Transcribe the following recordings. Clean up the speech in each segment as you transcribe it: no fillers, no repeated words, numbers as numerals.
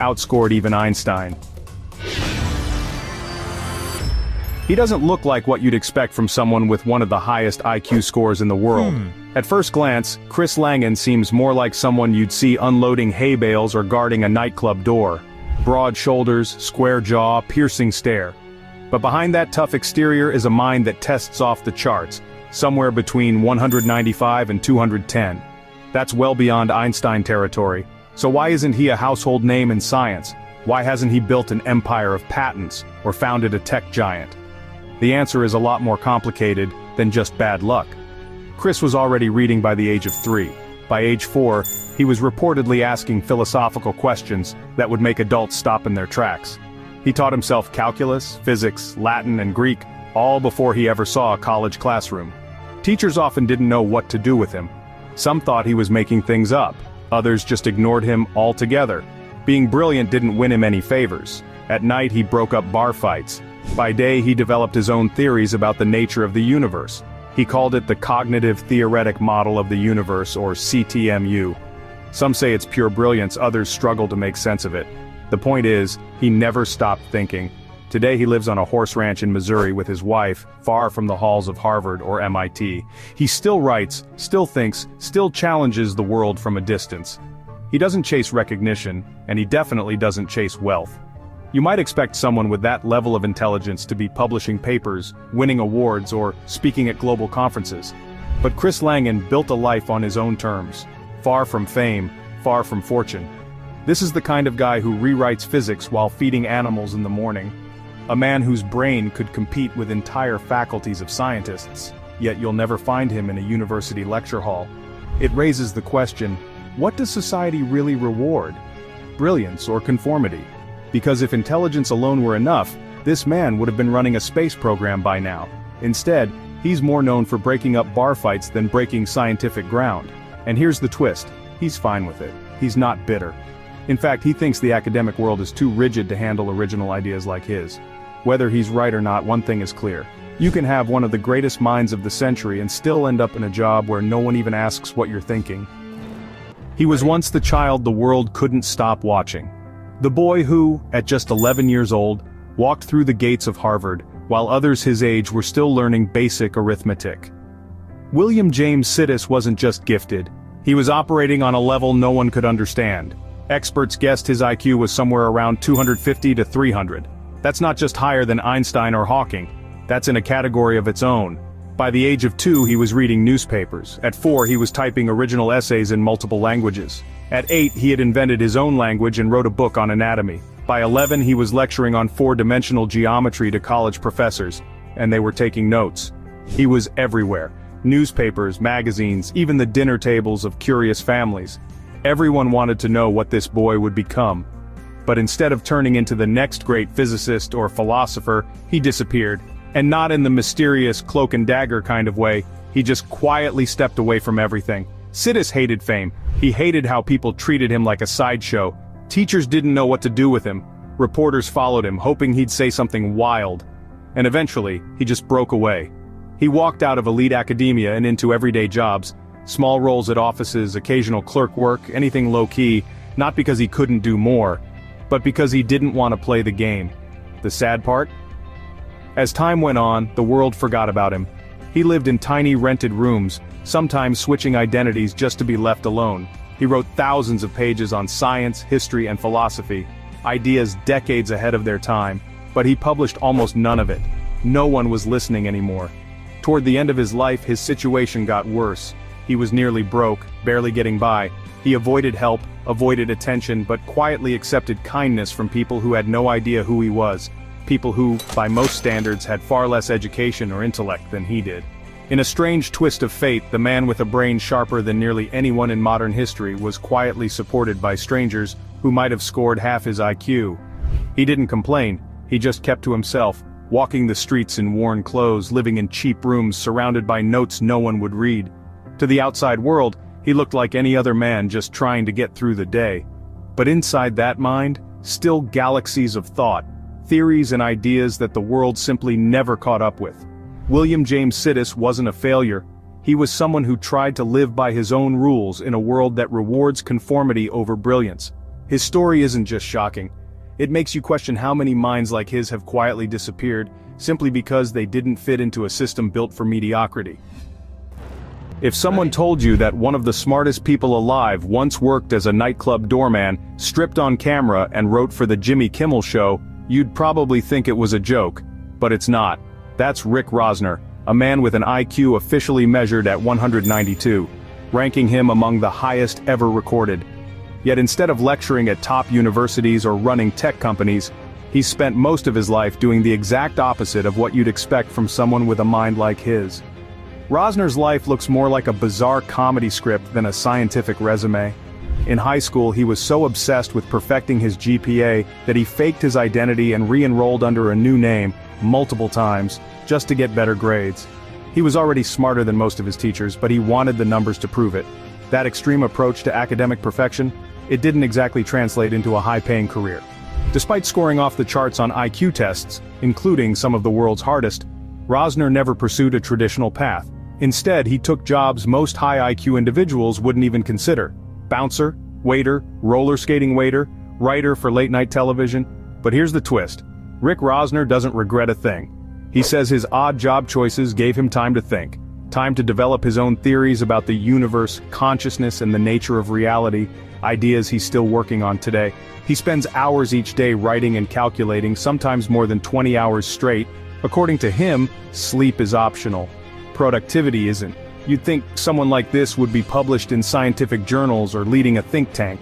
outscored even Einstein. He doesn't look like what you'd expect from someone with one of the highest IQ scores in the world. At first glance, Chris Langan seems more like someone you'd see unloading hay bales or guarding a nightclub door. Broad shoulders, square jaw, piercing stare. But behind that tough exterior is a mind that tests off the charts, somewhere between 195 and 210. That's well beyond Einstein territory. So why isn't he a household name in science? Why hasn't he built an empire of patents, or founded a tech giant? The answer is a lot more complicated than just bad luck. Chris was already reading by the age of 3. By age 4, he was reportedly asking philosophical questions that would make adults stop in their tracks. He taught himself calculus, physics, Latin, and Greek, all before he ever saw a college classroom. Teachers often didn't know what to do with him. Some thought he was making things up, others just ignored him altogether. Being brilliant didn't win him any favors. At night he broke up bar fights. By day he developed his own theories about the nature of the universe. He called it the Cognitive Theoretic Model of the Universe, or CTMU. Some say it's pure brilliance, others struggle to make sense of it. The point is, he never stopped thinking. Today he lives on a horse ranch in Missouri with his wife, far from the halls of Harvard or MIT. He still writes, still thinks, still challenges the world from a distance. He doesn't chase recognition, and he definitely doesn't chase wealth. You might expect someone with that level of intelligence to be publishing papers, winning awards, or speaking at global conferences. But Chris Langan built a life on his own terms. Far from fame, far from fortune. This is the kind of guy who rewrites physics while feeding animals in the morning. A man whose brain could compete with entire faculties of scientists, yet you'll never find him in a university lecture hall. It raises the question, what does society really reward? Brilliance or conformity? Because if intelligence alone were enough, this man would have been running a space program by now. Instead, he's more known for breaking up bar fights than breaking scientific ground. And here's the twist, he's fine with it. He's not bitter. In fact, he thinks the academic world is too rigid to handle original ideas like his. Whether he's right or not, one thing is clear. You can have one of the greatest minds of the century and still end up in a job where no one even asks what you're thinking. He was once the child the world couldn't stop watching. The boy who, at just 11 years old, walked through the gates of Harvard, while others his age were still learning basic arithmetic. William James Sidis wasn't just gifted, he was operating on a level no one could understand. Experts guessed his IQ was somewhere around 250 to 300. That's not just higher than Einstein or Hawking, that's in a category of its own. By the age of 2 he was reading newspapers, at 4 he was typing original essays in multiple languages. At 8 he had invented his own language and wrote a book on anatomy. By 11 he was lecturing on 4-dimensional geometry to college professors, and they were taking notes. He was everywhere. Newspapers, magazines, even the dinner tables of curious families. Everyone wanted to know what this boy would become. But instead of turning into the next great physicist or philosopher, he disappeared. And not in the mysterious cloak and dagger kind of way, he just quietly stepped away from everything. Sidis hated fame. He hated how people treated him like a sideshow. Teachers didn't know what to do with him. Reporters followed him, hoping he'd say something wild. And eventually, he just broke away. He walked out of elite academia and into everyday jobs. Small roles at offices, occasional clerk work, anything low-key, not because he couldn't do more, but because he didn't want to play the game. The sad part? As time went on, the world forgot about him. He lived in tiny rented rooms, sometimes switching identities just to be left alone. He wrote thousands of pages on science, history, and philosophy, ideas decades ahead of their time, but he published almost none of it. No one was listening anymore. Toward the end of his life, his situation got worse. He was nearly broke, barely getting by. He avoided help, avoided attention, but quietly accepted kindness from people who had no idea who he was. People who, by most standards, had far less education or intellect than he did. In a strange twist of fate, the man with a brain sharper than nearly anyone in modern history was quietly supported by strangers who might have scored half his IQ. He didn't complain, he just kept to himself, walking the streets in worn clothes, living in cheap rooms surrounded by notes no one would read. To the outside world, he looked like any other man just trying to get through the day. But inside that mind, still galaxies of thought, theories and ideas that the world simply never caught up with. William James Sidis wasn't a failure. He was someone who tried to live by his own rules in a world that rewards conformity over brilliance. His story isn't just shocking. It makes you question how many minds like his have quietly disappeared, simply because they didn't fit into a system built for mediocrity. If someone told you that one of the smartest people alive once worked as a nightclub doorman, stripped on camera and wrote for the Jimmy Kimmel Show, you'd probably think it was a joke. But it's not. That's Rick Rosner, a man with an IQ officially measured at 192, ranking him among the highest ever recorded. Yet instead of lecturing at top universities or running tech companies, he's spent most of his life doing the exact opposite of what you'd expect from someone with a mind like his. Rosner's life looks more like a bizarre comedy script than a scientific resume. In high school, he was so obsessed with perfecting his GPA that he faked his identity and re-enrolled under a new name multiple times, just to get better grades. He was already smarter than most of his teachers, but he wanted the numbers to prove it. That extreme approach to academic perfection, it didn't exactly translate into a high-paying career. Despite scoring off the charts on IQ tests, including some of the world's hardest, Rosner never pursued a traditional path. Instead, he took jobs most high IQ individuals wouldn't even consider. Bouncer, waiter, roller skating waiter, writer for late-night television. But here's the twist. Rick Rosner doesn't regret a thing. He says his odd job choices gave him time to think. Time to develop his own theories about the universe, consciousness, and the nature of reality, ideas he's still working on today. He spends hours each day writing and calculating, sometimes more than 20 hours straight. According to him, sleep is optional. Productivity isn't. You'd think someone like this would be published in scientific journals or leading a think tank.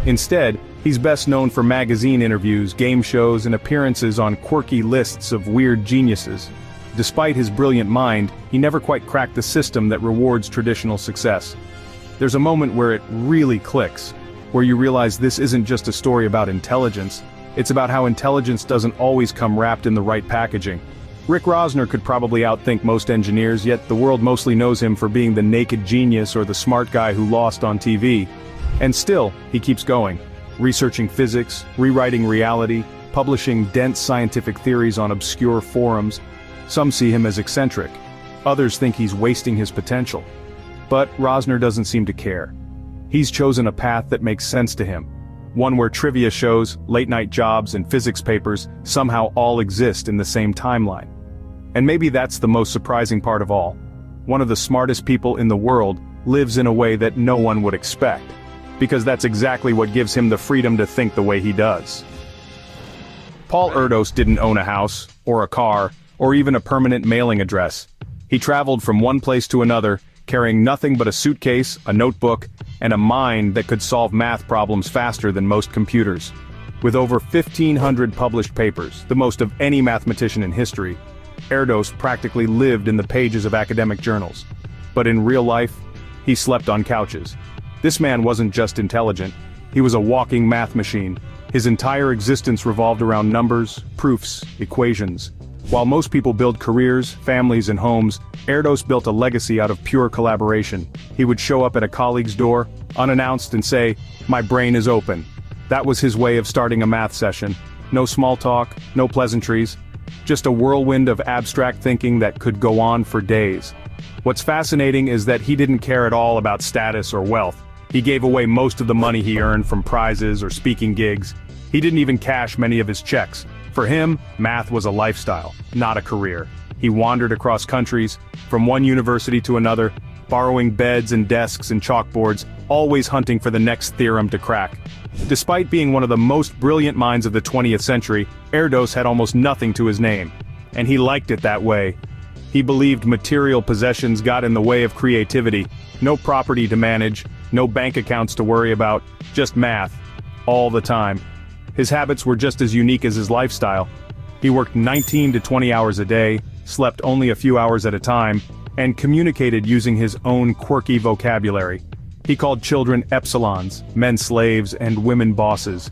Instead, he's best known for magazine interviews, game shows, and appearances on quirky lists of weird geniuses. Despite his brilliant mind, he never quite cracked the system that rewards traditional success. There's a moment where it really clicks, where you realize this isn't just a story about intelligence, it's about how intelligence doesn't always come wrapped in the right packaging. Rick Rosner could probably outthink most engineers, yet the world mostly knows him for being the naked genius or the smart guy who lost on TV. And still, he keeps going, researching physics, rewriting reality, publishing dense scientific theories on obscure forums. Some see him as eccentric. Others think he's wasting his potential. But Rosner doesn't seem to care. He's chosen a path that makes sense to him. One where trivia shows, late-night jobs, and physics papers somehow all exist in the same timeline. And maybe that's the most surprising part of all. One of the smartest people in the world lives in a way that no one would expect. Because that's exactly what gives him the freedom to think the way he does. Paul Erdos didn't own a house, or a car, or even a permanent mailing address. He traveled from one place to another, carrying nothing but a suitcase, a notebook, and a mind that could solve math problems faster than most computers. With over 1,500 published papers, the most of any mathematician in history, Erdos practically lived in the pages of academic journals. But in real life, he slept on couches. This man wasn't just intelligent, he was a walking math machine. His entire existence revolved around numbers, proofs, equations. While most people build careers, families, and homes, Erdos built a legacy out of pure collaboration. He would show up at a colleague's door, unannounced, and say, "My brain is open." That was his way of starting a math session. No small talk, no pleasantries. Just a whirlwind of abstract thinking that could go on for days. What's fascinating is that he didn't care at all about status or wealth. He gave away most of the money he earned from prizes or speaking gigs. He didn't even cash many of his checks. For him, math was a lifestyle, not a career. He wandered across countries, from one university to another, borrowing beds and desks and chalkboards, always hunting for the next theorem to crack. Despite being one of the most brilliant minds of the 20th century, Erdos had almost nothing to his name. And he liked it that way. He believed material possessions got in the way of creativity. No property to manage, no bank accounts to worry about, just math. All the time. His habits were just as unique as his lifestyle. He worked 19 to 20 hours a day, slept only a few hours at a time, and communicated using his own quirky vocabulary. He called children epsilons, men slaves, and women bosses.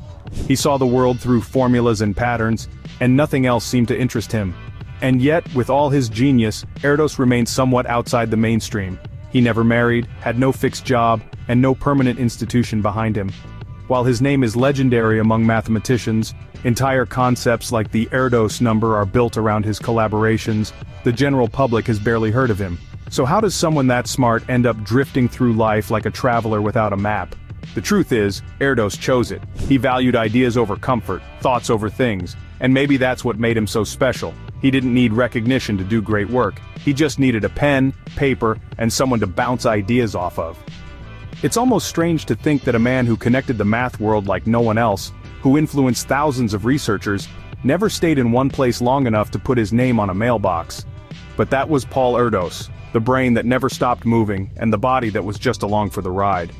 He saw the world through formulas and patterns, and nothing else seemed to interest him. And yet, with all his genius, Erdos remained somewhat outside the mainstream. He never married, had no fixed job, and no permanent institution behind him. While his name is legendary among mathematicians, entire concepts like the Erdos number are built around his collaborations, the general public has barely heard of him. So how does someone that smart end up drifting through life like a traveler without a map? The truth is, Erdos chose it. He valued ideas over comfort, thoughts over things, and maybe that's what made him so special. He didn't need recognition to do great work. He just needed a pen, paper, and someone to bounce ideas off of. It's almost strange to think that a man who connected the math world like no one else, who influenced thousands of researchers, never stayed in one place long enough to put his name on a mailbox. But that was Paul Erdos, the brain that never stopped moving, and the body that was just along for the ride.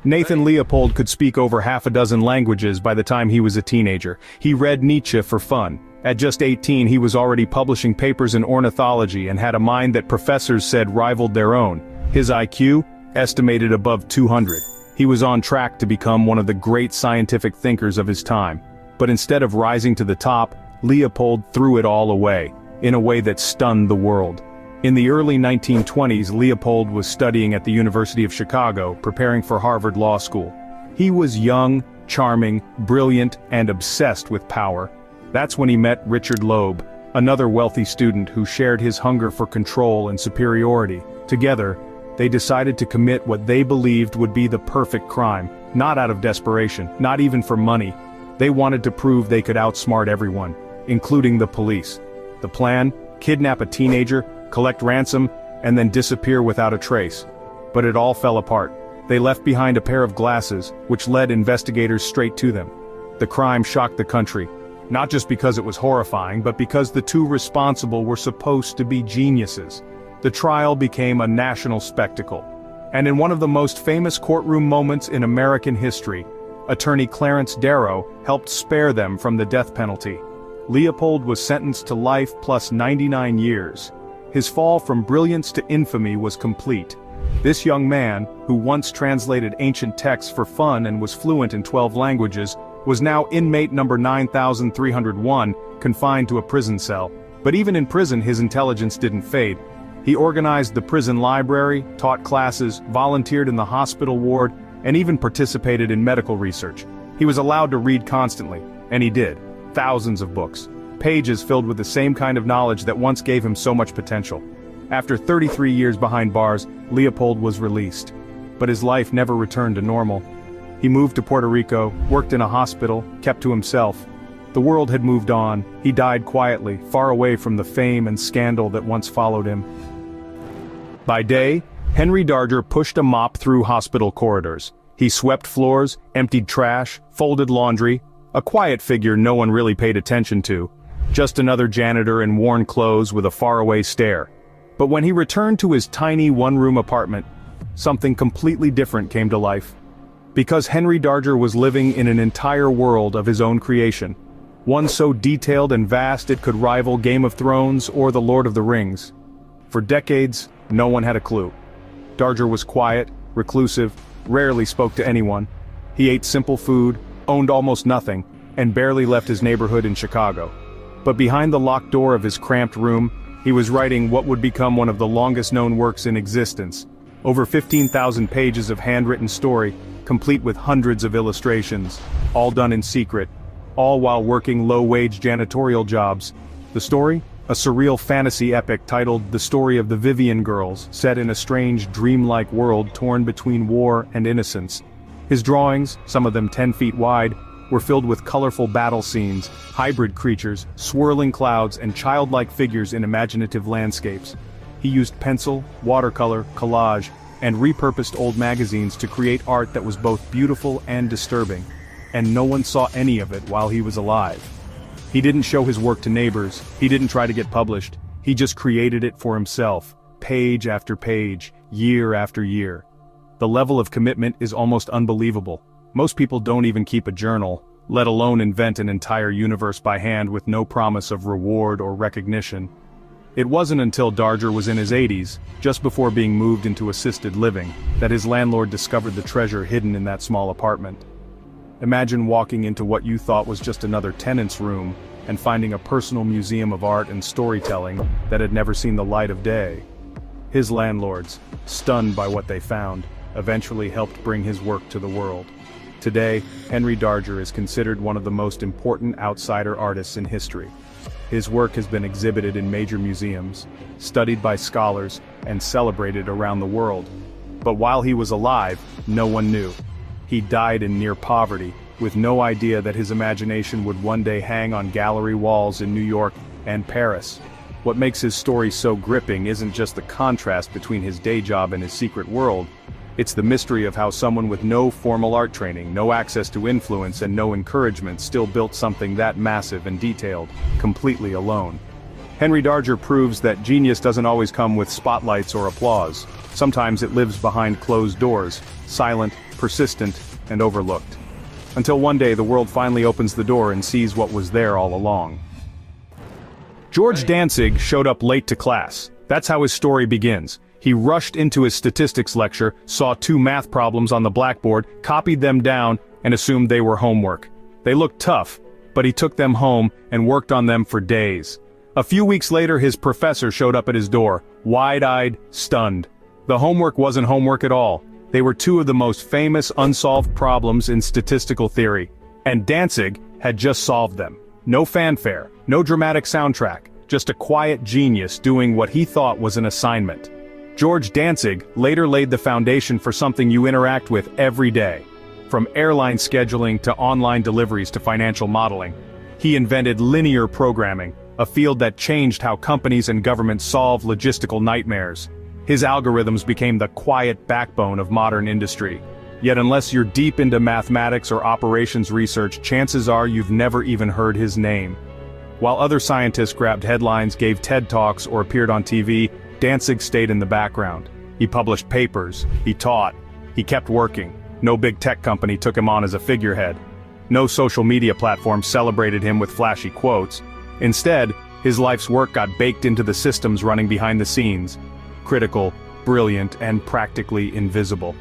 Nathan Leopold could speak over half a dozen languages by the time he was a teenager. He read Nietzsche for fun. At just 18, he was already publishing papers in ornithology and had a mind that professors said rivaled their own. His IQ? Estimated above 200. He was on track to become one of the great scientific thinkers of his time. But instead of rising to the top, Leopold threw it all away, in a way that stunned the world. In the early 1920s, Leopold was studying at the University of Chicago, preparing for Harvard Law School. He was young, charming, brilliant, and obsessed with power. That's when he met Richard Loeb, another wealthy student who shared his hunger for control and superiority. Together, they decided to commit what they believed would be the perfect crime, not out of desperation, not even for money. They wanted to prove they could outsmart everyone, including the police. The plan? Kidnap a teenager, collect ransom, and then disappear without a trace. But it all fell apart. They left behind a pair of glasses, which led investigators straight to them. The crime shocked the country, not just because it was horrifying, but because the two responsible were supposed to be geniuses. The trial became a national spectacle. And in one of the most famous courtroom moments in American history, attorney Clarence Darrow helped spare them from the death penalty. Leopold was sentenced to life plus 99 years. His fall from brilliance to infamy was complete. This young man, who once translated ancient texts for fun and was fluent in 12 languages, was now inmate number 9301, confined to a prison cell. But even in prison, his intelligence didn't fade. He organized the prison library, taught classes, volunteered in the hospital ward, and even participated in medical research. He was allowed to read constantly, and he did. Thousands of books. Pages filled with the same kind of knowledge that once gave him so much potential. After 33 years behind bars, Leopold was released. But his life never returned to normal. He moved to Puerto Rico, worked in a hospital, kept to himself. The world had moved on. He died quietly, far away from the fame and scandal that once followed him. By day, Henry Darger pushed a mop through hospital corridors. He swept floors, emptied trash, folded laundry. A quiet figure no one really paid attention to. Just another janitor in worn clothes with a faraway stare. But when he returned to his tiny one-room apartment, something completely different came to life. Because Henry Darger was living in an entire world of his own creation. One so detailed and vast it could rival Game of Thrones or The Lord of the Rings. For decades, no one had a clue. Darger was quiet, reclusive, rarely spoke to anyone. He ate simple food, owned almost nothing, and barely left his neighborhood in Chicago. But behind the locked door of his cramped room, he was writing what would become one of the longest-known works in existence. Over 15,000 pages of handwritten story, complete with hundreds of illustrations, all done in secret, all while working low-wage janitorial jobs. The story? A surreal fantasy epic titled The Story of the Vivian Girls, set in a strange, dreamlike world torn between war and innocence. His drawings, some of them 10 feet wide, were filled with colorful battle scenes, hybrid creatures, swirling clouds, and childlike figures in imaginative landscapes. He used pencil, watercolor, collage, and repurposed old magazines to create art that was both beautiful and disturbing. And no one saw any of it while he was alive. He didn't show his work to neighbors, he didn't try to get published, he just created it for himself, page after page, year after year. The level of commitment is almost unbelievable. Most people don't even keep a journal, let alone invent an entire universe by hand with no promise of reward or recognition. It wasn't until Darger was in his 80s, just before being moved into assisted living, that his landlord discovered the treasure hidden in that small apartment. Imagine walking into what you thought was just another tenant's room, and finding a personal museum of art and storytelling that had never seen the light of day. His landlords, stunned by what they found, eventually helped bring his work to the world. Today, Henry Darger is considered one of the most important outsider artists in history. His work has been exhibited in major museums, studied by scholars, and celebrated around the world. But while he was alive, no one knew. He died in near poverty, with no idea that his imagination would one day hang on gallery walls in New York and Paris. What makes his story so gripping isn't just the contrast between his day job and his secret world, it's the mystery of how someone with no formal art training, no access to influence and no encouragement still built something that massive and detailed, completely alone. Henry Darger proves that genius doesn't always come with spotlights or applause. Sometimes it lives behind closed doors, silent, persistent, and overlooked. Until one day the world finally opens the door and sees what was there all along. George Dantzig showed up late to class. That's how his story begins. He rushed into his statistics lecture, saw 2 math problems on the blackboard, copied them down, and assumed they were homework. They looked tough, but he took them home and worked on them for days. A few weeks later his professor showed up at his door, wide-eyed, stunned. The homework wasn't homework at all. They were 2 of the most famous unsolved problems in statistical theory. And Dantzig had just solved them. No fanfare, no dramatic soundtrack, just a quiet genius doing what he thought was an assignment. George Dantzig later laid the foundation for something you interact with every day. From airline scheduling to online deliveries to financial modeling. He invented linear programming, a field that changed how companies and governments solve logistical nightmares. His algorithms became the quiet backbone of modern industry. Yet unless you're deep into mathematics or operations research, chances are you've never even heard his name. While other scientists grabbed headlines, gave TED Talks, or appeared on TV, Dantzig stayed in the background. He published papers, he taught, he kept working. No big tech company took him on as a figurehead. No social media platform celebrated him with flashy quotes. Instead, his life's work got baked into the systems running behind the scenes. Critical, brilliant, and practically invisible.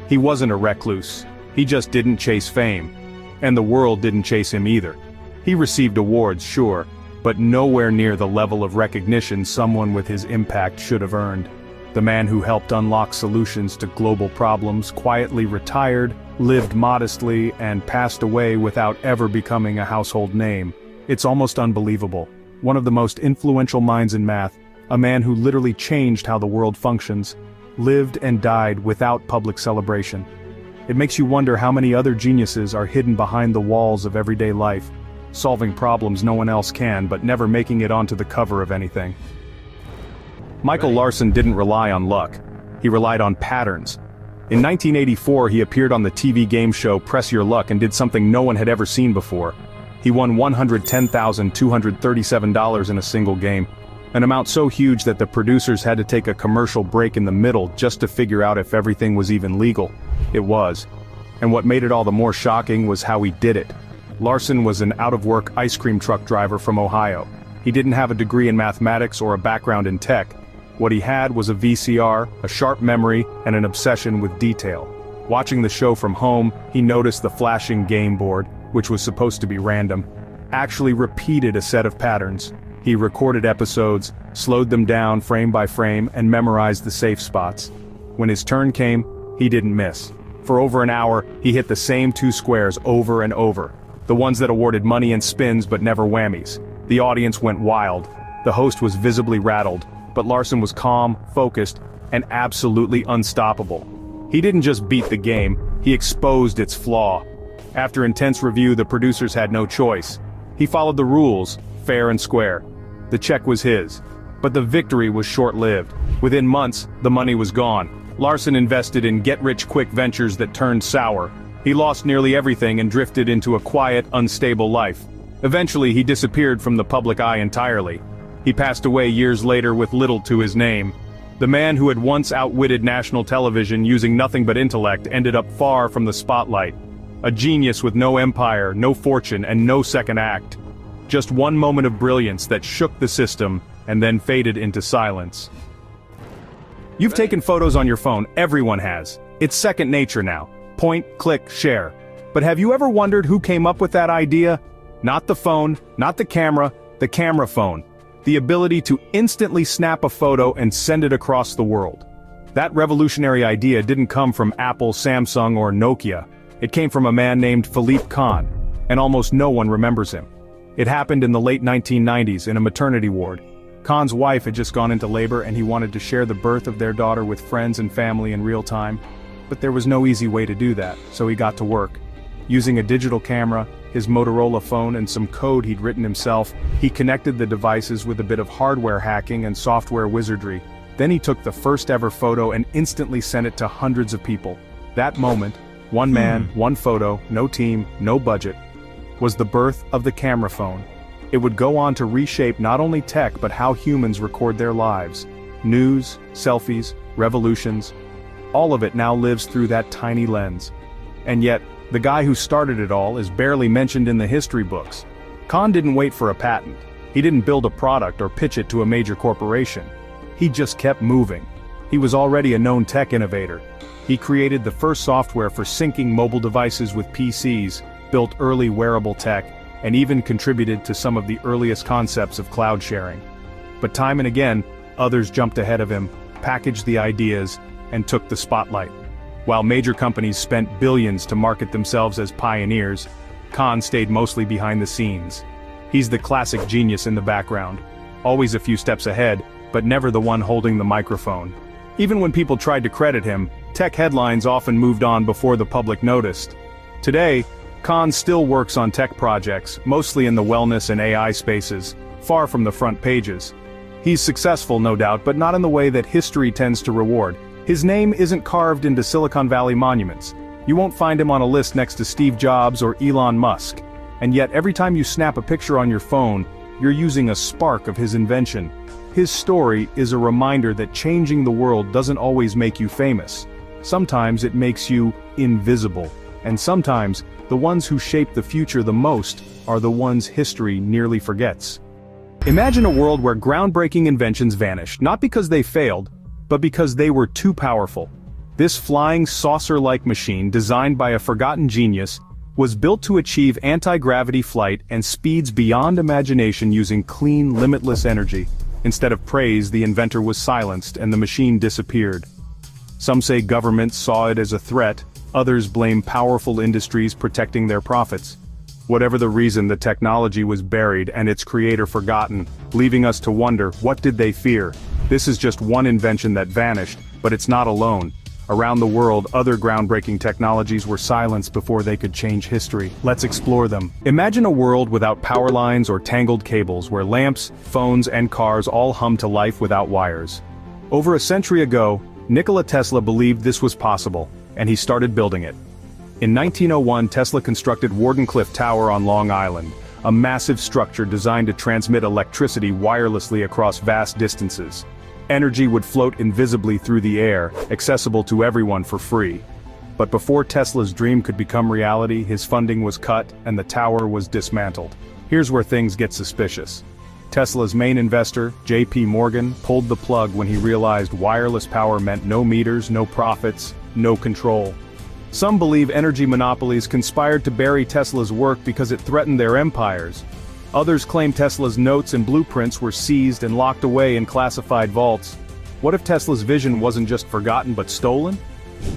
He wasn't a recluse. He just didn't chase fame. And the world didn't chase him either. He received awards, sure, but nowhere near the level of recognition someone with his impact should have earned. The man who helped unlock solutions to global problems quietly retired, lived modestly, and passed away without ever becoming a household name. It's almost unbelievable. One of the most influential minds in math, a man who literally changed how the world functions, lived and died without public celebration. It makes you wonder how many other geniuses are hidden behind the walls of everyday life, solving problems no one else can but never making it onto the cover of anything. Michael Larson didn't rely on luck. He relied on patterns. In 1984 he appeared on the TV game show Press Your Luck and did something no one had ever seen before. He won $110,237 in a single game, an amount so huge that the producers had to take a commercial break in the middle just to figure out if everything was even legal. It was. And what made it all the more shocking was how he did it. Larson was an out-of-work ice cream truck driver from Ohio. He didn't have a degree in mathematics or a background in tech. What he had was a VCR, a sharp memory, and an obsession with detail. Watching the show from home, he noticed the flashing game board, which was supposed to be random, actually repeated a set of patterns. He recorded episodes, slowed them down frame by frame, and memorized the safe spots. When his turn came, he didn't miss. For over an hour, he hit the same 2 squares over and over. The ones that awarded money and spins but never whammies. The audience went wild. The host was visibly rattled, but Larson was calm, focused, and absolutely unstoppable. He didn't just beat the game, he exposed its flaw. After intense review, the producers had no choice. He followed the rules, fair and square. The check was his. But the victory was short-lived. Within months, the money was gone. Larson invested in get-rich-quick ventures that turned sour. He lost nearly everything and drifted into a quiet, unstable life. Eventually, he disappeared from the public eye entirely. He passed away years later with little to his name. The man who had once outwitted national television using nothing but intellect ended up far from the spotlight. A genius with no empire, no fortune, and no second act. Just one moment of brilliance that shook the system and then faded into silence. You've taken photos on your phone, everyone has. It's second nature now. Point, click, share. But have you ever wondered who came up with that idea? Not the phone, not the camera phone. The ability to instantly snap a photo and send it across the world. That revolutionary idea didn't come from Apple, Samsung, or Nokia. It came from a man named Philippe Kahn, and almost no one remembers him. It happened in the late 1990s in a maternity ward. Khan's wife had just gone into labor and he wanted to share the birth of their daughter with friends and family in real time. But there was no easy way to do that, so he got to work. Using a digital camera, his Motorola phone and some code he'd written himself, he connected the devices with a bit of hardware hacking and software wizardry. Then he took the first ever photo and instantly sent it to hundreds of people. That moment, one man, one photo, no team, no budget, was the birth of the camera phone. It would go on to reshape not only tech but how humans record their lives. News, selfies, revolutions, all of it now lives through that tiny lens. And yet, the guy who started it all is barely mentioned in the history books. Khan didn't wait for a patent. He didn't build a product or pitch it to a major corporation. He just kept moving. He was already a known tech innovator. He created the first software for syncing mobile devices with PCs, built early wearable tech, and even contributed to some of the earliest concepts of cloud sharing. But time and again, others jumped ahead of him, packaged the ideas, and took the spotlight. While major companies spent billions to market themselves as pioneers, Khan stayed mostly behind the scenes. He's the classic genius in the background, always a few steps ahead, but never the one holding the microphone. Even when people tried to credit him, tech headlines often moved on before the public noticed. Today, Khan still works on tech projects, mostly in the wellness and AI spaces, far from the front pages. He's successful, no doubt, but not in the way that history tends to reward. His name isn't carved into Silicon Valley monuments. You won't find him on a list next to Steve Jobs or Elon Musk. And yet every time you snap a picture on your phone, you're using a spark of his invention. His story is a reminder that changing the world doesn't always make you famous. Sometimes it makes you invisible. And sometimes, the ones who shape the future the most are the ones history nearly forgets. Imagine a world where groundbreaking inventions vanished, not because they failed, but because they were too powerful. This flying saucer-like machine, designed by a forgotten genius, was built to achieve anti-gravity flight and speeds beyond imagination using clean, limitless energy. Instead of praise, the inventor was silenced and the machine disappeared. Some say governments saw it as a threat, others blame powerful industries protecting their profits. Whatever the reason, the technology was buried and its creator forgotten, leaving us to wonder, what did they fear? This is just one invention that vanished, but it's not alone. Around the world, other groundbreaking technologies were silenced before they could change history. Let's explore them. Imagine a world without power lines or tangled cables, where lamps, phones, and cars all hum to life without wires. Over a century ago, Nikola Tesla believed this was possible, and he started building it. In 1901, Tesla constructed Wardenclyffe Tower on Long Island, a massive structure designed to transmit electricity wirelessly across vast distances. Energy would float invisibly through the air, accessible to everyone for free. But before Tesla's dream could become reality, his funding was cut and the tower was dismantled. Here's where things get suspicious. Tesla's main investor, J.P. Morgan, pulled the plug when he realized wireless power meant no meters, no profits, no control. Some believe energy monopolies conspired to bury Tesla's work because it threatened their empires. Others claim Tesla's notes and blueprints were seized and locked away in classified vaults. What if Tesla's vision wasn't just forgotten but stolen?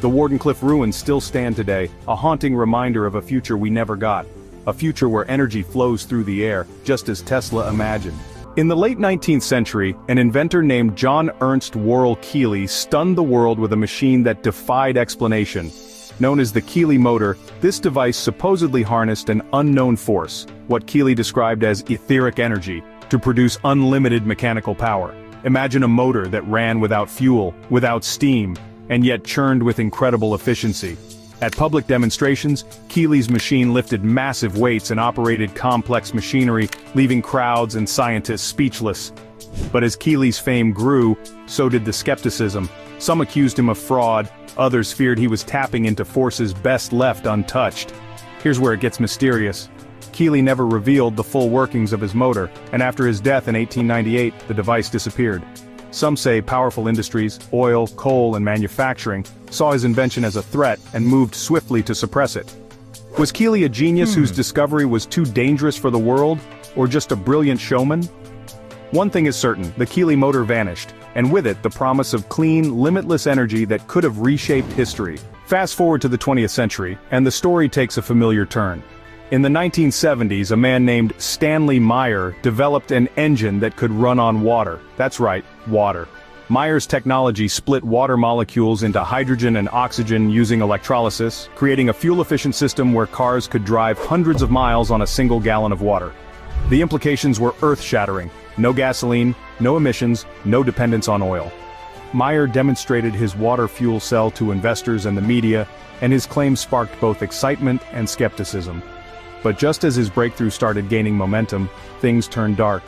The Wardenclyffe ruins still stand today, a haunting reminder of a future we never got. A future where energy flows through the air, just as Tesla imagined. In the late 19th century, an inventor named John Ernst Worrell Keely stunned the world with a machine that defied explanation. Known as the Keely motor, this device supposedly harnessed an unknown force, what Keely described as etheric energy, to produce unlimited mechanical power. Imagine a motor that ran without fuel, without steam, and yet churned with incredible efficiency. At public demonstrations, Keely's machine lifted massive weights and operated complex machinery, leaving crowds and scientists speechless. But as Keely's fame grew, so did the skepticism. Some accused him of fraud, others feared he was tapping into forces best left untouched. Here's where it gets mysterious. Keely never revealed the full workings of his motor, and after his death in 1898, the device disappeared. Some say powerful industries, oil, coal, and manufacturing, saw his invention as a threat and moved swiftly to suppress it. Was Keely a genius whose discovery was too dangerous for the world, or just a brilliant showman? One thing is certain, the Keely motor vanished, and with it the promise of clean, limitless energy that could have reshaped history. Fast forward to the 20th century, and the story takes a familiar turn. In the 1970s, a man named Stanley Meyer developed an engine that could run on water. That's right, water. Meyer's technology split water molecules into hydrogen and oxygen using electrolysis, creating a fuel-efficient system where cars could drive hundreds of miles on a single gallon of water. The implications were earth-shattering. No gasoline, no emissions, no dependence on oil. Meyer demonstrated his water fuel cell to investors and the media, and his claims sparked both excitement and skepticism. But just as his breakthrough started gaining momentum, things turned dark.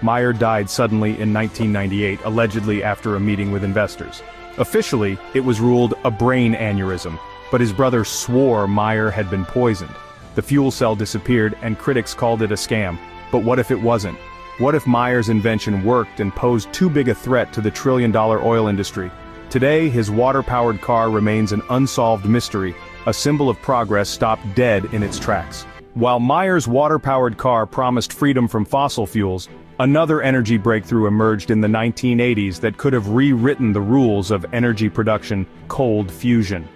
Meyer died suddenly in 1998, allegedly after a meeting with investors. Officially, it was ruled a brain aneurysm, but his brother swore Meyer had been poisoned. The fuel cell disappeared, and critics called it a scam. But what if it wasn't? What if Meyer's invention worked and posed too big a threat to the trillion-dollar oil industry? Today, his water-powered car remains an unsolved mystery, a symbol of progress stopped dead in its tracks. While Meyer's water-powered car promised freedom from fossil fuels, another energy breakthrough emerged in the 1980s that could have rewritten the rules of energy production: cold fusion.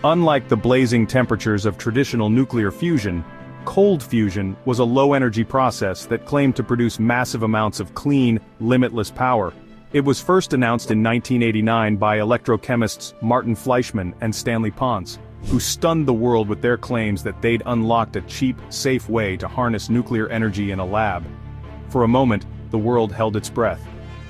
Unlike the blazing temperatures of traditional nuclear fusion, cold fusion was a low-energy process that claimed to produce massive amounts of clean, limitless power. It was first announced in 1989 by electrochemists Martin Fleischmann and Stanley Pons, who stunned the world with their claims that they'd unlocked a cheap, safe way to harness nuclear energy in a lab. For a moment, the world held its breath.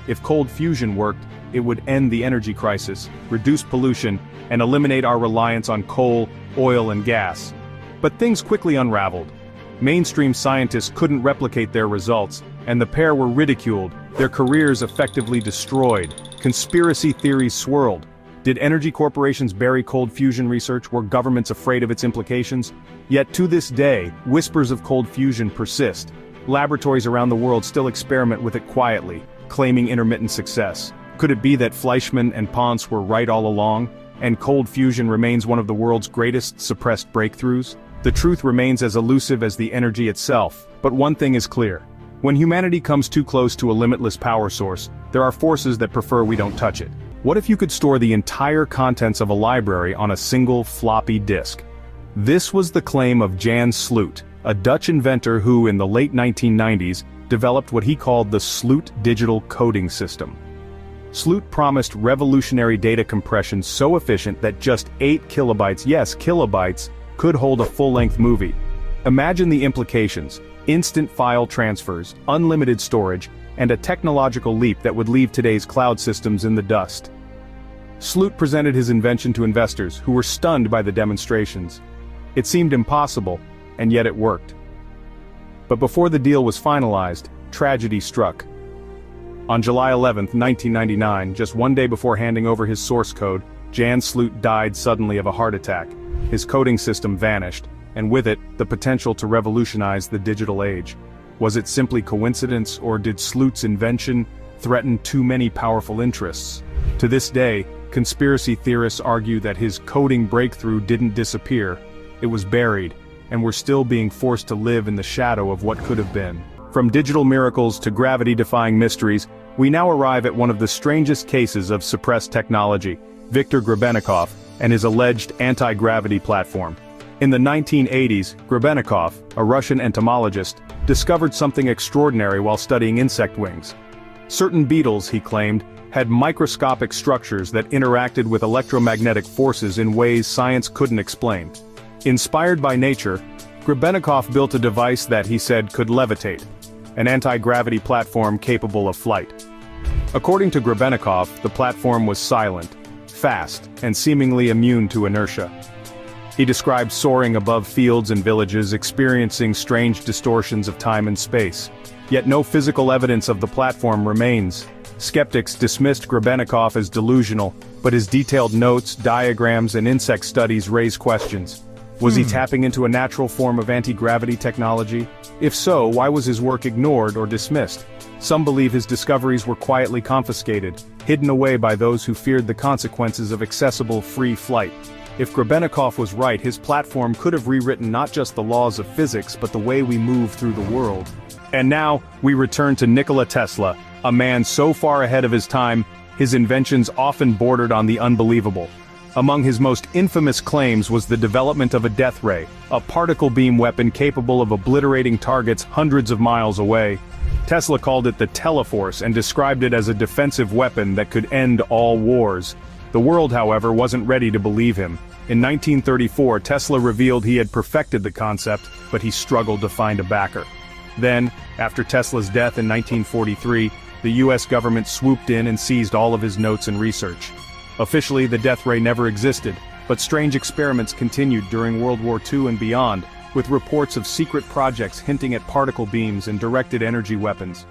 If cold fusion worked, it would end the energy crisis, reduce pollution, and eliminate our reliance on coal, oil, and gas. But things quickly unraveled. Mainstream scientists couldn't replicate their results, and the pair were ridiculed, their careers effectively destroyed. Conspiracy theories swirled. Did energy corporations bury cold fusion research? Were governments afraid of its implications? Yet to this day, whispers of cold fusion persist. Laboratories around the world still experiment with it quietly, claiming intermittent success. Could it be that Fleischmann and Pons were right all along, and cold fusion remains one of the world's greatest suppressed breakthroughs? The truth remains as elusive as the energy itself, but one thing is clear. When humanity comes too close to a limitless power source, there are forces that prefer we don't touch it. What if you could store the entire contents of a library on a single floppy disk? This was the claim of Jan Sloot, a Dutch inventor who, in the late 1990s, developed what he called the Sloot digital coding system. Sloot promised revolutionary data compression so efficient that just 8 kilobytes, yes, kilobytes, could hold a full-length movie. Imagine the implications: instant file transfers, unlimited storage, and a technological leap that would leave today's cloud systems in the dust. Sloot presented his invention to investors, who were stunned by the demonstrations. It seemed impossible, and yet it worked. But before the deal was finalized, tragedy struck. On July 11, 1999, just one day before handing over his source code, Jan Sloot died suddenly of a heart attack. His coding system vanished, and with it, the potential to revolutionize the digital age. Was it simply coincidence, or did Sloot's invention threaten too many powerful interests? To this day, conspiracy theorists argue that his coding breakthrough didn't disappear. It was buried, and we're still being forced to live in the shadow of what could have been. From digital miracles to gravity-defying mysteries, we now arrive at one of the strangest cases of suppressed technology: Viktor Grebennikov and his alleged anti-gravity platform. In the 1980s, Grebennikov, a Russian entomologist, discovered something extraordinary while studying insect wings. Certain beetles, he claimed, had microscopic structures that interacted with electromagnetic forces in ways science couldn't explain. Inspired by nature, Grebennikov built a device that he said could levitate, an anti-gravity platform capable of flight. According to Grebennikov, the platform was silent, fast, and seemingly immune to inertia. He described soaring above fields and villages, experiencing strange distortions of time and space. Yet no physical evidence of the platform remains. Skeptics dismissed Grebennikov as delusional, but his detailed notes, diagrams, and insect studies raise questions. Was he tapping into a natural form of anti-gravity technology? If so, why was his work ignored or dismissed? Some believe his discoveries were quietly confiscated, hidden away by those who feared the consequences of accessible free flight. If Grebennikov was right, his platform could have rewritten not just the laws of physics but the way we move through the world. And now, we return to Nikola Tesla, a man so far ahead of his time, his inventions often bordered on the unbelievable. Among his most infamous claims was the development of a death ray, a particle beam weapon capable of obliterating targets hundreds of miles away. Tesla called it the Teleforce and described it as a defensive weapon that could end all wars. The world, however, wasn't ready to believe him. In 1934, Tesla revealed he had perfected the concept, but he struggled to find a backer. Then, after Tesla's death in 1943, the US government swooped in and seized all of his notes and research. Officially, the death ray never existed, but strange experiments continued during World War II and beyond, with reports of secret projects hinting at particle beams and directed energy weapons.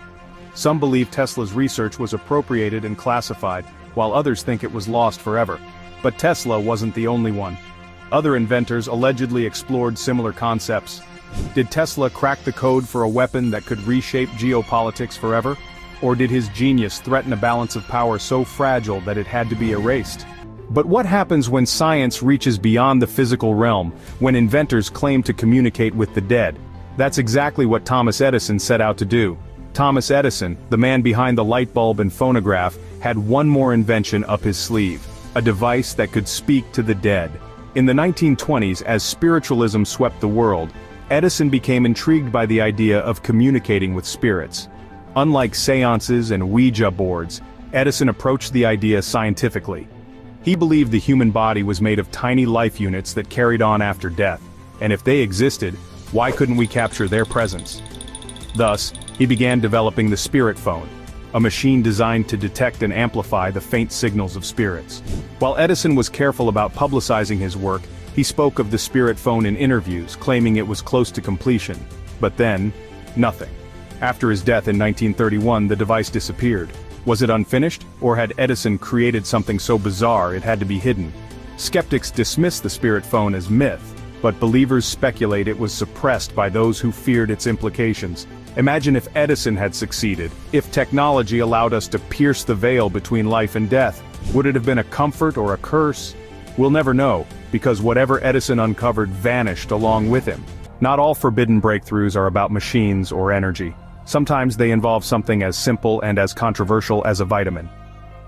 Some believe Tesla's research was appropriated and classified, while others think it was lost forever. But Tesla wasn't the only one. Other inventors allegedly explored similar concepts. Did Tesla crack the code for a weapon that could reshape geopolitics forever? Or did his genius threaten a balance of power so fragile that it had to be erased? But what happens when science reaches beyond the physical realm, when inventors claim to communicate with the dead? That's exactly what Thomas Edison set out to do. Thomas Edison, the man behind the light bulb and phonograph, had one more invention up his sleeve, a device that could speak to the dead. In the 1920s, as spiritualism swept the world, Edison became intrigued by the idea of communicating with spirits. Unlike seances and Ouija boards, Edison approached the idea scientifically. He believed the human body was made of tiny life units that carried on after death, and if they existed, why couldn't we capture their presence? Thus, he began developing the spirit phone, a machine designed to detect and amplify the faint signals of spirits. While Edison was careful about publicizing his work, he spoke of the spirit phone in interviews, claiming it was close to completion. But then, nothing. After his death in 1931, the device disappeared. Was it unfinished, or had Edison created something so bizarre it had to be hidden? Skeptics dismiss the spirit phone as myth, but believers speculate it was suppressed by those who feared its implications. Imagine if Edison had succeeded, if technology allowed us to pierce the veil between life and death. Would it have been a comfort or a curse? We'll never know, because whatever Edison uncovered vanished along with him. Not all forbidden breakthroughs are about machines or energy. Sometimes they involve something as simple and as controversial as a vitamin.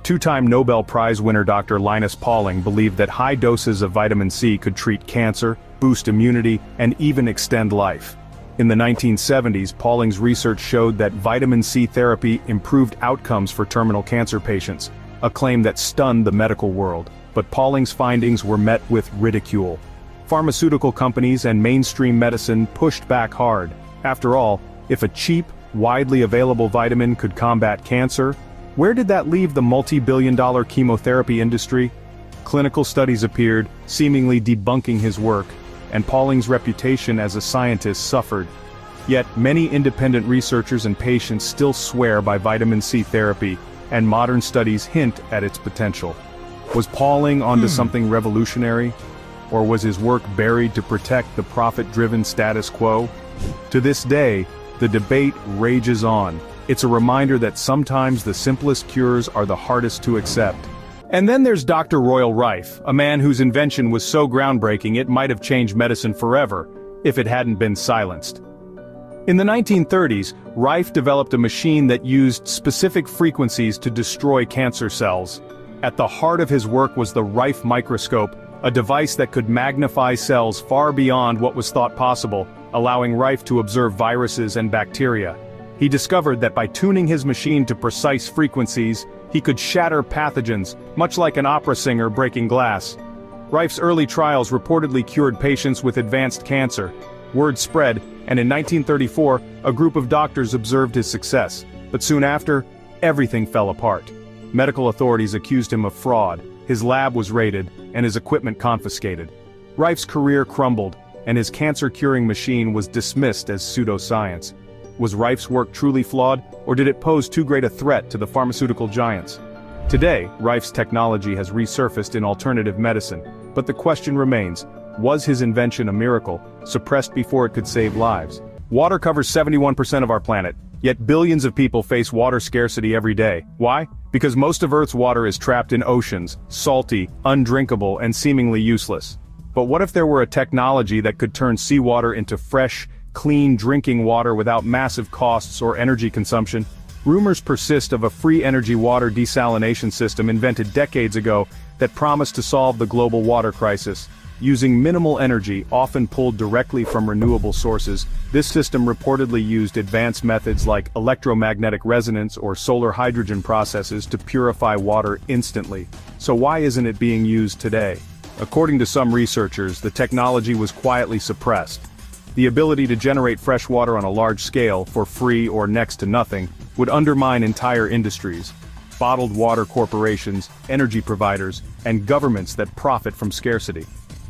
Two-time Nobel Prize winner Dr. Linus Pauling believed that high doses of vitamin C could treat cancer, boost immunity, and even extend life. In the 1970s, Pauling's research showed that vitamin C therapy improved outcomes for terminal cancer patients, a claim that stunned the medical world. But Pauling's findings were met with ridicule. Pharmaceutical companies and mainstream medicine pushed back hard. After all, if a cheap, widely available vitamin could combat cancer, where did that leave the multi-billion-dollar chemotherapy industry? Clinical studies appeared, seemingly debunking his work, and Pauling's reputation as a scientist suffered. Yet many independent researchers and patients still swear by vitamin C therapy, and modern studies hint at its potential. Was Pauling onto something revolutionary? Or was his work buried to protect the profit-driven status quo? To this day, the debate rages on. It's a reminder that sometimes the simplest cures are the hardest to accept. And then there's Dr. Royal Rife, a man whose invention was so groundbreaking it might have changed medicine forever, if it hadn't been silenced. In the 1930s, Rife developed a machine that used specific frequencies to destroy cancer cells. At the heart of his work was the Rife microscope, a device that could magnify cells far beyond what was thought possible, allowing Rife to observe viruses and bacteria. He discovered that by tuning his machine to precise frequencies, he could shatter pathogens, much like an opera singer breaking glass. Rife's early trials reportedly cured patients with advanced cancer. Word spread, and in 1934, a group of doctors observed his success. But soon after, everything fell apart. Medical authorities accused him of fraud, his lab was raided, and his equipment confiscated. Rife's career crumbled, and his cancer-curing machine was dismissed as pseudoscience. Was Rife's work truly flawed, or did it pose too great a threat to the pharmaceutical giants? Today, Rife's technology has resurfaced in alternative medicine, but the question remains, was his invention a miracle, suppressed before it could save lives? Water covers 71% of our planet, yet billions of people face water scarcity every day. Why? Because most of Earth's water is trapped in oceans, salty, undrinkable, and seemingly useless. But what if there were a technology that could turn seawater into fresh, clean drinking water without massive costs or energy consumption? Rumors persist of a free energy water desalination system invented decades ago that promised to solve the global water crisis. Using minimal energy, often pulled directly from renewable sources, this system reportedly used advanced methods like electromagnetic resonance or solar hydrogen processes to purify water instantly. So why isn't it being used today? According to some researchers, the technology was quietly suppressed. The ability to generate fresh water on a large scale, for free or next to nothing, would undermine entire industries. Bottled water corporations, energy providers, and governments that profit from scarcity.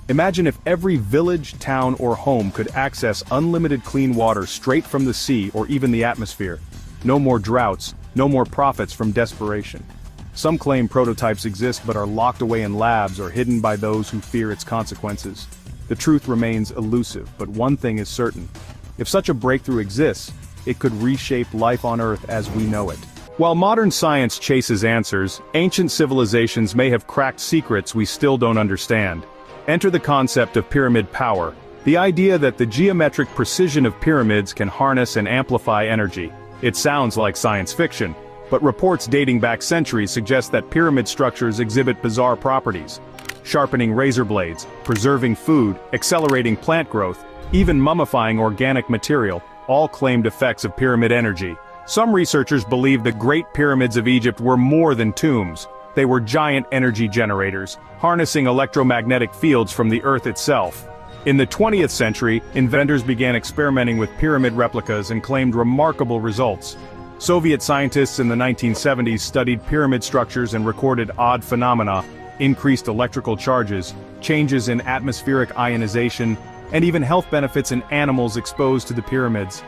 Imagine if every village, town, or home could access unlimited clean water straight from the sea or even the atmosphere. No more droughts, no more profits from desperation. Some claim prototypes exist but are locked away in labs or hidden by those who fear its consequences. The truth remains elusive, but one thing is certain. If such a breakthrough exists, it could reshape life on Earth as we know it. While modern science chases answers, ancient civilizations may have cracked secrets we still don't understand. Enter the concept of pyramid power, the idea that the geometric precision of pyramids can harness and amplify energy. It sounds like science fiction, but reports dating back centuries suggest that pyramid structures exhibit bizarre properties. Sharpening razor blades, preserving food, accelerating plant growth, even mummifying organic material, all claimed effects of pyramid energy. Some researchers believe the Great Pyramids of Egypt were more than tombs. They were giant energy generators, harnessing electromagnetic fields from the Earth itself. In the 20th century, inventors began experimenting with pyramid replicas and claimed remarkable results. Soviet scientists in the 1970s studied pyramid structures and recorded odd phenomena: increased electrical charges, changes in atmospheric ionization, and even health benefits in animals exposed to the pyramids.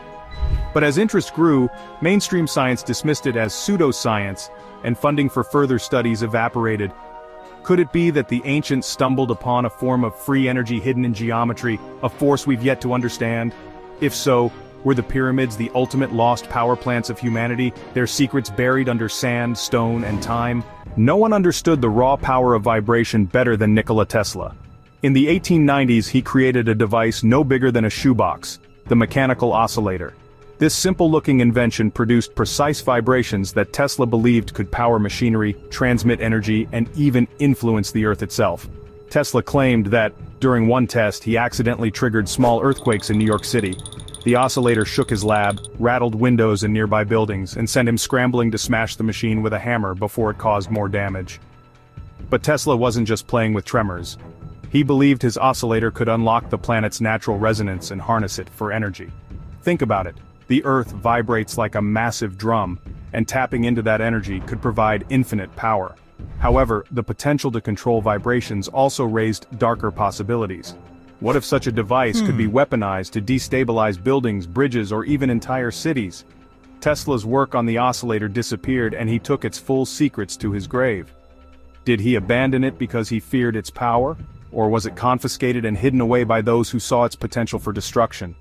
But as interest grew, mainstream science dismissed it as pseudoscience, and funding for further studies evaporated. Could it be that the ancients stumbled upon a form of free energy hidden in geometry, a force we've yet to understand? If so, were the pyramids the ultimate lost power plants of humanity, their secrets buried under sand, stone, and time? No one understood the raw power of vibration better than Nikola Tesla. In the 1890s, he created a device no bigger than a shoebox, the mechanical oscillator. This simple-looking invention produced precise vibrations that Tesla believed could power machinery, transmit energy, and even influence the Earth itself. Tesla claimed that, during one test, he accidentally triggered small earthquakes in New York City. The oscillator shook his lab, rattled windows in nearby buildings, and sent him scrambling to smash the machine with a hammer before it caused more damage. But Tesla wasn't just playing with tremors. He believed his oscillator could unlock the planet's natural resonance and harness it for energy. Think about it. The Earth vibrates like a massive drum, and tapping into that energy could provide infinite power. However, the potential to control vibrations also raised darker possibilities. What if such a device could be weaponized to destabilize buildings, bridges, or even entire cities? Tesla's work on the oscillator disappeared, and he took its full secrets to his grave. Did he abandon it because he feared its power? Or was it confiscated and hidden away by those who saw its potential for destruction?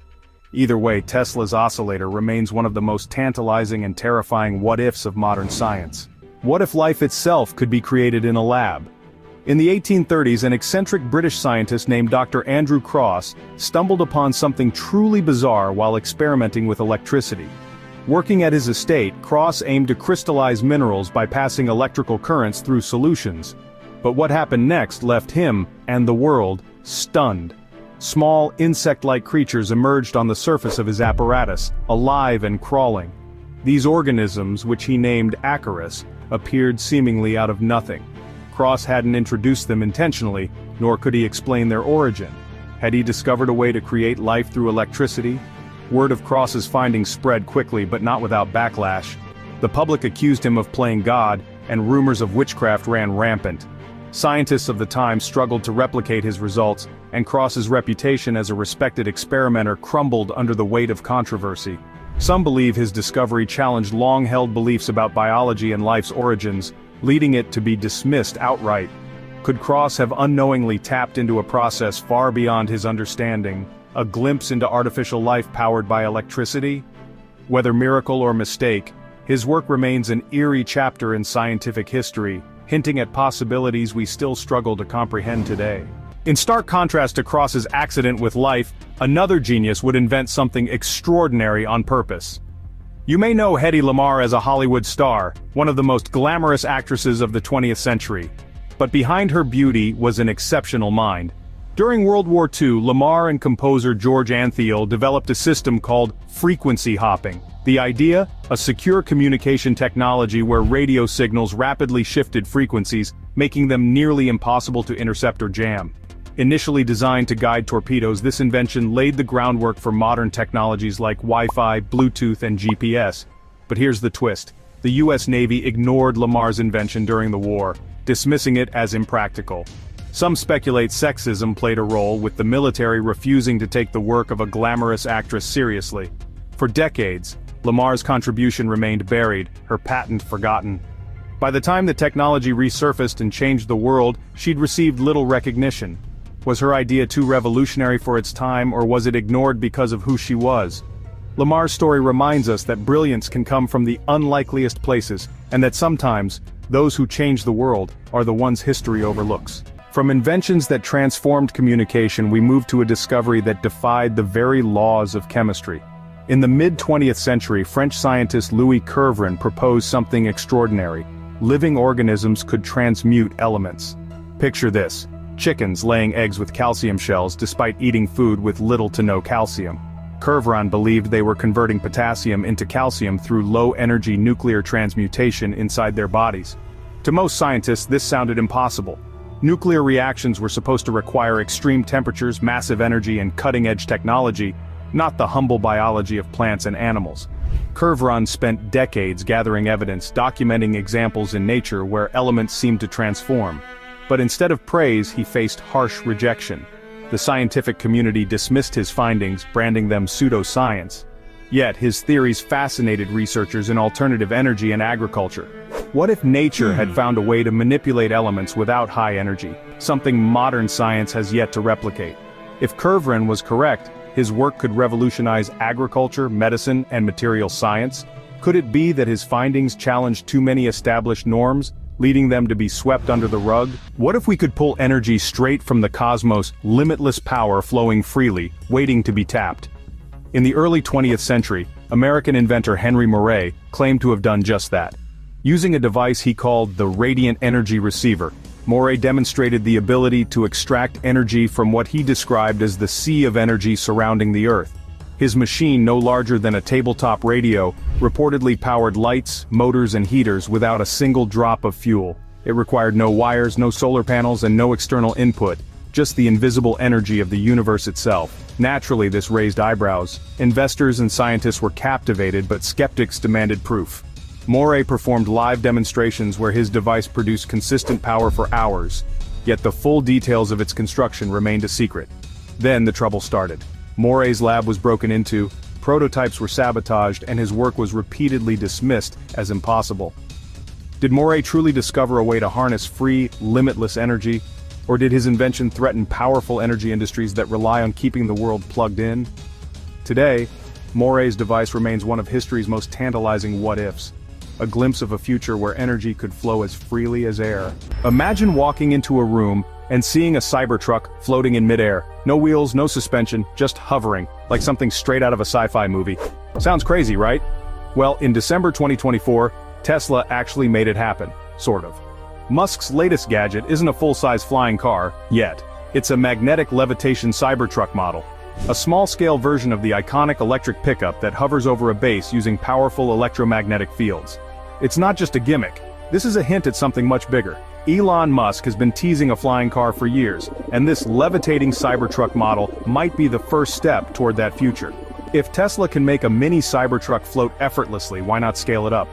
Either way, Tesla's oscillator remains one of the most tantalizing and terrifying what-ifs of modern science. What if life itself could be created in a lab? In the 1830s, an eccentric British scientist named Dr. Andrew Cross stumbled upon something truly bizarre while experimenting with electricity. Working at his estate, Cross aimed to crystallize minerals by passing electrical currents through solutions. But what happened next left him, and the world, stunned. Small, insect-like creatures emerged on the surface of his apparatus, alive and crawling. These organisms, which he named Acarus, appeared seemingly out of nothing. Cross hadn't introduced them intentionally, nor could he explain their origin. Had he discovered a way to create life through electricity? Word of Cross's findings spread quickly, but not without backlash. The public accused him of playing God, and rumors of witchcraft ran rampant. Scientists of the time struggled to replicate his results, and Cross's reputation as a respected experimenter crumbled under the weight of controversy. Some believe his discovery challenged long-held beliefs about biology and life's origins, leading it to be dismissed outright. Could Cross have unknowingly tapped into a process far beyond his understanding, a glimpse into artificial life powered by electricity? Whether miracle or mistake, his work remains an eerie chapter in scientific history, hinting at possibilities we still struggle to comprehend today. In stark contrast to Cross's accident with life, another genius would invent something extraordinary on purpose. You may know Hedy Lamarr as a Hollywood star, one of the most glamorous actresses of the 20th century. But behind her beauty was an exceptional mind. During World War II, Lamarr and composer George Antheil developed a system called frequency hopping. The idea? A secure communication technology where radio signals rapidly shifted frequencies, making them nearly impossible to intercept or jam. Initially designed to guide torpedoes, this invention laid the groundwork for modern technologies like Wi-Fi, Bluetooth, and GPS. But here's the twist. The US Navy ignored Lamarr's invention during the war, dismissing it as impractical. Some speculate sexism played a role, with the military refusing to take the work of a glamorous actress seriously. For decades, Lamarr's contribution remained buried, her patent forgotten. By the time the technology resurfaced and changed the world, she'd received little recognition. Was her idea too revolutionary for its time, or was it ignored because of who she was? Lamarr's story reminds us that brilliance can come from the unlikeliest places, and that sometimes, those who change the world are the ones history overlooks. From inventions that transformed communication, we move to a discovery that defied the very laws of chemistry. In the mid-20th century, French scientist Louis Kervran proposed something extraordinary. Living organisms could transmute elements. Picture this: chickens laying eggs with calcium shells despite eating food with little to no calcium. Kervran believed they were converting potassium into calcium through low-energy nuclear transmutation inside their bodies. To most scientists, this sounded impossible. Nuclear reactions were supposed to require extreme temperatures, massive energy, and cutting-edge technology, not the humble biology of plants and animals. Kervran spent decades gathering evidence, documenting examples in nature where elements seemed to transform. But instead of praise, he faced harsh rejection. The scientific community dismissed his findings, branding them pseudoscience. Yet his theories fascinated researchers in alternative energy and agriculture. What if nature had found a way to manipulate elements without high energy, something modern science has yet to replicate? If Kervran was correct, his work could revolutionize agriculture, medicine, and material science. Could it be that his findings challenged too many established norms, leading them to be swept under the rug? What if we could pull energy straight from the cosmos, limitless power flowing freely, waiting to be tapped? In the early 20th century, American inventor Henry Moray claimed to have done just that. Using a device he called the Radiant Energy Receiver, Moray demonstrated the ability to extract energy from what he described as the sea of energy surrounding the Earth. His machine, no larger than a tabletop radio, reportedly powered lights, motors, and heaters without a single drop of fuel. It required no wires, no solar panels, and no external input, just the invisible energy of the universe itself. Naturally, this raised eyebrows. Investors and scientists were captivated, but skeptics demanded proof. Moray performed live demonstrations where his device produced consistent power for hours, yet the full details of its construction remained a secret. Then the trouble started. Moray's lab was broken into, prototypes were sabotaged, and his work was repeatedly dismissed as impossible. Did Moray truly discover a way to harness free, limitless energy? Or did his invention threaten powerful energy industries that rely on keeping the world plugged in? Today, Moray's device remains one of history's most tantalizing what-ifs. A glimpse of a future where energy could flow as freely as air. Imagine walking into a room and seeing a Cybertruck floating in midair. No wheels, no suspension, just hovering, like something straight out of a sci-fi movie. Sounds crazy, right? Well, in December 2024, Tesla actually made it happen, sort of. Musk's latest gadget isn't a full-size flying car, yet. It's a magnetic levitation Cybertruck model. A small-scale version of the iconic electric pickup that hovers over a base using powerful electromagnetic fields. It's not just a gimmick. This is a hint at something much bigger. Elon Musk has been teasing a flying car for years, and this levitating Cybertruck model might be the first step toward that future. If Tesla can make a mini Cybertruck float effortlessly, why not scale it up?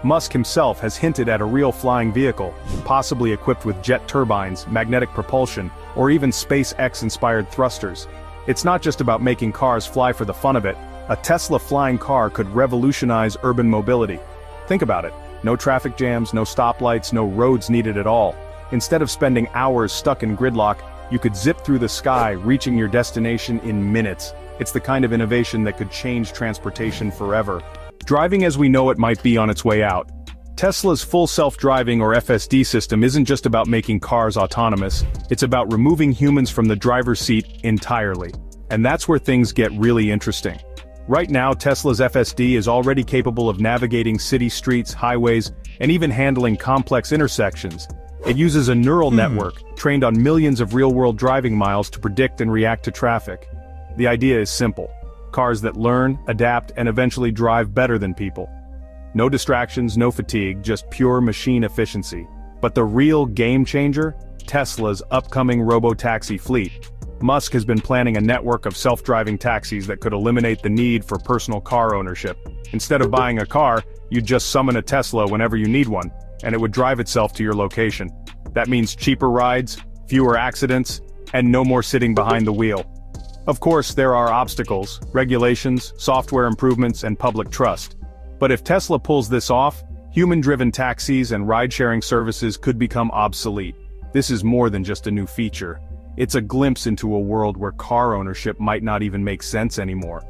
Musk himself has hinted at a real flying vehicle, possibly equipped with jet turbines, magnetic propulsion, or even SpaceX-inspired thrusters. It's not just about making cars fly for the fun of it. A Tesla flying car could revolutionize urban mobility. Think about it. No traffic jams, no stoplights, no roads needed at all. Instead of spending hours stuck in gridlock, you could zip through the sky, reaching your destination in minutes. It's the kind of innovation that could change transportation forever. Driving as we know it might be on its way out. Tesla's full self-driving or FSD system isn't just about making cars autonomous, it's about removing humans from the driver's seat entirely. And that's where things get really interesting. Right now, Tesla's FSD is already capable of navigating city streets, highways, and even handling complex intersections. It uses a neural network, trained on millions of real-world driving miles to predict and react to traffic. The idea is simple. Cars that learn, adapt, and eventually drive better than people. No distractions, no fatigue, just pure machine efficiency. But the real game-changer? Tesla's upcoming robo-taxi fleet. Musk has been planning a network of self-driving taxis that could eliminate the need for personal car ownership. Instead of buying a car, you'd just summon a Tesla whenever you need one, and it would drive itself to your location. That means cheaper rides, fewer accidents, and no more sitting behind the wheel. Of course, there are obstacles, regulations, software improvements, and public trust. But if Tesla pulls this off, human-driven taxis and ride-sharing services could become obsolete. This is more than just a new feature. It's a glimpse into a world where car ownership might not even make sense anymore.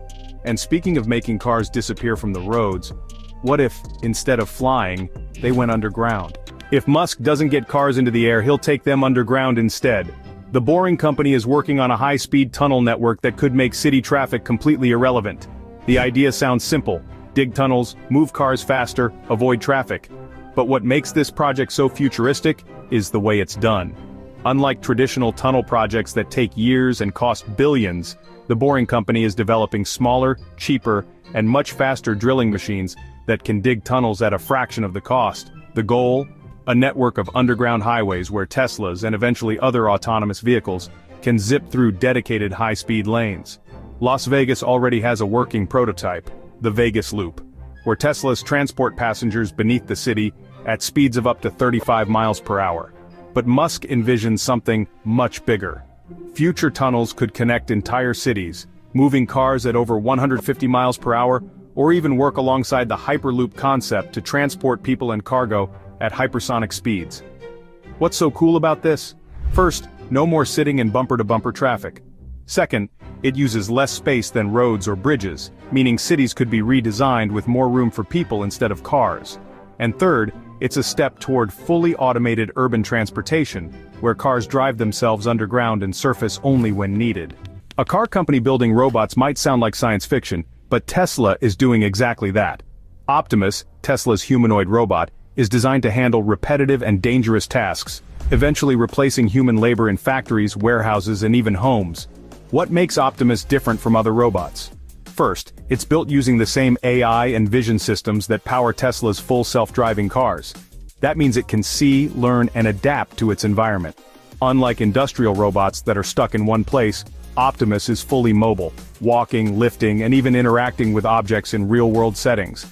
And speaking of making cars disappear from the roads, what if, instead of flying, they went underground? If Musk doesn't get cars into the air, he'll take them underground instead. The Boring Company is working on a high-speed tunnel network that could make city traffic completely irrelevant. The idea sounds simple: dig tunnels, move cars faster, avoid traffic. But what makes this project so futuristic is the way it's done. Unlike traditional tunnel projects that take years and cost billions, the Boring Company is developing smaller, cheaper, and much faster drilling machines that can dig tunnels at a fraction of the cost. The goal? A network of underground highways where Teslas and eventually other autonomous vehicles can zip through dedicated high-speed lanes. Las Vegas already has a working prototype, the Vegas Loop, where Teslas transport passengers beneath the city at speeds of up to 35 miles per hour. But Musk envisions something much bigger. Future tunnels could connect entire cities, moving cars at over 150 miles per hour, or even work alongside the Hyperloop concept to transport people and cargo at hypersonic speeds. What's so cool about this? First, no more sitting in bumper-to-bumper traffic. Second, it uses less space than roads or bridges, meaning cities could be redesigned with more room for people instead of cars. And third, it's a step toward fully automated urban transportation, where cars drive themselves underground and surface only when needed. A car company building robots might sound like science fiction, but Tesla is doing exactly that. Optimus, Tesla's humanoid robot, is designed to handle repetitive and dangerous tasks, eventually replacing human labor in factories, warehouses, and even homes. What makes Optimus different from other robots? First, it's built using the same AI and vision systems that power Tesla's full self-driving cars. That means it can see, learn, and adapt to its environment. Unlike industrial robots that are stuck in one place, Optimus is fully mobile, walking, lifting, and even interacting with objects in real-world settings.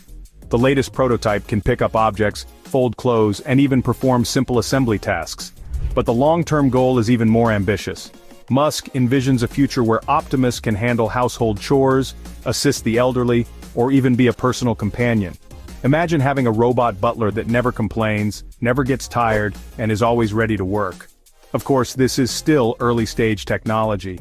The latest prototype can pick up objects, fold clothes, and even perform simple assembly tasks. But the long-term goal is even more ambitious. Musk envisions a future where Optimus can handle household chores, assist the elderly, or even be a personal companion. Imagine having a robot butler that never complains, never gets tired, and is always ready to work. Of course, this is still early-stage technology.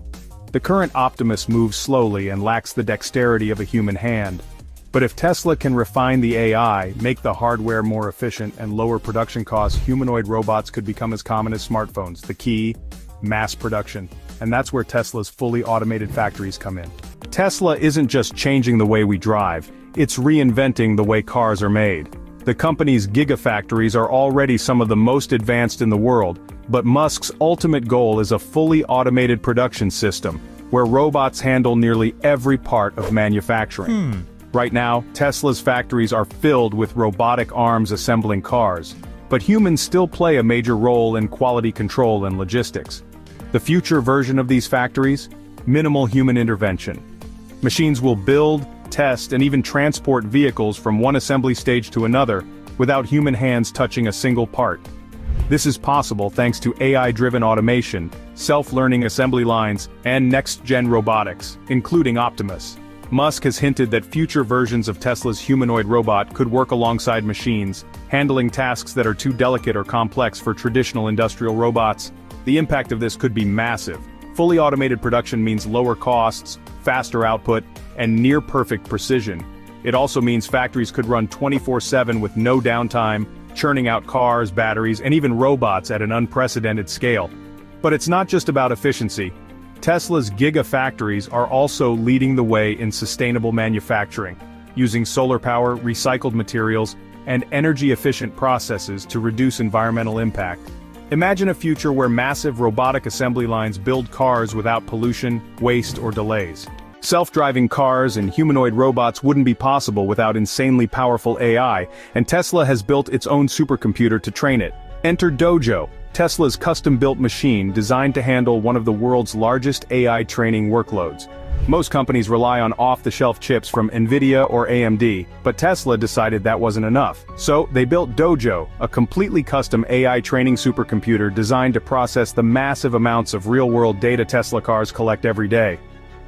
The current Optimus moves slowly and lacks the dexterity of a human hand. But if Tesla can refine the AI, make the hardware more efficient, and lower production costs, humanoid robots could become as common as smartphones. The key? Mass production. And that's where Tesla's fully automated factories come in. Tesla isn't just changing the way we drive, it's reinventing the way cars are made. The company's gigafactories are already some of the most advanced in the world, but Musk's ultimate goal is a fully automated production system, where robots handle nearly every part of manufacturing. Right now, Tesla's factories are filled with robotic arms assembling cars, but humans still play a major role in quality control and logistics. The future version of these factories? Minimal human intervention. Machines will build, test, and even transport vehicles from one assembly stage to another, without human hands touching a single part. This is possible thanks to AI-driven automation, self-learning assembly lines, and next-gen robotics, including Optimus. Musk has hinted that future versions of Tesla's humanoid robot could work alongside machines, handling tasks that are too delicate or complex for traditional industrial robots. The impact of this could be massive. Fully automated production means lower costs, faster output, and near-perfect precision. It also means factories could run 24/7 with no downtime, churning out cars, batteries, and even robots at an unprecedented scale. But it's not just about efficiency. Tesla's gigafactories are also leading the way in sustainable manufacturing, using solar power, recycled materials, and energy-efficient processes to reduce environmental impact. Imagine a future where massive robotic assembly lines build cars without pollution, waste, or delays. Self-driving cars and humanoid robots wouldn't be possible without insanely powerful AI, and Tesla has built its own supercomputer to train it. Enter Dojo, Tesla's custom-built machine designed to handle one of the world's largest AI training workloads. Most companies rely on off-the-shelf chips from NVIDIA or AMD, but Tesla decided that wasn't enough. So, they built Dojo, a completely custom AI training supercomputer designed to process the massive amounts of real-world data Tesla cars collect every day.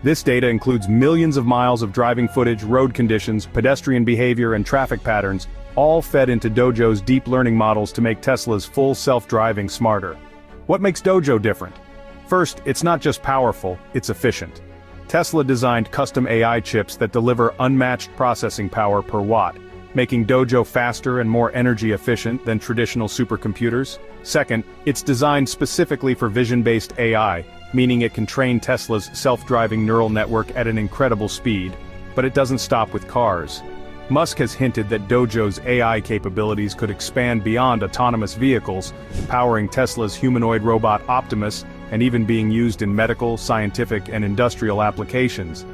This data includes millions of miles of driving footage, road conditions, pedestrian behavior, and traffic patterns, all fed into Dojo's deep learning models to make Tesla's full self-driving smarter. What makes Dojo different? First, it's not just powerful, it's efficient. Tesla designed custom AI chips that deliver unmatched processing power per watt, making Dojo faster and more energy efficient than traditional supercomputers. Second, it's designed specifically for vision-based AI, meaning it can train Tesla's self-driving neural network at an incredible speed. But it doesn't stop with cars. Musk has hinted that Dojo's AI capabilities could expand beyond autonomous vehicles, powering Tesla's humanoid robot Optimus, and even being used in medical, scientific, and industrial applications.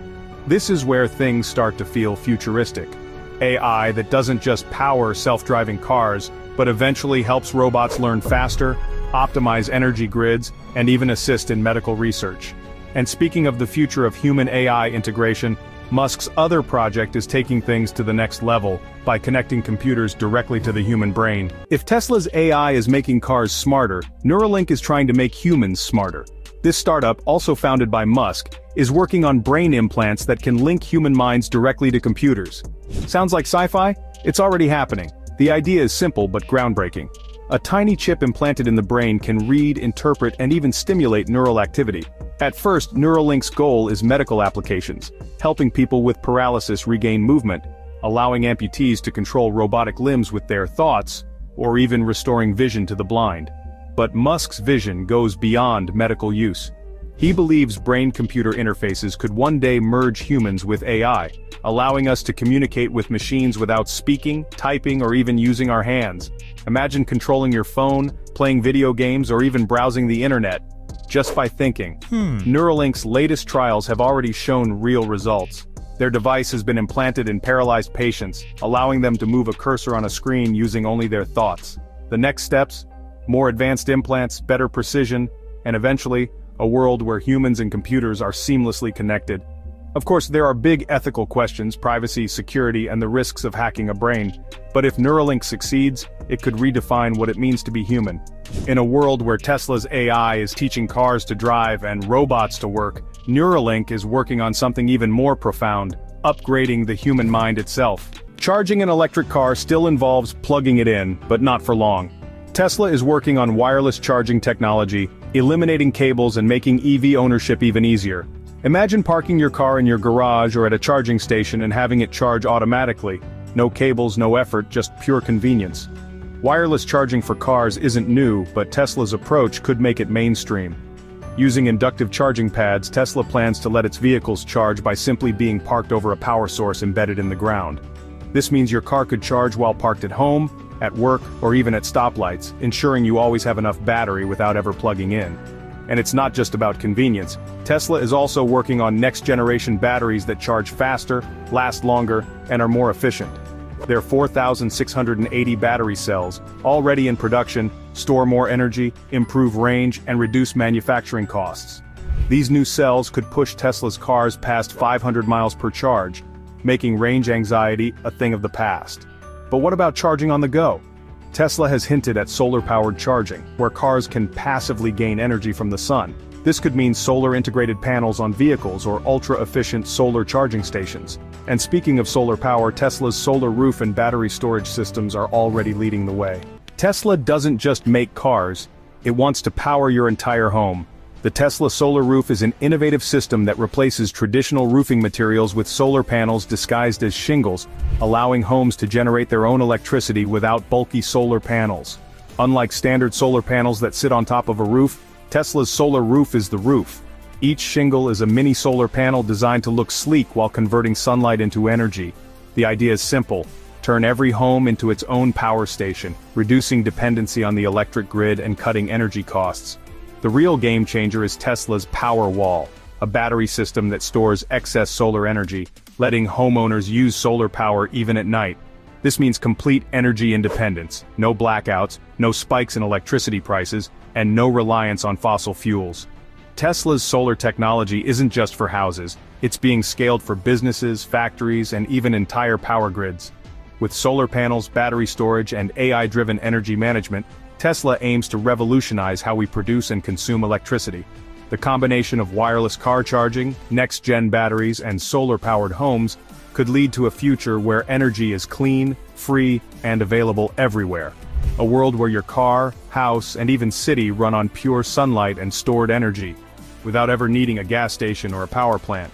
This is where things start to feel futuristic. AI that doesn't just power self-driving cars, but eventually helps robots learn faster, optimize energy grids, and even assist in medical research. And speaking of the future of human-AI integration, Musk's other project is taking things to the next level by connecting computers directly to the human brain. If Tesla's AI is making cars smarter, Neuralink is trying to make humans smarter. This startup, also founded by Musk, is working on brain implants that can link human minds directly to computers. Sounds like sci-fi? It's already happening. The idea is simple but groundbreaking. A tiny chip implanted in the brain can read, interpret, and even stimulate neural activity. At first, Neuralink's goal is medical applications, helping people with paralysis regain movement, allowing amputees to control robotic limbs with their thoughts, or even restoring vision to the blind. But Musk's vision goes beyond medical use. He believes brain-computer interfaces could one day merge humans with AI, allowing us to communicate with machines without speaking, typing, or even using our hands. Imagine controlling your phone, playing video games, or even browsing the internet, just by thinking. Neuralink's latest trials have already shown real results. Their device has been implanted in paralyzed patients, allowing them to move a cursor on a screen using only their thoughts. The next steps? More advanced implants, better precision, and eventually, a world where humans and computers are seamlessly connected. Of course, there are big ethical questions, privacy, security, and the risks of hacking a brain. But if Neuralink succeeds, it could redefine what it means to be human. In a world where Tesla's AI is teaching cars to drive and robots to work, Neuralink is working on something even more profound, upgrading the human mind itself. Charging an electric car still involves plugging it in, but not for long. Tesla is working on wireless charging technology, eliminating cables and making EV ownership even easier. Imagine parking your car in your garage or at a charging station and having it charge automatically. No cables, no effort, just pure convenience. Wireless charging for cars isn't new, but Tesla's approach could make it mainstream. Using inductive charging pads, Tesla plans to let its vehicles charge by simply being parked over a power source embedded in the ground. This means your car could charge while parked at home, at work, or even at stoplights, ensuring you always have enough battery without ever plugging in. And it's not just about convenience. Tesla is also working on next-generation batteries that charge faster, last longer, and are more efficient. Their 4,680 battery cells, already in production, store more energy, improve range, and reduce manufacturing costs. These new cells could push Tesla's cars past 500 miles per charge, making range anxiety a thing of the past. But what about charging on the go? Tesla has hinted at solar-powered charging, where cars can passively gain energy from the sun. This could mean solar-integrated panels on vehicles or ultra-efficient solar charging stations. And speaking of solar power, Tesla's solar roof and battery storage systems are already leading the way. Tesla doesn't just make cars, it wants to power your entire home. The Tesla Solar Roof is an innovative system that replaces traditional roofing materials with solar panels disguised as shingles, allowing homes to generate their own electricity without bulky solar panels. Unlike standard solar panels that sit on top of a roof, Tesla's Solar Roof is the roof. Each shingle is a mini solar panel designed to look sleek while converting sunlight into energy. The idea is simple: turn every home into its own power station, reducing dependency on the electric grid and cutting energy costs. The real game changer is Tesla's Powerwall, a battery system that stores excess solar energy, letting homeowners use solar power even at night. This means complete energy independence, no blackouts, no spikes in electricity prices, and no reliance on fossil fuels. Tesla's solar technology isn't just for houses, it's being scaled for businesses, factories, and even entire power grids. With solar panels, battery storage, and AI-driven energy management, Tesla aims to revolutionize how we produce and consume electricity. The combination of wireless car charging, next-gen batteries, and solar-powered homes could lead to a future where energy is clean, free, and available everywhere. A world where your car, house, and even city run on pure sunlight and stored energy, without ever needing a gas station or a power plant.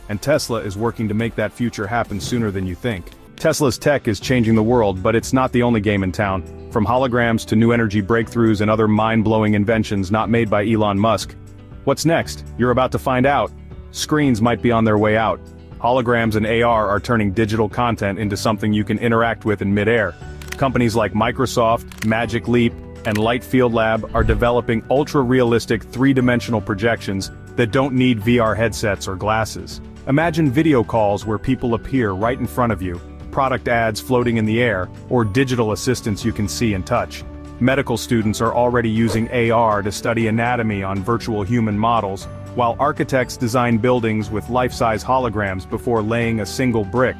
And Tesla is working to make that future happen sooner than you think. Tesla's tech is changing the world, but it's not the only game in town. From holograms to new energy breakthroughs and other mind-blowing inventions not made by Elon Musk. What's next? You're about to find out. Screens might be on their way out. Holograms and AR are turning digital content into something you can interact with in mid-air. Companies like Microsoft, Magic Leap, and Lightfield Lab are developing ultra-realistic three-dimensional projections that don't need VR headsets or glasses. Imagine video calls where people appear right in front of you, product ads floating in the air, or digital assistants you can see and touch. Medical students are already using AR to study anatomy on virtual human models, while architects design buildings with life-size holograms before laying a single brick.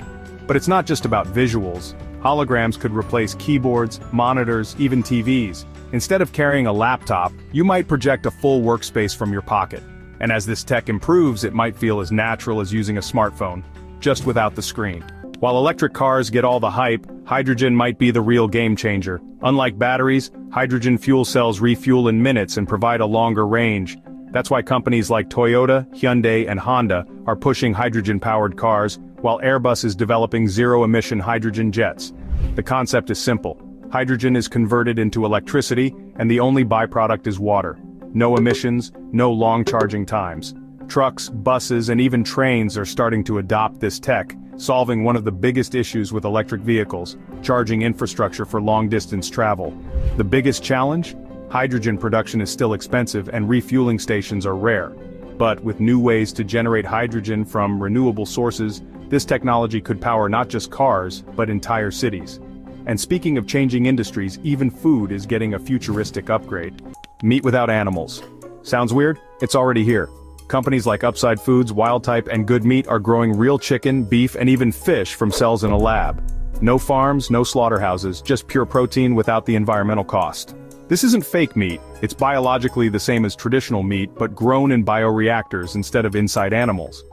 But it's not just about visuals. Holograms could replace keyboards, monitors, even TVs. Instead of carrying a laptop, you might project a full workspace from your pocket. And as this tech improves, it might feel as natural as using a smartphone, just without the screen. While electric cars get all the hype, hydrogen might be the real game changer. Unlike batteries, hydrogen fuel cells refuel in minutes and provide a longer range. That's why companies like Toyota, Hyundai, and Honda are pushing hydrogen-powered cars, while Airbus is developing zero-emission hydrogen jets. The concept is simple. Hydrogen is converted into electricity, and the only byproduct is water. No emissions, no long charging times. Trucks, buses, and even trains are starting to adopt this tech, solving one of the biggest issues with electric vehicles: charging infrastructure for long-distance travel. The biggest challenge? Hydrogen production is still expensive and refueling stations are rare. But with new ways to generate hydrogen from renewable sources, this technology could power not just cars, but entire cities. And speaking of changing industries, even food is getting a futuristic upgrade. Meat without animals. Sounds weird? It's already here. Companies like Upside Foods, Wildtype, and Good Meat are growing real chicken, beef, and even fish from cells in a lab. No farms, no slaughterhouses, just pure protein without the environmental cost. This isn't fake meat, it's biologically the same as traditional meat, but grown in bioreactors instead of inside animals.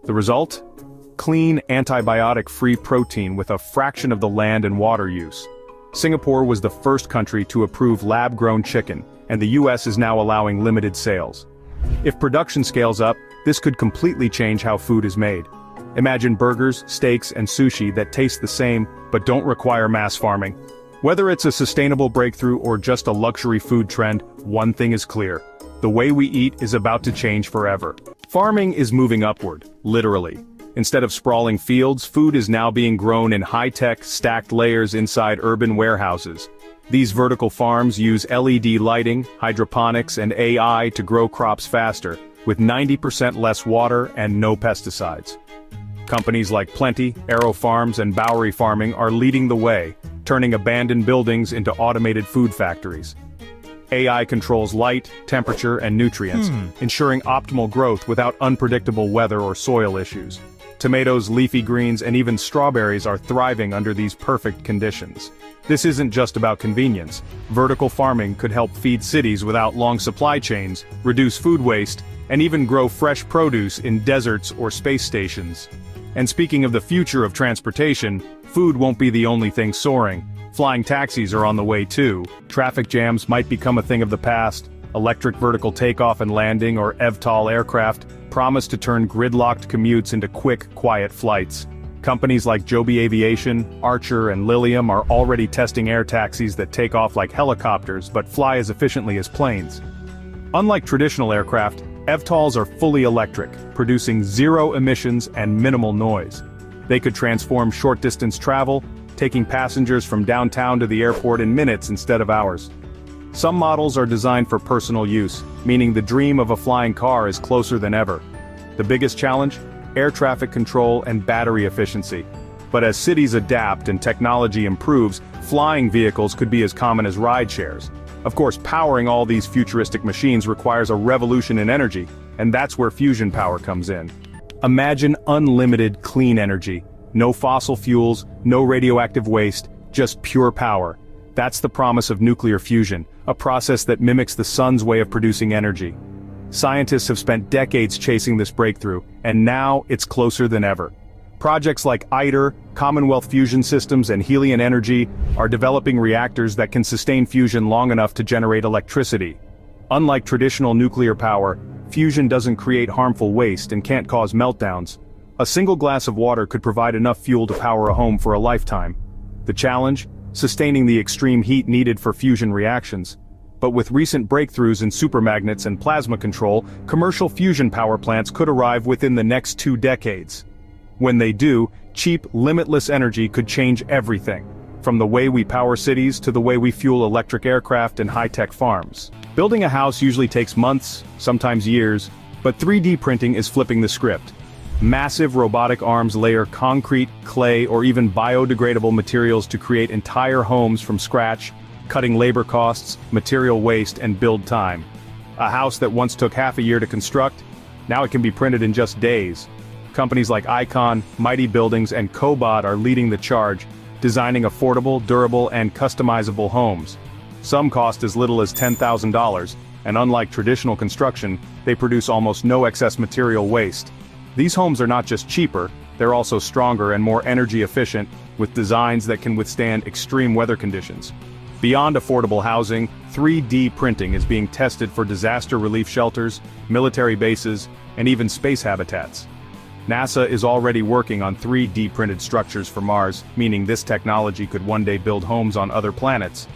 The result? Clean, antibiotic-free protein with a fraction of the land and water use. Singapore was the first country to approve lab-grown chicken, and the US is now allowing limited sales. If production scales up, this could completely change how food is made. Imagine burgers, steaks, and sushi that taste the same, but don't require mass farming. Whether it's a sustainable breakthrough or just a luxury food trend, one thing is clear. The way we eat is about to change forever. Farming is moving upward, literally. Instead of sprawling fields, food is now being grown in high-tech, stacked layers inside urban warehouses. These vertical farms use LED lighting, hydroponics, and AI to grow crops faster, with 90% less water and no pesticides. Companies like Plenty, Aero Farms, and Bowery Farming are leading the way, turning abandoned buildings into automated food factories. AI controls light, temperature, and nutrients, ensuring optimal growth without unpredictable weather or soil issues. Tomatoes, leafy greens, and even strawberries are thriving under these perfect conditions. This isn't just about convenience. Vertical farming could help feed cities without long supply chains, reduce food waste, and even grow fresh produce in deserts or space stations. And speaking of the future of transportation, food won't be the only thing soaring. Flying taxis are on the way too. Traffic jams might become a thing of the past. Electric vertical takeoff and landing, or eVTOL aircraft, promise to turn gridlocked commutes into quick, quiet flights. Companies like Joby Aviation, Archer, and Lilium are already testing air taxis that take off like helicopters but fly as efficiently as planes. Unlike traditional aircraft, EVTOLs are fully electric, producing zero emissions and minimal noise. They could transform short-distance travel, taking passengers from downtown to the airport in minutes instead of hours. Some models are designed for personal use, meaning the dream of a flying car is closer than ever. The biggest challenge? Air traffic control and battery efficiency. But as cities adapt and technology improves, flying vehicles could be as common as ride shares. Of course, powering all these futuristic machines requires a revolution in energy, and that's where fusion power comes in. Imagine unlimited clean energy. No fossil fuels, no radioactive waste, just pure power. That's the promise of nuclear fusion, a process that mimics the sun's way of producing energy. Scientists have spent decades chasing this breakthrough, and now it's closer than ever. Projects like ITER, Commonwealth Fusion Systems, and Helion Energy are developing reactors that can sustain fusion long enough to generate electricity. Unlike traditional nuclear power, fusion doesn't create harmful waste and can't cause meltdowns. A single glass of water could provide enough fuel to power a home for a lifetime. The challenge? Sustaining the extreme heat needed for fusion reactions. But with recent breakthroughs in supermagnets and plasma control, commercial fusion power plants could arrive within the next 2 decades. When they do, cheap, limitless energy could change everything, from the way we power cities to the way we fuel electric aircraft and high-tech farms. Building a house usually takes months, sometimes years, but 3D printing is flipping the script. Massive robotic arms layer concrete, clay, or even biodegradable materials to create entire homes from scratch, cutting labor costs, material waste, and build time. A house that once took half a year to construct, now it can be printed in just days. Companies like Icon, Mighty Buildings, and Cobot are leading the charge, designing affordable, durable, and customizable homes. Some cost as little as $10,000, and unlike traditional construction, they produce almost no excess material waste. These homes are not just cheaper, they're also stronger and more energy efficient, with designs that can withstand extreme weather conditions. Beyond affordable housing, 3D printing is being tested for disaster relief shelters, military bases, and even space habitats. NASA is already working on 3D printed structures for Mars, meaning this technology could one day build homes on other planets.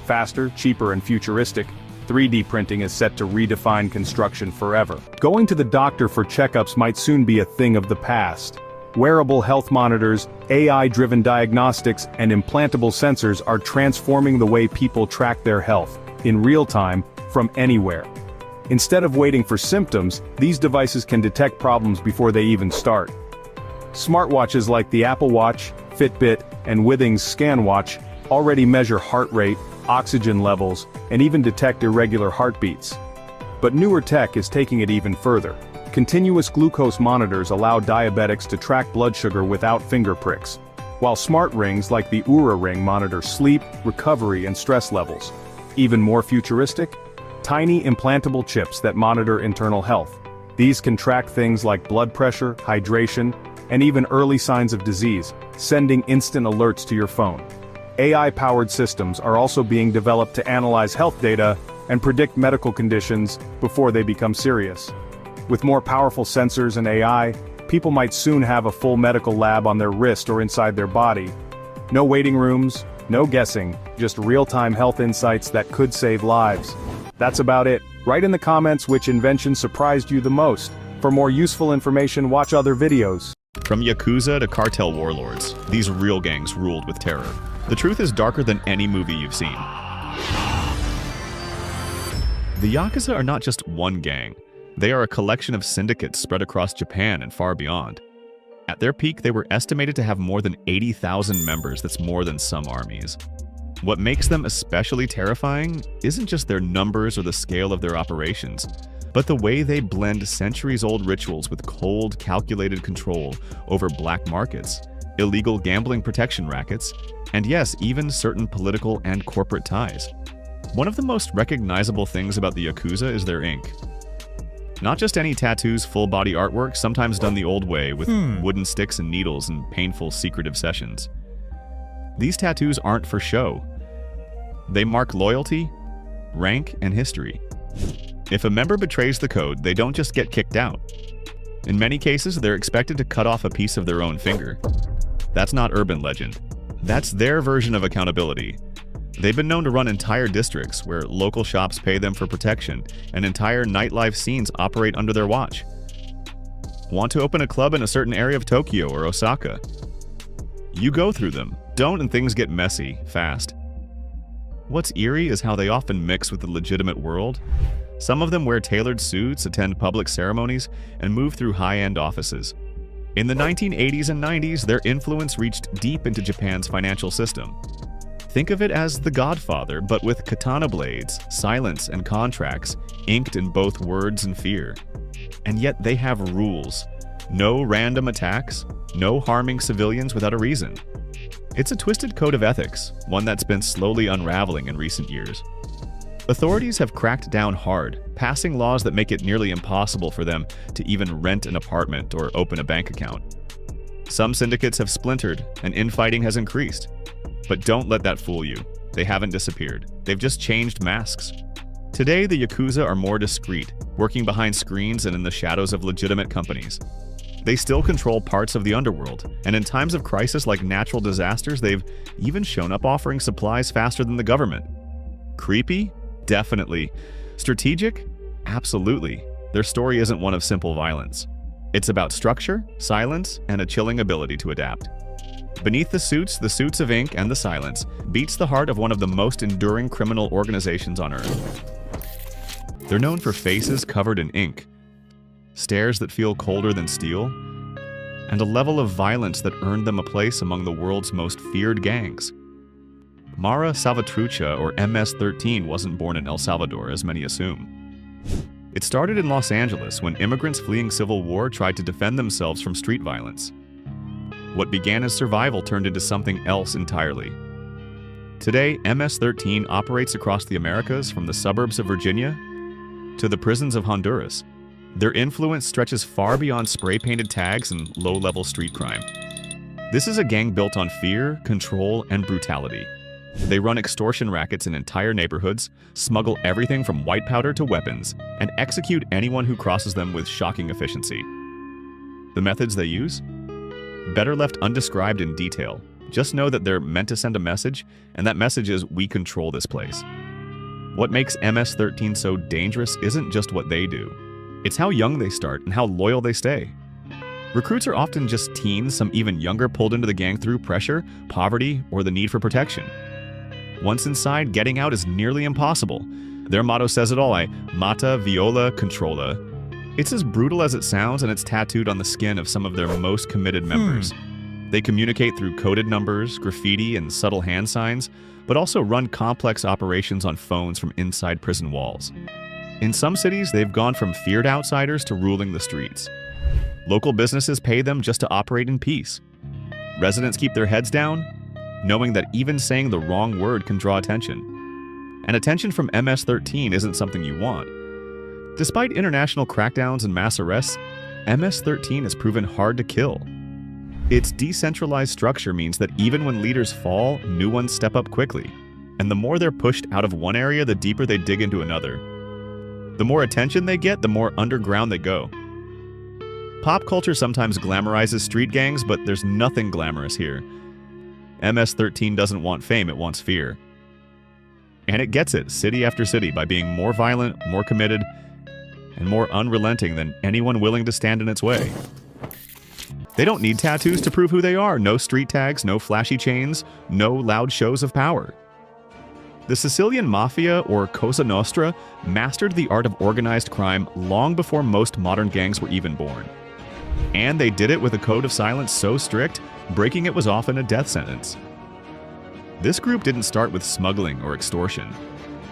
Faster, cheaper, and futuristic, 3D printing is set to redefine construction forever. Going to the doctor for checkups might soon be a thing of the past. Wearable health monitors, AI-driven diagnostics, and implantable sensors are transforming the way people track their health, in real time, from anywhere. Instead of waiting for symptoms, these devices can detect problems before they even start. Smartwatches like the Apple Watch, Fitbit, and Withings ScanWatch already measure heart rate, oxygen levels, and even detect irregular heartbeats. But newer tech is taking it even further. Continuous glucose monitors allow diabetics to track blood sugar without finger pricks, while smart rings like the Oura Ring monitor sleep, recovery, and stress levels. Even more futuristic? Tiny implantable chips that monitor internal health. These can track things like blood pressure, hydration, and even early signs of disease, sending instant alerts to your phone. AI-powered systems are also being developed to analyze health data and predict medical conditions before they become serious. With more powerful sensors and AI, people might soon have a full medical lab on their wrist or inside their body. No waiting rooms, no guessing, just real-time health insights that could save lives. That's about it. Write in the comments which invention surprised you the most. For more useful information, watch other videos. From Yakuza to cartel warlords, these real gangs ruled with terror. The truth is darker than any movie you've seen. The Yakuza are not just one gang. They are a collection of syndicates spread across Japan and far beyond. At their peak, they were estimated to have more than 80,000 members. That's more than some armies. What makes them especially terrifying isn't just their numbers or the scale of their operations, but the way they blend centuries-old rituals with cold, calculated control over black markets, illegal gambling protection rackets, and yes, even certain political and corporate ties. One of the most recognizable things about the Yakuza is their ink. Not just any tattoos, full-body artwork, sometimes done the old way with wooden sticks and needles and painful, secretive sessions. These tattoos aren't for show. They mark loyalty, rank, and history. If a member betrays the code, they don't just get kicked out. In many cases, they're expected to cut off a piece of their own finger. That's not urban legend. That's their version of accountability. They've been known to run entire districts where local shops pay them for protection, and entire nightlife scenes operate under their watch. Want to open a club in a certain area of Tokyo or Osaka? You go through them, don't, and things get messy fast. What's eerie is how they often mix with the legitimate world. Some of them wear tailored suits, attend public ceremonies, and move through high-end offices. In the 1980s and 90s, their influence reached deep into Japan's financial system. Think of it as The Godfather, but with katana blades, silence, and contracts, inked in both words and fear. And yet they have rules. No random attacks, no harming civilians without a reason. It's a twisted code of ethics, one that's been slowly unraveling in recent years. Authorities have cracked down hard, passing laws that make it nearly impossible for them to even rent an apartment or open a bank account. Some syndicates have splintered, and infighting has increased. But don't let that fool you. They haven't disappeared. They've just changed masks. Today, the Yakuza are more discreet, working behind screens and in the shadows of legitimate companies. They still control parts of the underworld, and in times of crisis like natural disasters, they've even shown up offering supplies faster than the government. Creepy? Definitely. Strategic? Absolutely. Their story isn't one of simple violence. It's about structure, silence, and a chilling ability to adapt. Beneath the suits of ink and the silence beats the heart of one of the most enduring criminal organizations on Earth. They're known for faces covered in ink, stares that feel colder than steel, and a level of violence that earned them a place among the world's most feared gangs. Mara Salvatrucha, or MS-13, wasn't born in El Salvador, as many assume. It started in Los Angeles when immigrants fleeing civil war tried to defend themselves from street violence. What began as survival turned into something else entirely. Today, MS-13 operates across the Americas from the suburbs of Virginia to the prisons of Honduras. Their influence stretches far beyond spray-painted tags and low-level street crime. This is a gang built on fear, control, and brutality. They run extortion rackets in entire neighborhoods, smuggle everything from white powder to weapons, and execute anyone who crosses them with shocking efficiency. The methods they use? Better left undescribed in detail. Just know that they're meant to send a message, and that message is, we control this place. What makes MS-13 so dangerous isn't just what they do. It's how young they start and how loyal they stay. Recruits are often just teens, some even younger, pulled into the gang through pressure, poverty, or the need for protection. Once inside, getting out is nearly impossible. Their motto says it all, Mata, Viola, Controla. It's as brutal as it sounds, and it's tattooed on the skin of some of their most committed members. They communicate through coded numbers, graffiti, and subtle hand signs, but also run complex operations on phones from inside prison walls. In some cities, they've gone from feared outsiders to ruling the streets. Local businesses pay them just to operate in peace. Residents keep their heads down, knowing that even saying the wrong word can draw attention. And attention from MS-13 isn't something you want. Despite international crackdowns and mass arrests, MS-13 has proven hard to kill. Its decentralized structure means that even when leaders fall, new ones step up quickly. And the more they're pushed out of one area, the deeper they dig into another. The more attention they get, the more underground they go. Pop culture sometimes glamorizes street gangs, but there's nothing glamorous here. MS-13 doesn't want fame, it wants fear. And it gets it, city after city, by being more violent, more committed, and more unrelenting than anyone willing to stand in its way. They don't need tattoos to prove who they are. No street tags, no flashy chains, no loud shows of power. The Sicilian Mafia, or Cosa Nostra, mastered the art of organized crime long before most modern gangs were even born. And they did it with a code of silence so strict, breaking it was often a death sentence. This group didn't start with smuggling or extortion.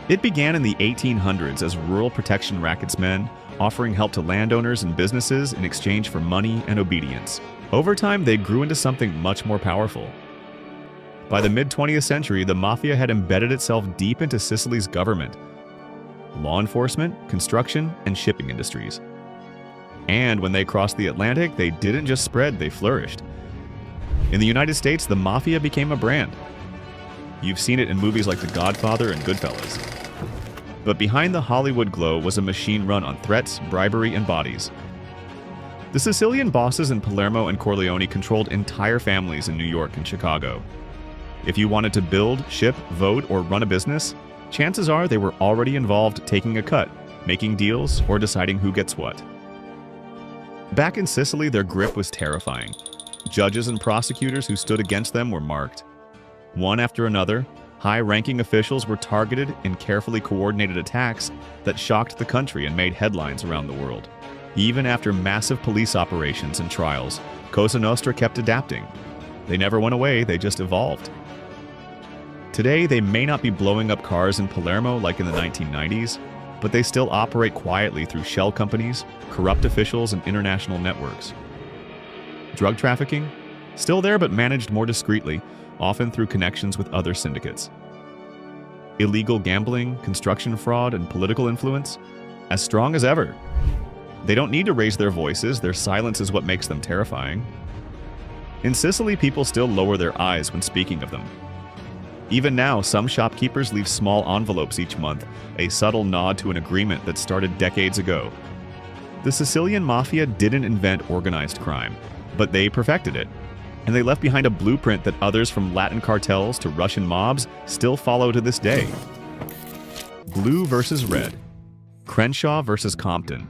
It began in the 1800s as rural protection rackets men, offering help to landowners and businesses in exchange for money and obedience. Over time, they grew into something much more powerful. By the mid-20th century, the Mafia had embedded itself deep into Sicily's government, law enforcement, construction, and shipping industries. And when they crossed the Atlantic, they didn't just spread, they flourished. In the United States, the Mafia became a brand. You've seen it in movies like The Godfather and Goodfellas. But behind the Hollywood glow was a machine run on threats, bribery, and bodies. The Sicilian bosses in Palermo and Corleone controlled entire families in New York and Chicago. If you wanted to build, ship, vote, or run a business, chances are they were already involved taking a cut, making deals, or deciding who gets what. Back in Sicily, their grip was terrifying. Judges and prosecutors who stood against them were marked. One after another, high-ranking officials were targeted in carefully coordinated attacks that shocked the country and made headlines around the world. Even after massive police operations and trials, Cosa Nostra kept adapting. They never went away, they just evolved. Today, they may not be blowing up cars in Palermo like in the 1990s, but they still operate quietly through shell companies, corrupt officials, and international networks. Drug trafficking? Still there, but managed more discreetly, often through connections with other syndicates. Illegal gambling, construction fraud, and political influence? As strong as ever. They don't need to raise their voices, their silence is what makes them terrifying. In Sicily, people still lower their eyes when speaking of them. Even now, some shopkeepers leave small envelopes each month, a subtle nod to an agreement that started decades ago. The Sicilian mafia didn't invent organized crime, but they perfected it. And they left behind a blueprint that others from Latin cartels to Russian mobs still follow to this day. Blue versus red. Crenshaw versus Compton.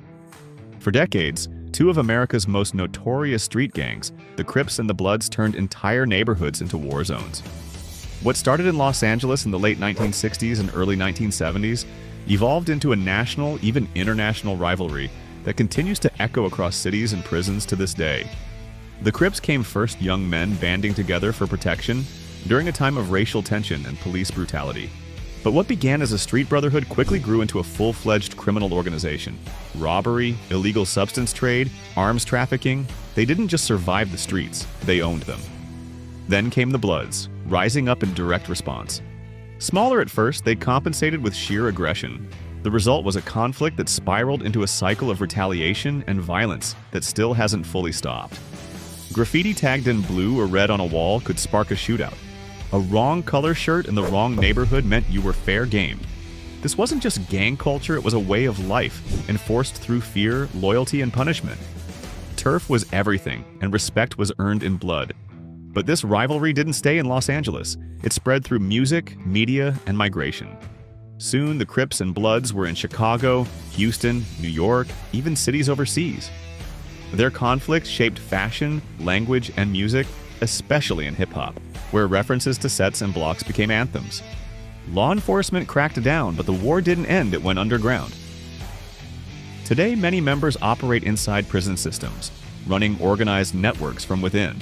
For decades, two of America's most notorious street gangs, the Crips and the Bloods, turned entire neighborhoods into war zones. What started in Los Angeles in the late 1960s and early 1970s evolved into a national, even international rivalry that continues to echo across cities and prisons to this day. The Crips came first young men banding together for protection during a time of racial tension and police brutality. But what began as a street brotherhood quickly grew into a full-fledged criminal organization. Robbery, illegal substance trade, arms trafficking, they didn't just survive the streets, they owned them. Then came the Bloods, rising up in direct response. Smaller at first, they compensated with sheer aggression. The result was a conflict that spiraled into a cycle of retaliation and violence that still hasn't fully stopped. Graffiti tagged in blue or red on a wall could spark a shootout. A wrong color shirt in the wrong neighborhood meant you were fair game. This wasn't just gang culture, it was a way of life, enforced through fear, loyalty, and punishment. Turf was everything, and respect was earned in blood. But this rivalry didn't stay in Los Angeles. It spread through music, media, and migration. Soon, the Crips and Bloods were in Chicago, Houston, New York, even cities overseas. Their conflict shaped fashion, language, and music, especially in hip-hop, where references to sets and blocks became anthems. Law enforcement cracked down, but the war didn't end, it went underground. Today, many members operate inside prison systems, running organized networks from within.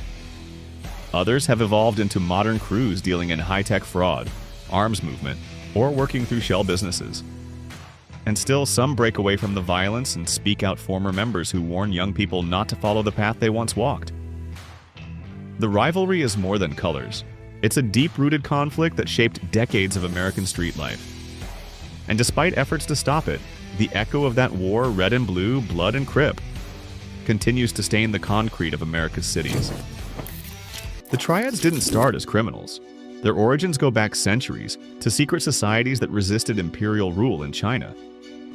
Others have evolved into modern crews dealing in high-tech fraud, arms movement, or working through shell businesses. And still, some break away from the violence and speak out former members who warn young people not to follow the path they once walked. The rivalry is more than colors. It's a deep-rooted conflict that shaped decades of American street life. And despite efforts to stop it, the echo of that war, red and blue, blood and Crip, continues to stain the concrete of America's cities. The Triads didn't start as criminals. Their origins go back centuries to secret societies that resisted imperial rule in China.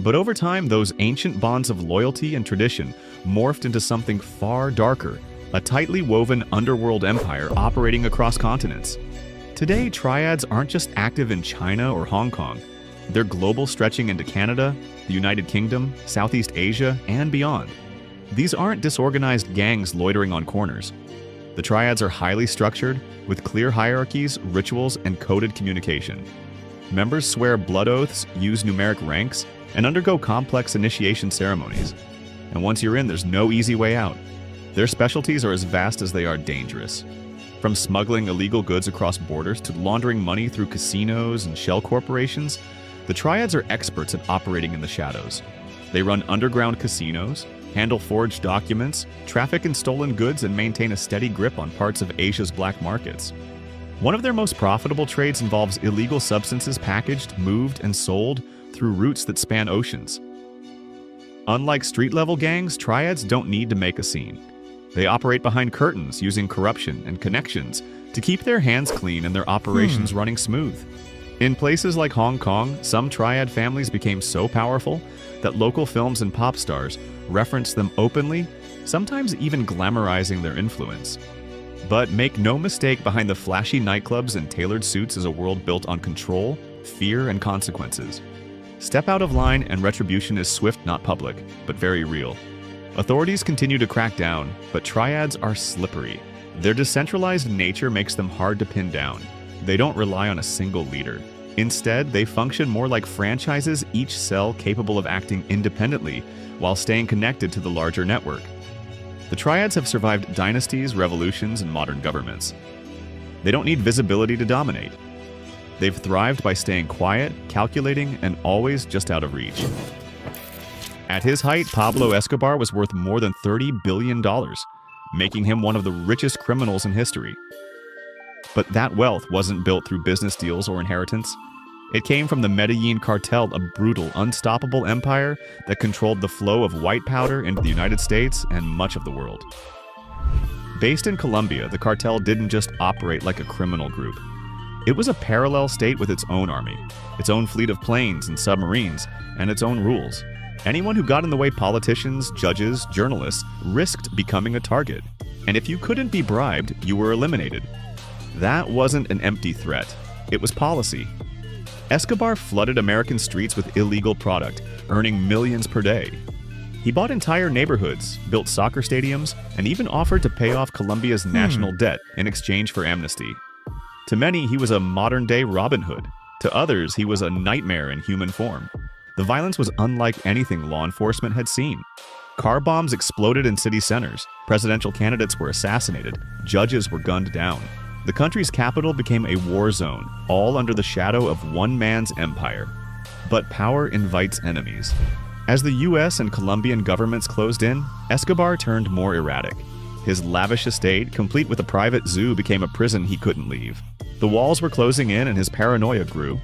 But over time, those ancient bonds of loyalty and tradition morphed into something far darker, a tightly woven underworld empire operating across continents. Today, Triads aren't just active in China or Hong Kong. They're global, stretching into Canada, the United Kingdom, Southeast Asia, and beyond. These aren't disorganized gangs loitering on corners. The Triads are highly structured, with clear hierarchies, rituals, and coded communication. Members swear blood oaths, use numeric ranks, and undergo complex initiation ceremonies. And once you're in, there's no easy way out. Their specialties are as vast as they are dangerous. From smuggling illegal goods across borders to laundering money through casinos and shell corporations, the Triads are experts at operating in the shadows. They run underground casinos, handle forged documents, traffic in stolen goods, and maintain a steady grip on parts of Asia's black markets. One of their most profitable trades involves illegal substances packaged, moved, and sold through routes that span oceans. Unlike street-level gangs, Triads don't need to make a scene. They operate behind curtains using corruption and connections to keep their hands clean and their operations running smooth. In places like Hong Kong, some Triad families became so powerful that local films and pop stars reference them openly, sometimes even glamorizing their influence. But make no mistake, behind the flashy nightclubs and tailored suits is a world built on control, fear, and consequences. Step out of line and retribution is swift, not public, but very real. Authorities continue to crack down, but triads are slippery. Their decentralized nature makes them hard to pin down. They don't rely on a single leader. Instead, they function more like franchises, each cell capable of acting independently while staying connected to the larger network. The triads have survived dynasties, revolutions, and modern governments. They don't need visibility to dominate. They've thrived by staying quiet, calculating, and always just out of reach. At his height, Pablo Escobar was worth more than $30 billion, making him one of the richest criminals in history. But that wealth wasn't built through business deals or inheritance. It came from the Medellin cartel, a brutal, unstoppable empire that controlled the flow of white powder into the United States and much of the world. Based in Colombia, the cartel didn't just operate like a criminal group. It was a parallel state with its own army, its own fleet of planes and submarines, and its own rules. Anyone who got in the way, politicians, judges, journalists, risked becoming a target. And if you couldn't be bribed, you were eliminated. That wasn't an empty threat. It was policy. Escobar flooded American streets with illegal product, earning millions per day. He bought entire neighborhoods, built soccer stadiums, and even offered to pay off Colombia's national debt in exchange for amnesty. To many, he was a modern-day Robin Hood. To others, he was a nightmare in human form. The violence was unlike anything law enforcement had seen. Car bombs exploded in city centers, presidential candidates were assassinated, judges were gunned down. The country's capital became a war zone, all under the shadow of one man's empire. But power invites enemies. As the US and Colombian governments closed in, Escobar turned more erratic. His lavish estate, complete with a private zoo, became a prison he couldn't leave. The walls were closing in and his paranoia grew.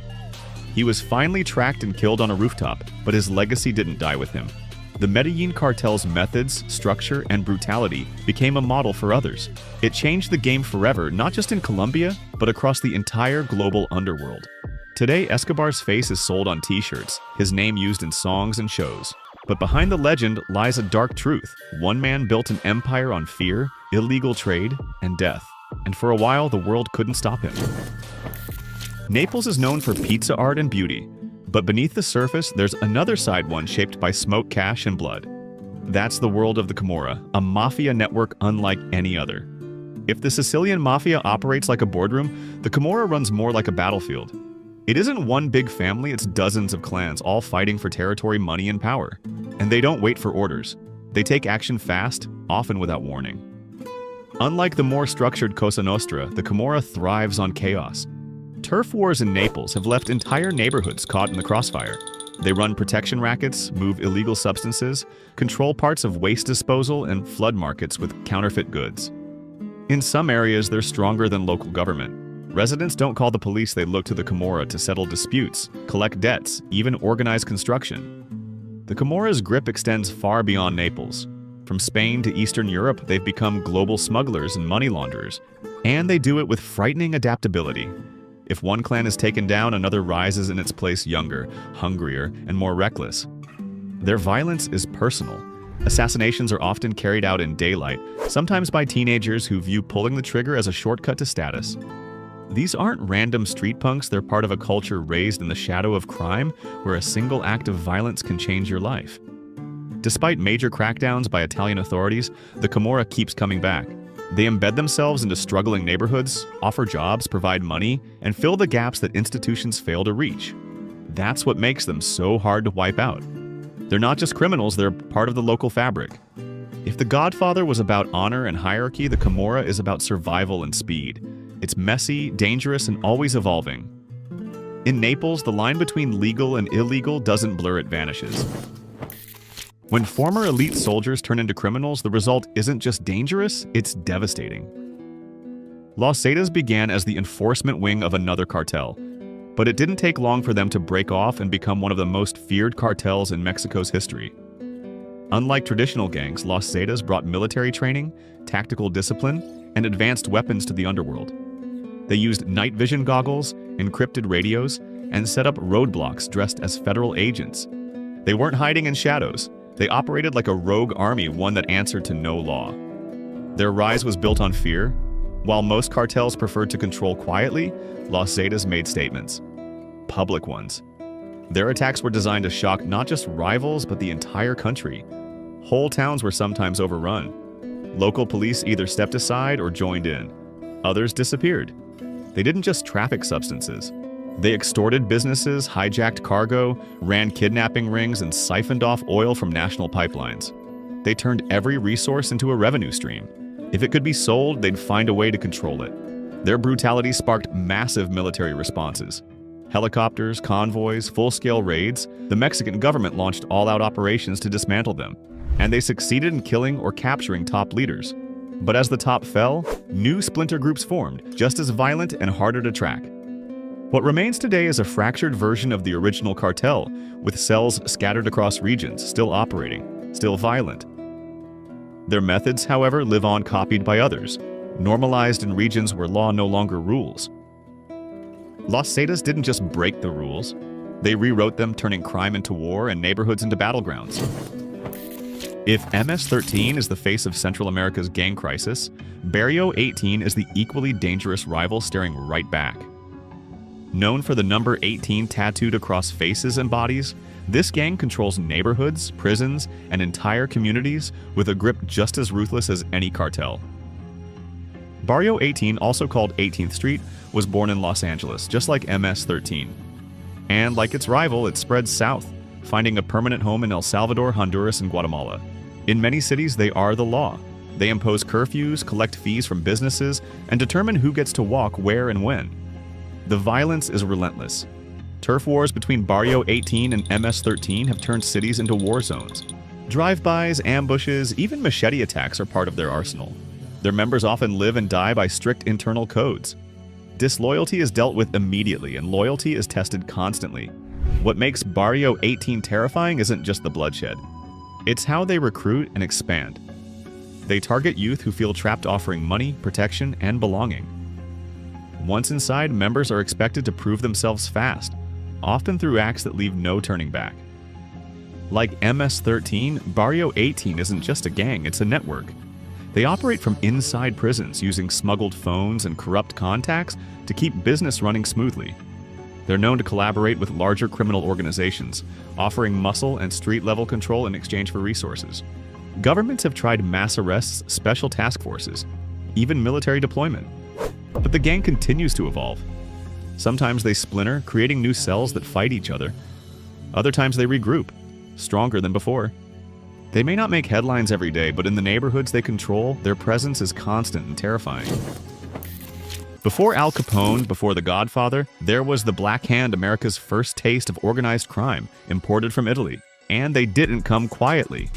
He was finally tracked and killed on a rooftop, but his legacy didn't die with him. The Medellin cartel's methods, structure, and brutality became a model for others. It changed the game forever, not just in Colombia, but across the entire global underworld. Today, Escobar's face is sold on t-shirts, his name used in songs and shows. But behind the legend lies a dark truth. One man built an empire on fear, illegal trade, and death. And for a while, the world couldn't stop him. Naples is known for pizza art and beauty. But beneath the surface, there's another side one shaped by smoke, cash, and blood. That's the world of the Camorra, a mafia network unlike any other. If the Sicilian mafia operates like a boardroom, the Camorra runs more like a battlefield. It isn't one big family, it's dozens of clans, all fighting for territory, money, and power. And they don't wait for orders. They take action fast, often without warning. Unlike the more structured Cosa Nostra, the Camorra thrives on chaos. Turf wars in Naples have left entire neighborhoods caught in the crossfire. They run protection rackets, move illegal substances, control parts of waste disposal, and flood markets with counterfeit goods. In some areas, they're stronger than local government. Residents don't call the police, they look to the Camorra to settle disputes, collect debts, even organize construction. The Camorra's grip extends far beyond Naples. From Spain to Eastern Europe, they've become global smugglers and money launderers. And they do it with frightening adaptability. If one clan is taken down, another rises in its place, younger, hungrier, and more reckless. Their violence is personal. Assassinations are often carried out in daylight, sometimes by teenagers who view pulling the trigger as a shortcut to status. These aren't random street punks, they're part of a culture raised in the shadow of crime, where a single act of violence can change your life. Despite major crackdowns by Italian authorities, the Camorra keeps coming back. They embed themselves into struggling neighborhoods, offer jobs, provide money, and fill the gaps that institutions fail to reach. That's what makes them so hard to wipe out. They're not just criminals, they're part of the local fabric. If The Godfather was about honor and hierarchy, the Camorra is about survival and speed. It's messy, dangerous, and always evolving. In Naples, the line between legal and illegal doesn't blur, it vanishes. When former elite soldiers turn into criminals, the result isn't just dangerous, it's devastating. Los Zetas began as the enforcement wing of another cartel, but it didn't take long for them to break off and become one of the most feared cartels in Mexico's history. Unlike traditional gangs, Los Zetas brought military training, tactical discipline, and advanced weapons to the underworld. They used night vision goggles, encrypted radios, and set up roadblocks dressed as federal agents. They weren't hiding in shadows. They operated like a rogue army, one that answered to no law. Their rise was built on fear, While most cartels preferred to control quietly, Los Zetas made statements. Public ones. Their attacks were designed to shock not just rivals, but the entire country. Whole towns were sometimes overrun. Local police either stepped aside or joined in. Others disappeared. They didn't just traffic substances. They extorted businesses, hijacked cargo, ran kidnapping rings, and siphoned off oil from national pipelines. They turned every resource into a revenue stream. If it could be sold, they'd find a way to control it. Their brutality sparked massive military responses. Helicopters, convoys, full-scale raids, the Mexican government launched all-out operations to dismantle them, and they succeeded in killing or capturing top leaders. But as the top fell, new splinter groups formed, just as violent and harder to track. What remains today is a fractured version of the original cartel, with cells scattered across regions, still operating, still violent. Their methods, however, live on copied by others, normalized in regions where law no longer rules. Los Zetas didn't just break the rules, they rewrote them, turning crime into war and neighborhoods into battlegrounds. If MS-13 is the face of Central America's gang crisis, Barrio 18 is the equally dangerous rival staring right back. Known for the number 18 tattooed across faces and bodies, this gang controls neighborhoods, prisons, and entire communities with a grip just as ruthless as any cartel. Barrio 18, also called 18th Street, was born in Los Angeles, just like MS-13. And like its rival, it spreads south, finding a permanent home in El Salvador, Honduras, and Guatemala. In many cities, they are the law. They impose curfews, collect fees from businesses, and determine who gets to walk where and when. The violence is relentless. Turf wars between Barrio 18 and MS-13 have turned cities into war zones. Drive-bys, ambushes, even machete attacks are part of their arsenal. Their members often live and die by strict internal codes. Disloyalty is dealt with immediately, and loyalty is tested constantly. What makes Barrio 18 terrifying isn't just the bloodshed. It's how they recruit and expand. They target youth who feel trapped, offering money, protection, and belonging. Once inside, members are expected to prove themselves fast, often through acts that leave no turning back. Like MS-13, Barrio 18 isn't just a gang, it's a network. They operate from inside prisons, using smuggled phones and corrupt contacts to keep business running smoothly. They're known to collaborate with larger criminal organizations, offering muscle and street-level control in exchange for resources. Governments have tried mass arrests, special task forces, even military deployment. But the gang continues to evolve. Sometimes they splinter, creating new cells that fight each other. Other times they regroup, stronger than before. They may not make headlines every day, but in the neighborhoods they control, their presence is constant and terrifying. Before Al Capone, before The Godfather, there was the Black Hand, America's first taste of organized crime, imported from Italy. And they didn't come quietly.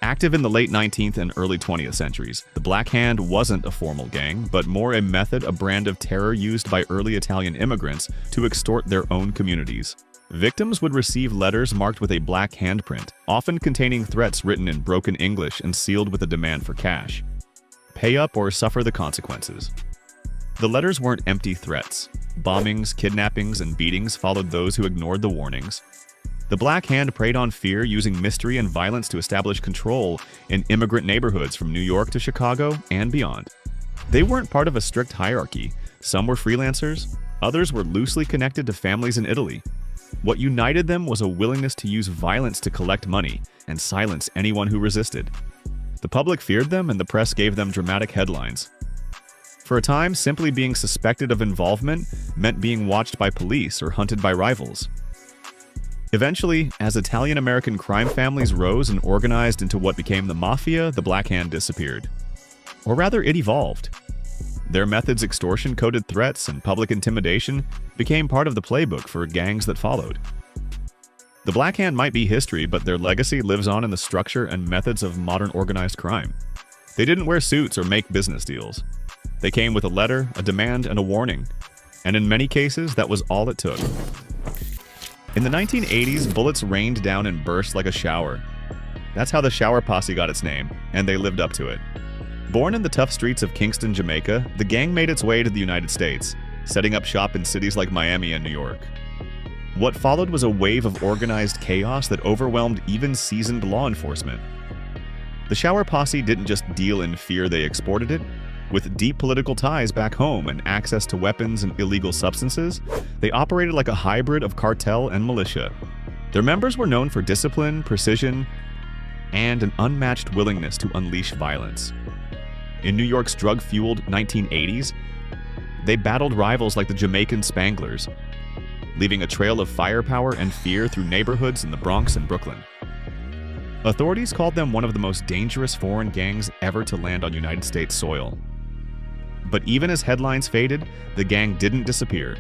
Active in the late 19th and early 20th centuries, the Black Hand wasn't a formal gang, but more a method, a brand of terror used by early Italian immigrants to extort their own communities. Victims would receive letters marked with a black handprint, often containing threats written in broken English and sealed with a demand for cash. Pay up or suffer the consequences. The letters weren't empty threats. Bombings, kidnappings, and beatings followed those who ignored the warnings. The Black Hand preyed on fear, using mystery and violence to establish control in immigrant neighborhoods from New York to Chicago and beyond. They weren't part of a strict hierarchy. Some were freelancers, others were loosely connected to families in Italy. What united them was a willingness to use violence to collect money and silence anyone who resisted. The public feared them, and the press gave them dramatic headlines. For a time, simply being suspected of involvement meant being watched by police or hunted by rivals. Eventually, as Italian-American crime families rose and organized into what became the Mafia, the Black Hand disappeared. Or rather, it evolved. Their methods, extortion-coded threats, and public intimidation became part of the playbook for gangs that followed. The Black Hand might be history, but their legacy lives on in the structure and methods of modern organized crime. They didn't wear suits or make business deals. They came with a letter, a demand, and a warning. And in many cases, that was all it took. In the 1980s, bullets rained down and burst like a shower. That's how the Shower Posse got its name, and they lived up to it. Born in the tough streets of Kingston, Jamaica, the gang made its way to the United States, setting up shop in cities like Miami and New York. What followed was a wave of organized chaos that overwhelmed even seasoned law enforcement. The Shower Posse didn't just deal in fear, they exported it. With deep political ties back home and access to weapons and illegal substances, they operated like a hybrid of cartel and militia. Their members were known for discipline, precision, and an unmatched willingness to unleash violence. In New York's drug-fueled 1980s, they battled rivals like the Jamaican Spanglers, leaving a trail of firepower and fear through neighborhoods in the Bronx and Brooklyn. Authorities called them one of the most dangerous foreign gangs ever to land on United States soil. But even as headlines faded, the gang didn't disappear.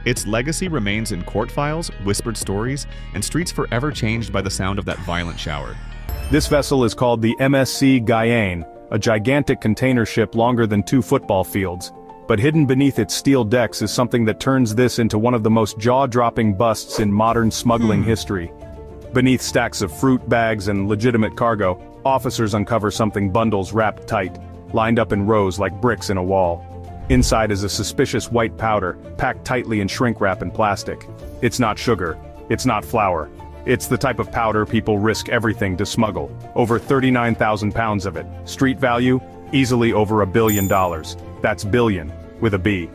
Its legacy remains in court files, whispered stories, and streets forever changed by the sound of that violent shower. This vessel is called the MSC Guyane, a gigantic container ship longer than 2 football fields. But hidden beneath its steel decks is something that turns this into one of the most jaw-dropping busts in modern smuggling history. Beneath stacks of fruit bags and legitimate cargo, officers uncover something bundles wrapped tight, lined up in rows like bricks in a wall. Inside is a suspicious white powder, packed tightly in shrink wrap and plastic. It's not sugar. It's not flour. It's the type of powder people risk everything to smuggle. Over 39,000 pounds of it. Street value? Easily over $1 billion. That's billion, with a B.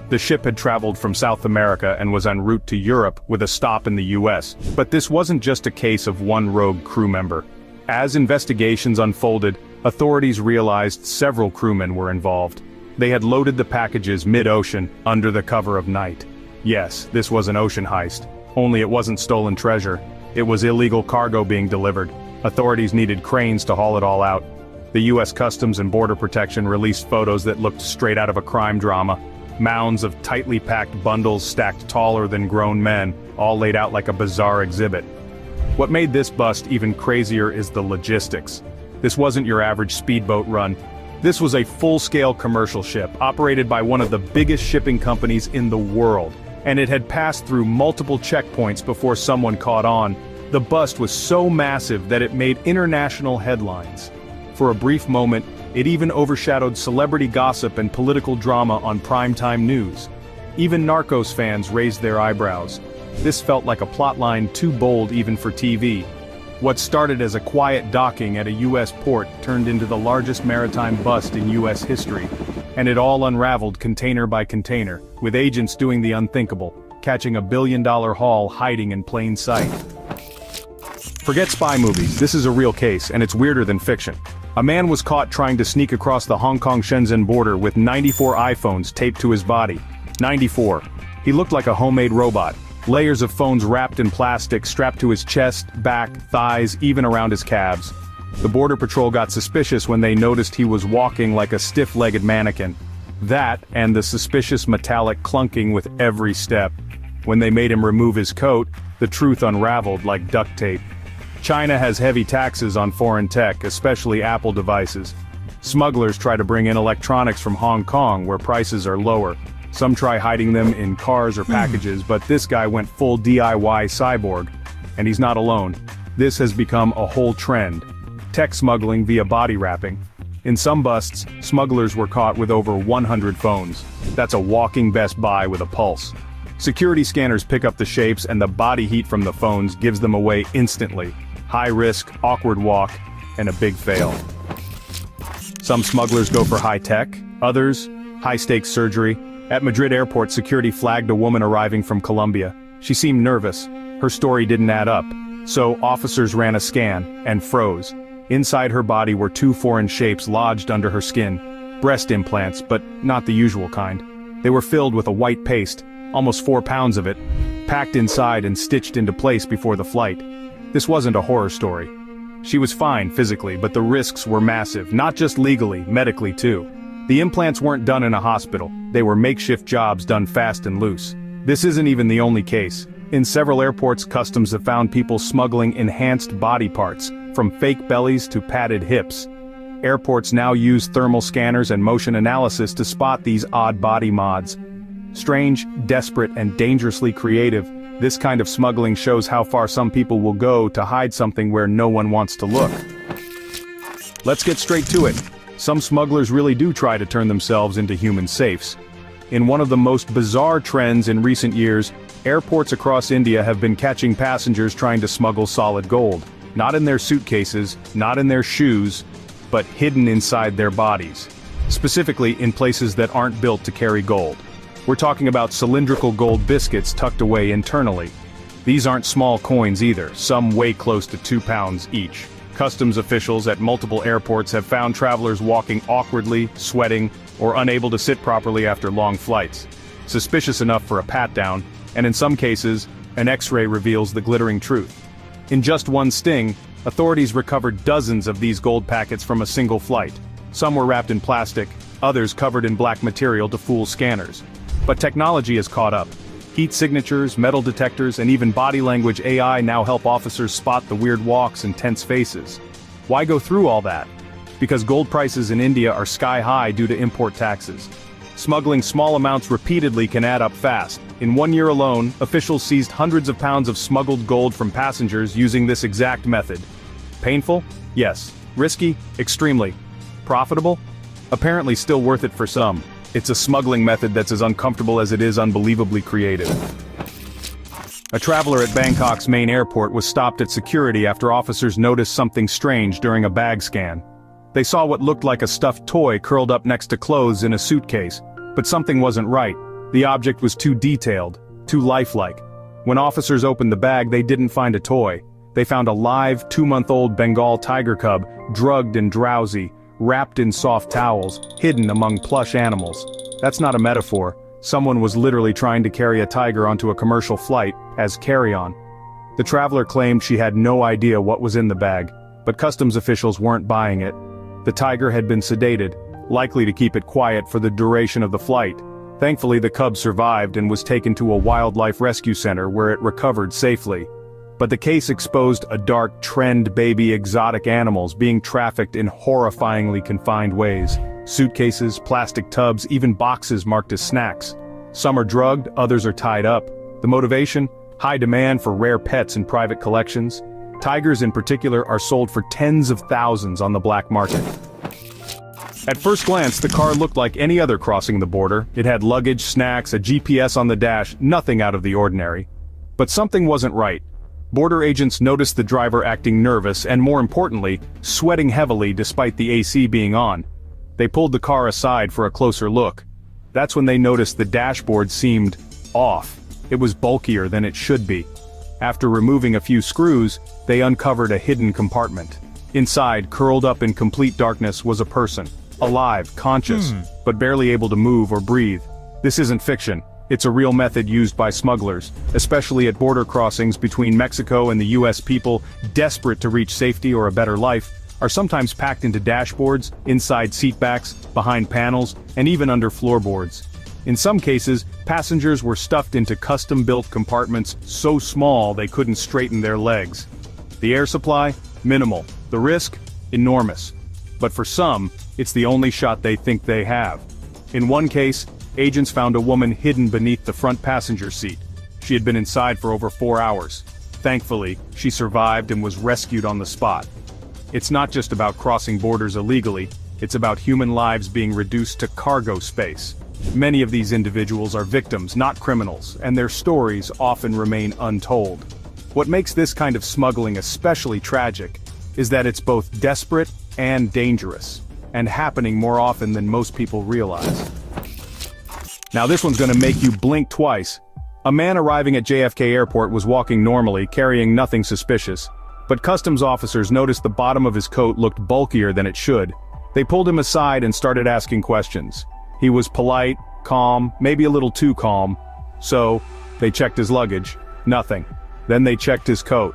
The ship had traveled from South America and was en route to Europe with a stop in the US. But this wasn't just a case of one rogue crew member. As investigations unfolded, authorities realized several crewmen were involved. They had loaded the packages mid-ocean, under the cover of night. Yes, this was an ocean heist. Only it wasn't stolen treasure. It was illegal cargo being delivered. Authorities needed cranes to haul it all out. The U.S. Customs and Border Protection released photos that looked straight out of a crime drama. Mounds of tightly packed bundles stacked taller than grown men, all laid out like a bizarre exhibit. What made this bust even crazier is the logistics. This wasn't your average speedboat run. This was a full-scale commercial ship, operated by one of the biggest shipping companies in the world, and it had passed through multiple checkpoints before someone caught on. The bust was so massive that it made international headlines. For a brief moment, it even overshadowed celebrity gossip and political drama on primetime news. Even Narcos fans raised their eyebrows. This felt like a plotline too bold even for TV. What started as a quiet docking at a U.S. port turned into the largest maritime bust in U.S. history. And it all unraveled container by container, with agents doing the unthinkable, catching a billion-dollar haul hiding in plain sight. Forget spy movies, this is a real case, and it's weirder than fiction. A man was caught trying to sneak across the Hong Kong-Shenzhen border with 94 iPhones taped to his body. 94. He looked like a homemade robot. Layers of phones wrapped in plastic strapped to his chest, back, thighs, even around his calves. The Border Patrol got suspicious when they noticed he was walking like a stiff-legged mannequin. That, and the suspicious metallic clunking with every step. When they made him remove his coat, the truth unraveled like duct tape. China has heavy taxes on foreign tech, especially Apple devices. Smugglers try to bring in electronics from Hong Kong where prices are lower. Some try hiding them in cars or packages, but this guy went full DIY cyborg. And he's not alone. This has become a whole trend. Tech smuggling via body wrapping. In some busts, smugglers were caught with over 100 phones. That's a walking Best Buy with a pulse. Security scanners pick up the shapes and the body heat from the phones gives them away instantly. High risk, awkward walk, and a big fail. Some smugglers go for high tech, others, high-stakes surgery. At Madrid airport, security flagged a woman arriving from Colombia. She seemed nervous. Her story didn't add up. So officers ran a scan, and froze. Inside her body were 2 foreign shapes lodged under her skin. Breast implants, but not the usual kind. They were filled with a white paste, almost 4 pounds of it, packed inside and stitched into place before the flight. This wasn't a horror story. She was fine physically, but the risks were massive, not just legally, medically too. The implants weren't done in a hospital. They were makeshift jobs done fast and loose. This isn't even the only case. In several airports, customs have found people smuggling enhanced body parts, from fake bellies to padded hips. Airports now use thermal scanners and motion analysis to spot these odd body mods. Strange, desperate, and dangerously creative, this kind of smuggling shows how far some people will go to hide something where no one wants to look. Let's get straight to it. Some smugglers really do try to turn themselves into human safes. In one of the most bizarre trends in recent years, airports across India have been catching passengers trying to smuggle solid gold. Not in their suitcases, not in their shoes, but hidden inside their bodies. specifically in places that aren't built to carry gold. We're talking about cylindrical gold biscuits tucked away internally. These aren't small coins either, some weigh close to 2 pounds each. Customs officials at multiple airports have found travelers walking awkwardly, sweating, or unable to sit properly after long flights. Suspicious enough for a pat-down, and in some cases, an X-ray reveals the glittering truth. In just one sting, authorities recovered dozens of these gold packets from a single flight. Some were wrapped in plastic, others covered in black material to fool scanners. But technology has caught up. Heat signatures, metal detectors, and even body language AI now help officers spot the weird walks and tense faces. Why go through all that? Because gold prices in India are sky-high due to import taxes. Smuggling small amounts repeatedly can add up fast. In 1 year alone, officials seized hundreds of pounds of smuggled gold from passengers using this exact method. Painful? Yes. Risky? Extremely. Profitable? Apparently still worth it for some. It's a smuggling method that's as uncomfortable as it is unbelievably creative. A traveler at Bangkok's main airport was stopped at security after officers noticed something strange during a bag scan. They saw what looked like a stuffed toy curled up next to clothes in a suitcase, but something wasn't right. The object was too detailed, too lifelike. When officers opened the bag, they didn't find a toy. They found a live, 2-month-old Bengal tiger cub, drugged and drowsy, wrapped in soft towels, hidden among plush animals. That's not a metaphor. Someone was literally trying to carry a tiger onto a commercial flight as carry-on. The traveler claimed she had no idea what was in the bag, but customs officials weren't buying it. The tiger had been sedated, likely to keep it quiet for the duration of the flight. Thankfully, the cub survived and was taken to a wildlife rescue center where it recovered safely. But the case exposed a dark trend: baby exotic animals being trafficked in horrifyingly confined ways. Suitcases, plastic tubs, even boxes marked as snacks. Some are drugged, others are tied up. The motivation? High demand for rare pets in private collections. Tigers in particular are sold for tens of thousands on the black market. At first glance, the car looked like any other crossing the border. It had luggage, snacks, a GPS on the dash, nothing out of the ordinary. But something wasn't right. Border agents noticed the driver acting nervous and, more importantly, sweating heavily despite the AC being on. They pulled the car aside for a closer look. That's when they noticed the dashboard seemed off. It was bulkier than it should be. After removing a few screws, they uncovered a hidden compartment. Inside, curled up in complete darkness, was a person. Alive, conscious, but barely able to move or breathe. This isn't fiction. It's a real method used by smugglers, especially at border crossings between Mexico and the US. People, desperate to reach safety or a better life, are sometimes packed into dashboards, inside seatbacks, behind panels, and even under floorboards. In some cases, passengers were stuffed into custom-built compartments so small they couldn't straighten their legs. The air supply? Minimal. The risk? Enormous. But for some, it's the only shot they think they have. In one case, agents found a woman hidden beneath the front passenger seat. She had been inside for over 4 hours. Thankfully, she survived and was rescued on the spot. It's not just about crossing borders illegally, it's about human lives being reduced to cargo space. Many of these individuals are victims, not criminals, and their stories often remain untold. What makes this kind of smuggling especially tragic is that it's both desperate and dangerous, and happening more often than most people realize. Now this one's gonna make you blink twice. A man arriving at JFK Airport was walking normally, carrying nothing suspicious. But customs officers noticed the bottom of his coat looked bulkier than it should. They pulled him aside and started asking questions. He was polite, calm, maybe a little too calm. So, they checked his luggage. Nothing. Then they checked his coat.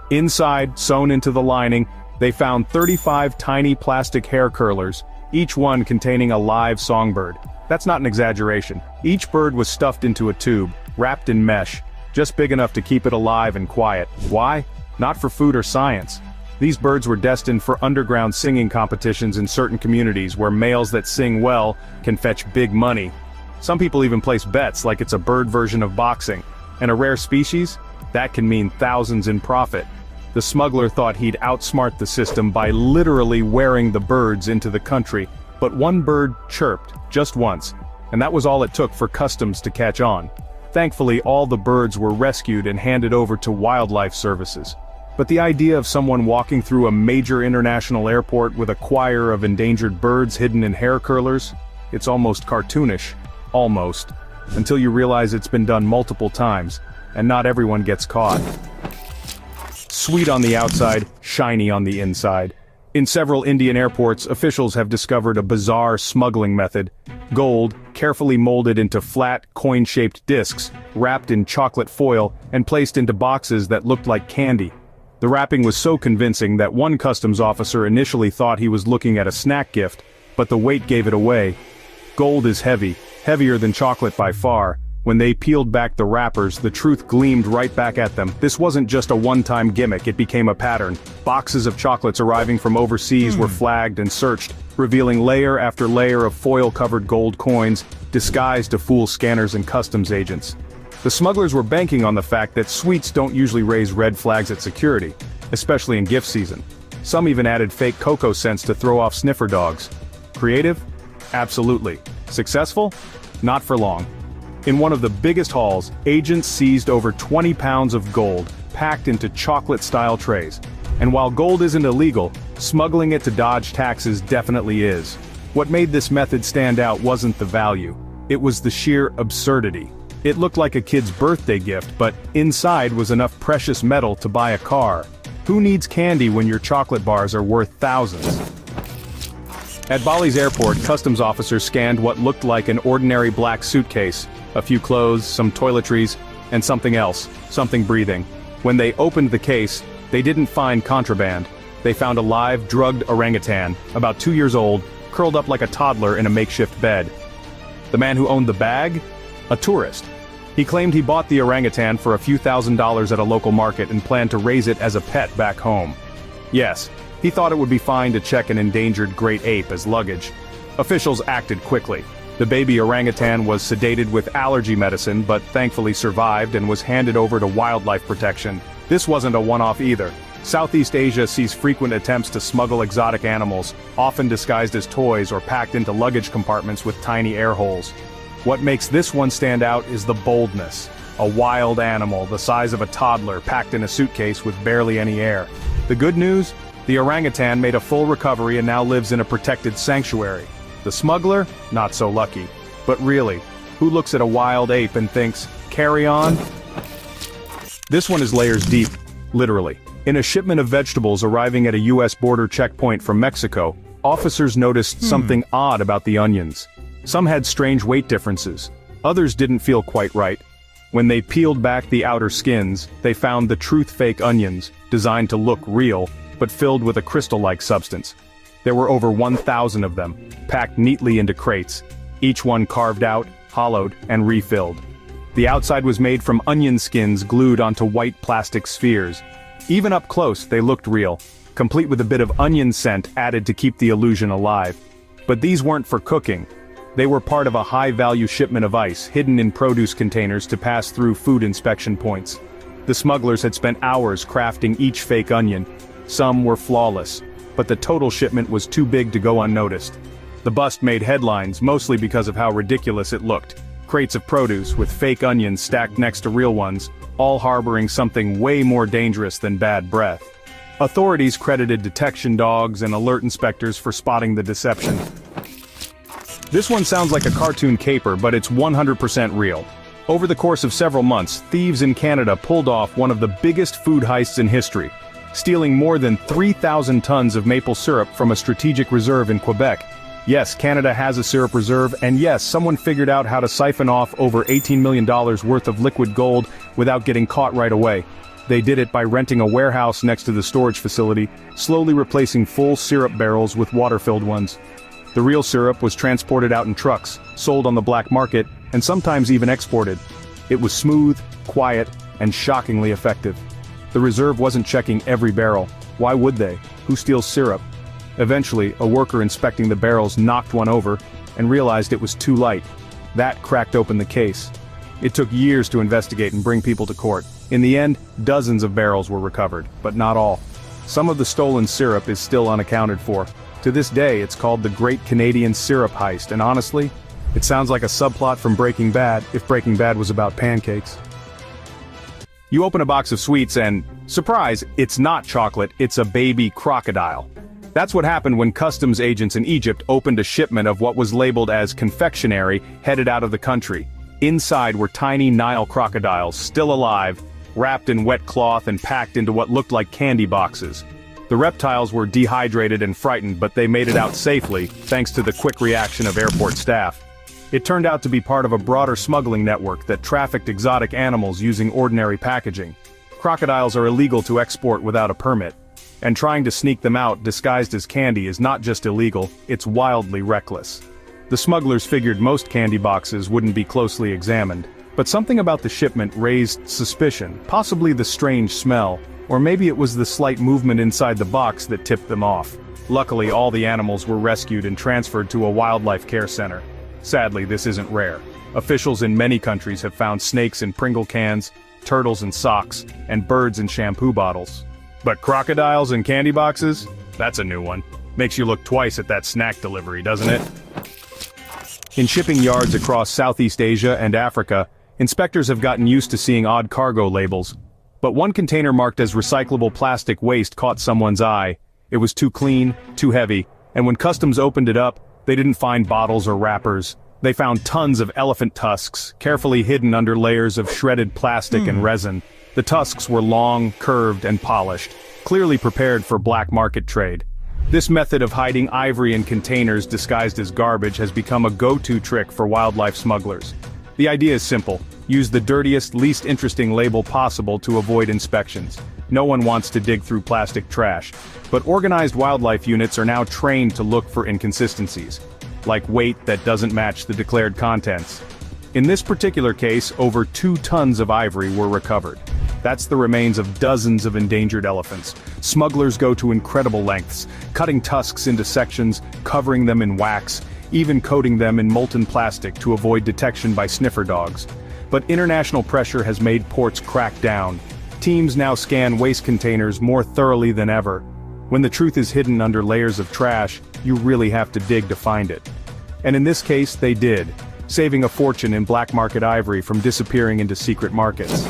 Inside, sewn into the lining, they found 35 tiny plastic hair curlers, each one containing a live songbird. That's not an exaggeration. Each bird was stuffed into a tube, wrapped in mesh, just big enough to keep it alive and quiet. Why? Not for food or science. These birds were destined for underground singing competitions in certain communities where males that sing well can fetch big money. Some people even place bets like it's a bird version of boxing. And a rare species? That can mean thousands in profit. The smuggler thought he'd outsmart the system by literally wearing the birds into the country. But one bird chirped, just once, and that was all it took for customs to catch on. Thankfully, all the birds were rescued and handed over to wildlife services. But the idea of someone walking through a major international airport with a choir of endangered birds hidden in hair curlers, it's almost cartoonish. Almost. Until you realize it's been done multiple times, and not everyone gets caught. Sweet on the outside, shiny on the inside. In several Indian airports, officials have discovered a bizarre smuggling method. Gold, carefully molded into flat, coin-shaped discs, wrapped in chocolate foil, and placed into boxes that looked like candy. The wrapping was so convincing that one customs officer initially thought he was looking at a snack gift, but the weight gave it away. Gold is heavy, heavier than chocolate by far. When they peeled back the wrappers, the truth gleamed right back at them. This wasn't just a one-time gimmick, it became a pattern. Boxes of chocolates arriving from overseas were flagged and searched, revealing layer after layer of foil-covered gold coins, disguised to fool scanners and customs agents. The smugglers were banking on the fact that sweets don't usually raise red flags at security, especially in gift season. Some even added fake cocoa scents to throw off sniffer dogs. Creative? Absolutely. Successful? Not for long. In one of the biggest hauls, agents seized over 20 pounds of gold, packed into chocolate-style trays. And while gold isn't illegal, smuggling it to dodge taxes definitely is. What made this method stand out wasn't the value. It was the sheer absurdity. It looked like a kid's birthday gift, but inside was enough precious metal to buy a car. Who needs candy when your chocolate bars are worth thousands? At Bali's airport, customs officers scanned what looked like an ordinary black suitcase. A few clothes, some toiletries, and something else, something breathing. When they opened the case, they didn't find contraband. They found a live, drugged orangutan, about 2 years old, curled up like a toddler in a makeshift bed. The man who owned the bag? A tourist. He claimed he bought the orangutan for a few $1,000s at a local market and planned to raise it as a pet back home. Yes, he thought it would be fine to check an endangered great ape as luggage. Officials acted quickly. The baby orangutan was sedated with allergy medicine but thankfully survived and was handed over to wildlife protection. This wasn't a one-off either. Southeast Asia sees frequent attempts to smuggle exotic animals, often disguised as toys or packed into luggage compartments with tiny air holes. What makes this one stand out is the boldness. A wild animal the size of a toddler packed in a suitcase with barely any air. The good news? The orangutan made a full recovery and now lives in a protected sanctuary. The smuggler? Not so lucky. But really, who looks at a wild ape and thinks, carry on? This one is layers deep, literally. In a shipment of vegetables arriving at a US border checkpoint from Mexico, officers noticed something odd about the onions. Some had strange weight differences. Others didn't feel quite right. When they peeled back the outer skins, they found the truth-fake onions, designed to look real, but filled with a crystal-like substance. There were over 1,000 of them, packed neatly into crates, each one carved out, hollowed, and refilled. The outside was made from onion skins glued onto white plastic spheres. Even up close, they looked real, complete with a bit of onion scent added to keep the illusion alive. But these weren't for cooking. They were part of a high-value shipment of ice hidden in produce containers to pass through food inspection points. The smugglers had spent hours crafting each fake onion. Some were flawless, but the total shipment was too big to go unnoticed. The bust made headlines mostly because of how ridiculous it looked. Crates of produce with fake onions stacked next to real ones, all harboring something way more dangerous than bad breath. Authorities credited detection dogs and alert inspectors for spotting the deception. This one sounds like a cartoon caper, but it's 100% real. Over the course of several months, thieves in Canada pulled off one of the biggest food heists in history, stealing more than 3,000 tons of maple syrup from a strategic reserve in Quebec. Yes, Canada has a syrup reserve, and yes, someone figured out how to siphon off over $18 million worth of liquid gold without getting caught right away. They did it by renting a warehouse next to the storage facility, slowly replacing full syrup barrels with water-filled ones. The real syrup was transported out in trucks, sold on the black market, and sometimes even exported. It was smooth, quiet, and shockingly effective. The reserve wasn't checking every barrel. Why would they? Who steals syrup? Eventually, a worker inspecting the barrels knocked one over and realized it was too light. That cracked open the case. It took years to investigate and bring people to court. In the end, dozens of barrels were recovered, but not all. Some of the stolen syrup is still unaccounted for. To this day, it's called the Great Canadian Syrup Heist, and honestly, it sounds like a subplot from Breaking Bad if Breaking Bad was about pancakes. You open a box of sweets and, surprise, it's not chocolate, it's a baby crocodile. That's what happened when customs agents in Egypt opened a shipment of what was labeled as confectionery headed out of the country. Inside were tiny Nile crocodiles, still alive, wrapped in wet cloth and packed into what looked like candy boxes. The reptiles were dehydrated and frightened, but they made it out safely, thanks to the quick reaction of airport staff. It turned out to be part of a broader smuggling network that trafficked exotic animals using ordinary packaging. Crocodiles are illegal to export without a permit, and trying to sneak them out disguised as candy is not just illegal, it's wildly reckless. The smugglers figured most candy boxes wouldn't be closely examined, but something about the shipment raised suspicion, possibly the strange smell, or maybe it was the slight movement inside the box that tipped them off. Luckily, all the animals were rescued and transferred to a wildlife care center. Sadly, this isn't rare. Officials in many countries have found snakes in Pringle cans, turtles in socks, and birds in shampoo bottles. But crocodiles in candy boxes? That's a new one. Makes you look twice at that snack delivery, doesn't it? In shipping yards across Southeast Asia and Africa, inspectors have gotten used to seeing odd cargo labels. But one container marked as recyclable plastic waste caught someone's eye. It was too clean, too heavy, and when customs opened it up, they didn't find bottles or wrappers. They found tons of elephant tusks, carefully hidden under layers of shredded plastic and resin. The tusks were long, curved, and polished, clearly prepared for black market trade. This method of hiding ivory in containers disguised as garbage has become a go-to trick for wildlife smugglers. The idea is simple. Use the dirtiest, least interesting label possible to avoid inspections. No one wants to dig through plastic trash. But organized wildlife units are now trained to look for inconsistencies, like weight that doesn't match the declared contents. In this particular case, over 2 tons of ivory were recovered. That's the remains of dozens of endangered elephants. Smugglers go to incredible lengths, cutting tusks into sections, covering them in wax, even coating them in molten plastic to avoid detection by sniffer dogs. But international pressure has made ports crack down. Teams now scan waste containers more thoroughly than ever. When the truth is hidden under layers of trash, you really have to dig to find it. And in this case, they did, saving a fortune in black market ivory from disappearing into secret markets.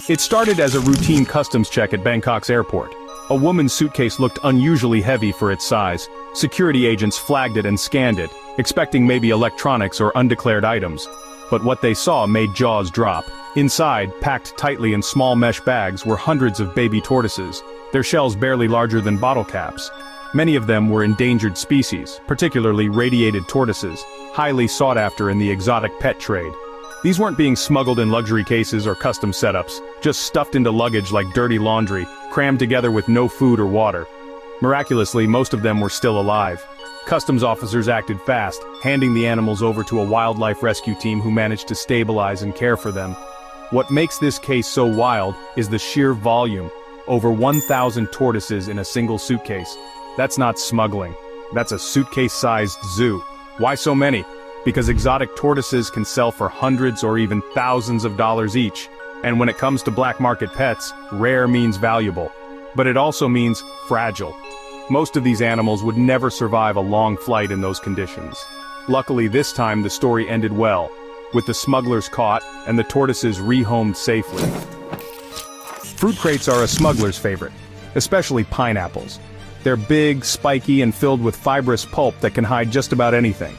It started as a routine customs check at Bangkok's airport. A woman's suitcase looked unusually heavy for its size. Security agents flagged it and scanned it, expecting maybe electronics or undeclared items. But what they saw made jaws drop. Inside, packed tightly in small mesh bags, were hundreds of baby tortoises, their shells barely larger than bottle caps. Many of them were endangered species, particularly radiated tortoises, highly sought after in the exotic pet trade. These weren't being smuggled in luxury cases or custom setups, just stuffed into luggage like dirty laundry, crammed together with no food or water. Miraculously, most of them were still alive. Customs officers acted fast, handing the animals over to a wildlife rescue team who managed to stabilize and care for them. What makes this case so wild is the sheer volume. Over 1,000 tortoises in a single suitcase. That's not smuggling. That's a suitcase-sized zoo. Why so many? Because exotic tortoises can sell for hundreds or even thousands of dollars each. And when it comes to black market pets, rare means valuable. But it also means fragile. Most of these animals would never survive a long flight in those conditions. Luckily, this time the story ended well, with the smugglers caught and the tortoises rehomed safely. Fruit crates are a smuggler's favorite, especially pineapples. They're big, spiky, and filled with fibrous pulp that can hide just about anything.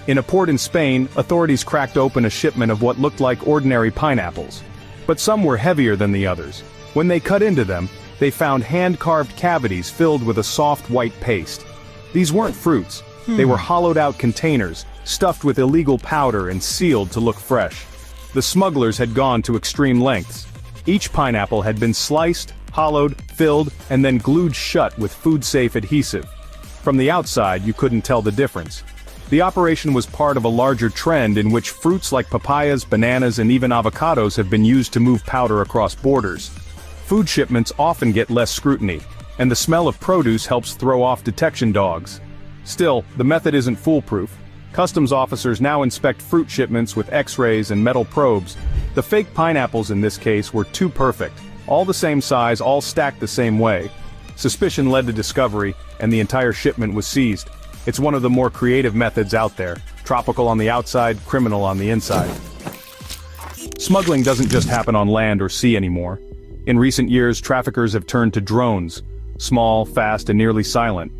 In a port in Spain, authorities cracked open a shipment of what looked like ordinary pineapples. But some were heavier than the others. When they cut into them, they found hand-carved cavities filled with a soft white paste. These weren't fruits. They were hollowed-out containers, stuffed with illegal powder and sealed to look fresh. The smugglers had gone to extreme lengths. Each pineapple had been sliced, hollowed, filled, and then glued shut with food-safe adhesive. From the outside, you couldn't tell the difference. The operation was part of a larger trend in which fruits like papayas, bananas, and even avocados have been used to move powder across borders. Food shipments often get less scrutiny, and the smell of produce helps throw off detection dogs. Still, the method isn't foolproof. Customs officers now inspect fruit shipments with X-rays and metal probes. The fake pineapples in this case were too perfect. All the same size, all stacked the same way. Suspicion led to discovery, and the entire shipment was seized. It's one of the more creative methods out there. Tropical on the outside, criminal on the inside. Smuggling doesn't just happen on land or sea anymore. In recent years, traffickers have turned to drones, small, fast, and nearly silent.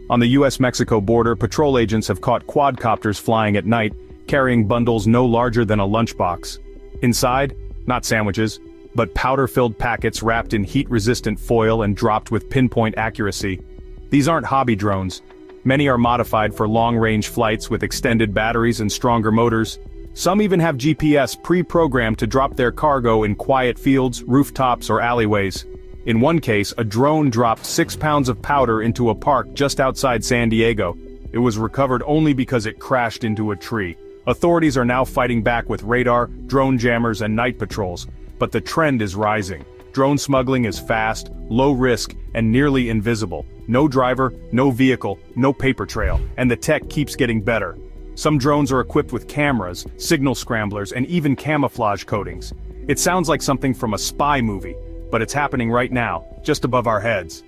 On the US-Mexico border, patrol agents have caught quadcopters flying at night, carrying bundles no larger than a lunchbox. Inside, not sandwiches, but powder-filled packets wrapped in heat-resistant foil and dropped with pinpoint accuracy. These aren't hobby drones. Many are modified for long-range flights with extended batteries and stronger motors. Some even have GPS pre-programmed to drop their cargo in quiet fields, rooftops, or alleyways. In one case, a drone dropped 6 pounds of powder into a park just outside San Diego. It was recovered only because it crashed into a tree. Authorities are now fighting back with radar, drone jammers, and night patrols. But the trend is rising. Drone smuggling is fast, low risk, and nearly invisible. No driver, no vehicle, no paper trail, and the tech keeps getting better. Some drones are equipped with cameras, signal scramblers, and even camouflage coatings. It sounds like something from a spy movie, but it's happening right now, just above our heads.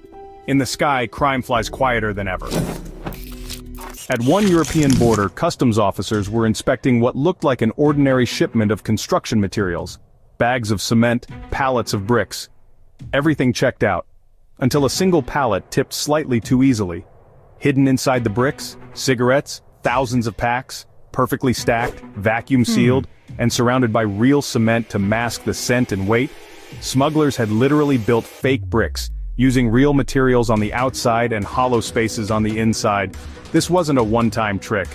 In the sky, crime flies quieter than ever. At one European border, customs officers were inspecting what looked like an ordinary shipment of construction materials. Bags of cement, pallets of bricks. Everything checked out. Until a single pallet tipped slightly too easily. Hidden inside the bricks, cigarettes, thousands of packs, perfectly stacked, vacuum sealed, and surrounded by real cement to mask the scent and weight. Smugglers had literally built fake bricks, using real materials on the outside and hollow spaces on the inside. This wasn't a one-time trick.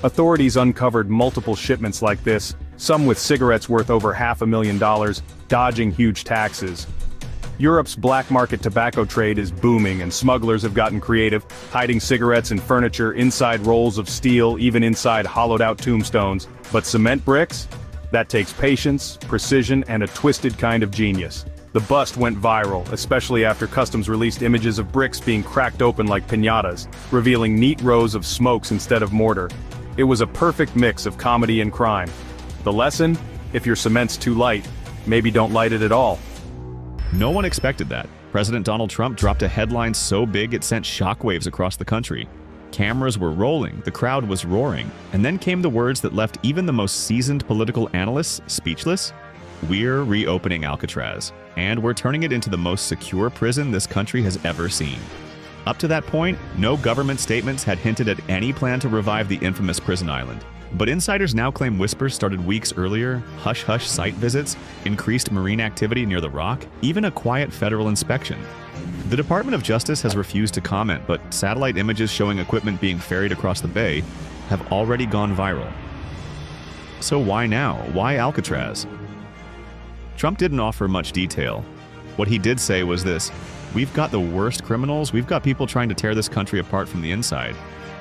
Authorities uncovered multiple shipments like this, some with cigarettes worth over $500,000, dodging huge taxes. Europe's black market tobacco trade is booming, and smugglers have gotten creative, hiding cigarettes and furniture inside rolls of steel, even inside hollowed-out tombstones. But cement bricks? That takes patience, precision, and a twisted kind of genius. The bust went viral, especially after customs released images of bricks being cracked open like piñatas, revealing neat rows of smokes instead of mortar. It was a perfect mix of comedy and crime. The lesson? If your cement's too light, maybe don't light it at all. No one expected that. President Donald Trump dropped a headline so big it sent shockwaves across the country. Cameras were rolling, the crowd was roaring, and then came the words that left even the most seasoned political analysts speechless. We're reopening Alcatraz, and we're turning it into the most secure prison this country has ever seen. Up to that point, no government statements had hinted at any plan to revive the infamous prison island. But insiders now claim whispers started weeks earlier, hush-hush site visits, increased marine activity near the rock, even a quiet federal inspection. The Department of Justice has refused to comment, but satellite images showing equipment being ferried across the bay have already gone viral. So why now? Why Alcatraz? Trump didn't offer much detail. What he did say was this: we've got the worst criminals, we've got people trying to tear this country apart from the inside,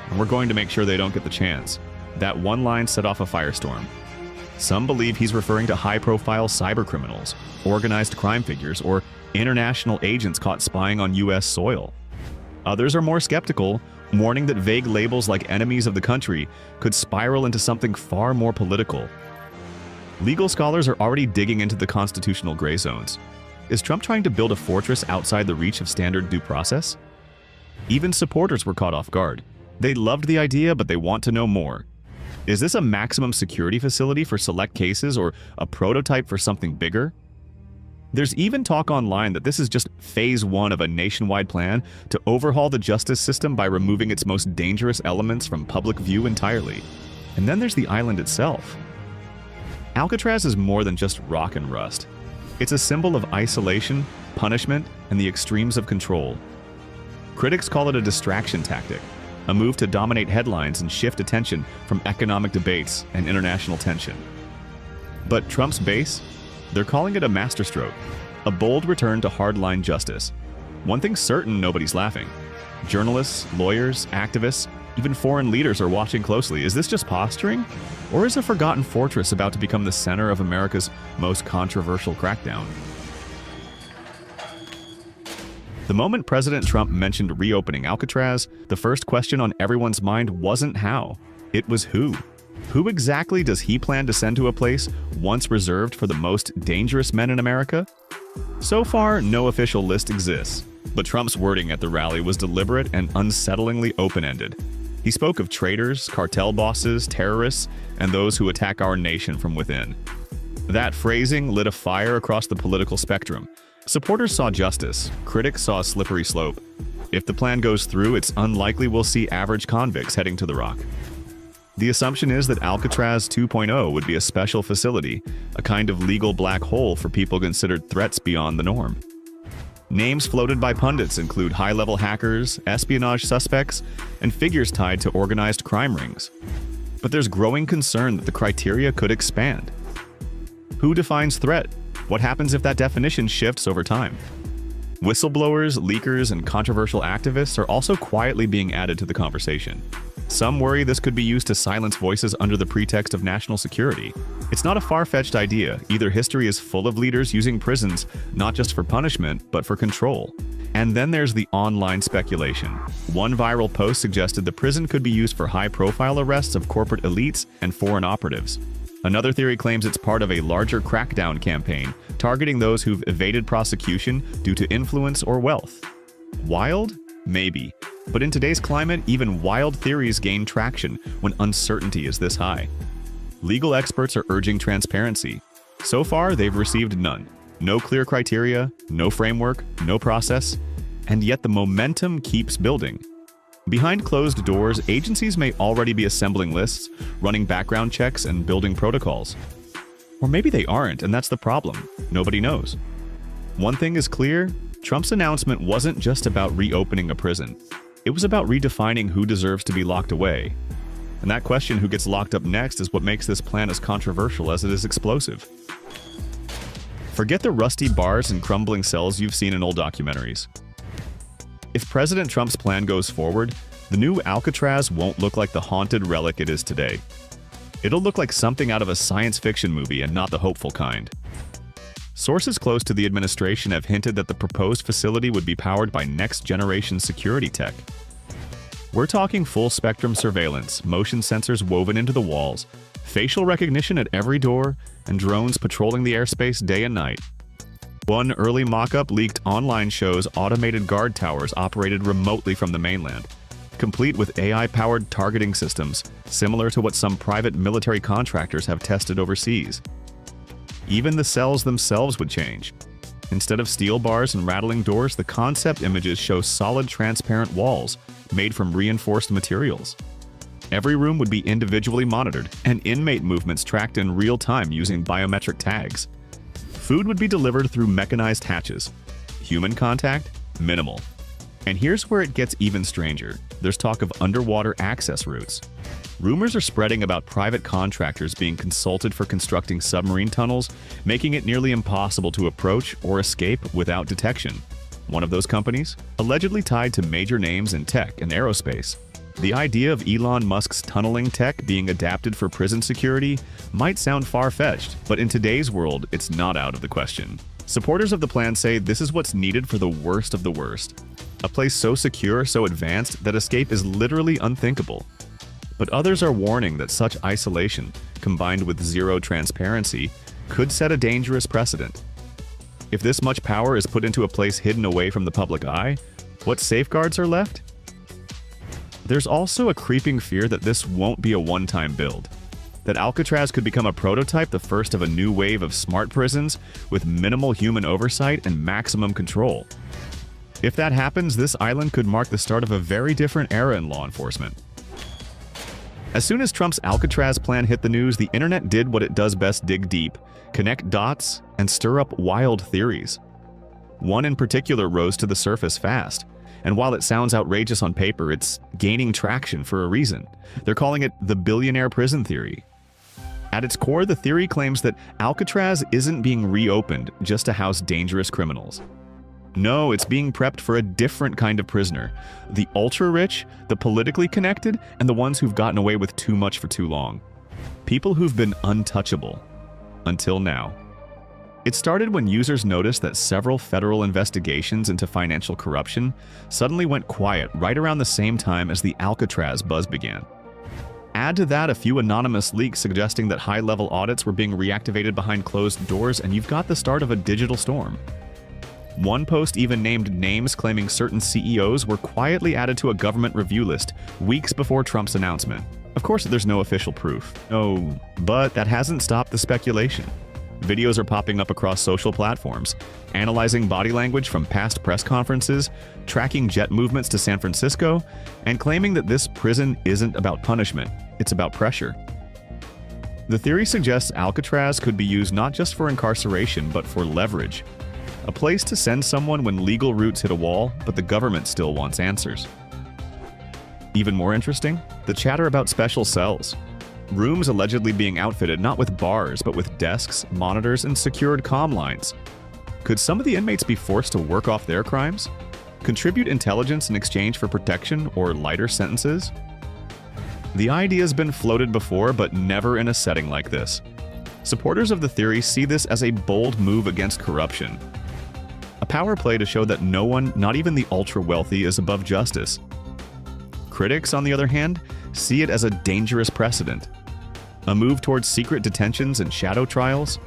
and we're going to make sure they don't get the chance. That one line set off a firestorm. Some believe he's referring to high-profile cybercriminals, organized crime figures, or international agents caught spying on U.S. soil. Others are more skeptical, warning that vague labels like enemies of the country could spiral into something far more political. Legal scholars are already digging into the constitutional gray zones. Is Trump trying to build a fortress outside the reach of standard due process? Even supporters were caught off guard. They loved the idea, but they want to know more. Is this a maximum security facility for select cases or a prototype for something bigger? There's even talk online that this is just phase one of a nationwide plan to overhaul the justice system by removing its most dangerous elements from public view entirely. And then there's the island itself. Alcatraz is more than just rock and rust. It's a symbol of isolation, punishment, and the extremes of control. Critics call it a distraction tactic, a move to dominate headlines and shift attention from economic debates and international tension. But Trump's base? They're calling it a masterstroke, a bold return to hardline justice. One thing's certain, nobody's laughing. Journalists, lawyers, activists, even foreign leaders are watching closely. Is this just posturing? Or is a forgotten fortress about to become the center of America's most controversial crackdown? The moment President Trump mentioned reopening Alcatraz, the first question on everyone's mind wasn't how. It was who. Who exactly does he plan to send to a place once reserved for the most dangerous men in America? So far, no official list exists, but Trump's wording at the rally was deliberate and unsettlingly open-ended. He spoke of traitors, cartel bosses, terrorists, and those who attack our nation from within. That phrasing lit a fire across the political spectrum. Supporters saw justice, critics saw a slippery slope. If the plan goes through, it's unlikely we'll see average convicts heading to the Rock. The assumption is that Alcatraz 2.0 would be a special facility, a kind of legal black hole for people considered threats beyond the norm. Names floated by pundits include high-level hackers, espionage suspects, and figures tied to organized crime rings. But there's growing concern that the criteria could expand. Who defines threat? What happens if that definition shifts over time? Whistleblowers, leakers, and controversial activists are also quietly being added to the conversation. Some worry this could be used to silence voices under the pretext of national security. It's not a far-fetched idea. Either history is full of leaders using prisons, not just for punishment, but for control. And then there's the online speculation. One viral post suggested the prison could be used for high-profile arrests of corporate elites and foreign operatives. Another theory claims it's part of a larger crackdown campaign, targeting those who've evaded prosecution due to influence or wealth. Wild? Maybe. But in today's climate, even wild theories gain traction when uncertainty is this high. Legal experts are urging transparency. So far, they've received none. No clear criteria, no framework, no process, and yet the momentum keeps building. Behind closed doors, agencies may already be assembling lists, running background checks, and building protocols. Or maybe they aren't, and that's the problem. Nobody knows. One thing is clear, Trump's announcement wasn't just about reopening a prison. It was about redefining who deserves to be locked away. And that question, who gets locked up next, is what makes this plan as controversial as it is explosive. Forget the rusty bars and crumbling cells you've seen in old documentaries. If President Trump's plan goes forward, the new Alcatraz won't look like the haunted relic it is today. It'll look like something out of a science fiction movie and not the hopeful kind. Sources close to the administration have hinted that the proposed facility would be powered by next-generation security tech. We're talking full-spectrum surveillance, motion sensors woven into the walls, facial recognition at every door, and drones patrolling the airspace day and night. One early mock-up leaked online shows automated guard towers operated remotely from the mainland, complete with AI-powered targeting systems, similar to what some private military contractors have tested overseas. Even the cells themselves would change. Instead of steel bars and rattling doors, the concept images show solid transparent walls made from reinforced materials. Every room would be individually monitored, and inmate movements tracked in real time using biometric tags. Food would be delivered through mechanized hatches. Human contact? Minimal. And here's where it gets even stranger. There's talk of underwater access routes. Rumors are spreading about private contractors being consulted for constructing submarine tunnels, making it nearly impossible to approach or escape without detection. One of those companies? Allegedly tied to major names in tech and aerospace. The idea of Elon Musk's tunneling tech being adapted for prison security might sound far-fetched, but in today's world, it's not out of the question. Supporters of the plan say this is what's needed for the worst of the worst. A place so secure, so advanced, that escape is literally unthinkable. But others are warning that such isolation, combined with zero transparency, could set a dangerous precedent. If this much power is put into a place hidden away from the public eye, what safeguards are left? There's also a creeping fear that this won't be a one-time build. That Alcatraz could become a prototype, the first of a new wave of smart prisons with minimal human oversight and maximum control. If that happens, this island could mark the start of a very different era in law enforcement. As soon as Trump's Alcatraz plan hit the news, the internet did what it does best: dig deep, connect dots, and stir up wild theories. One in particular rose to the surface fast, and while it sounds outrageous on paper, it's gaining traction for a reason. They're calling it the billionaire prison theory. At its core, the theory claims that Alcatraz isn't being reopened just to house dangerous criminals. No, it's being prepped for a different kind of prisoner. The ultra-rich, the politically connected, and the ones who've gotten away with too much for too long. People who've been untouchable. Until now. It started when users noticed that several federal investigations into financial corruption suddenly went quiet right around the same time as the Alcatraz buzz began. Add to that a few anonymous leaks suggesting that high-level audits were being reactivated behind closed doors, and you've got the start of a digital storm. One post even named names claiming certain CEOs were quietly added to a government review list weeks before Trump's announcement. Of course, there's no official proof. No, but that hasn't stopped the speculation. Videos are popping up across social platforms, analyzing body language from past press conferences, tracking jet movements to San Francisco, and claiming that this prison isn't about punishment, it's about pressure. The theory suggests Alcatraz could be used not just for incarceration, but for leverage. A place to send someone when legal routes hit a wall, but the government still wants answers. Even more interesting, the chatter about special cells. Rooms allegedly being outfitted not with bars, but with desks, monitors, and secured comm lines. Could some of the inmates be forced to work off their crimes? Contribute intelligence in exchange for protection or lighter sentences? The idea has been floated before, but never in a setting like this. Supporters of the theory see this as a bold move against corruption. A power play to show that no one, not even the ultra-wealthy, is above justice. Critics, on the other hand, see it as a dangerous precedent. A move towards secret detentions and shadow trials.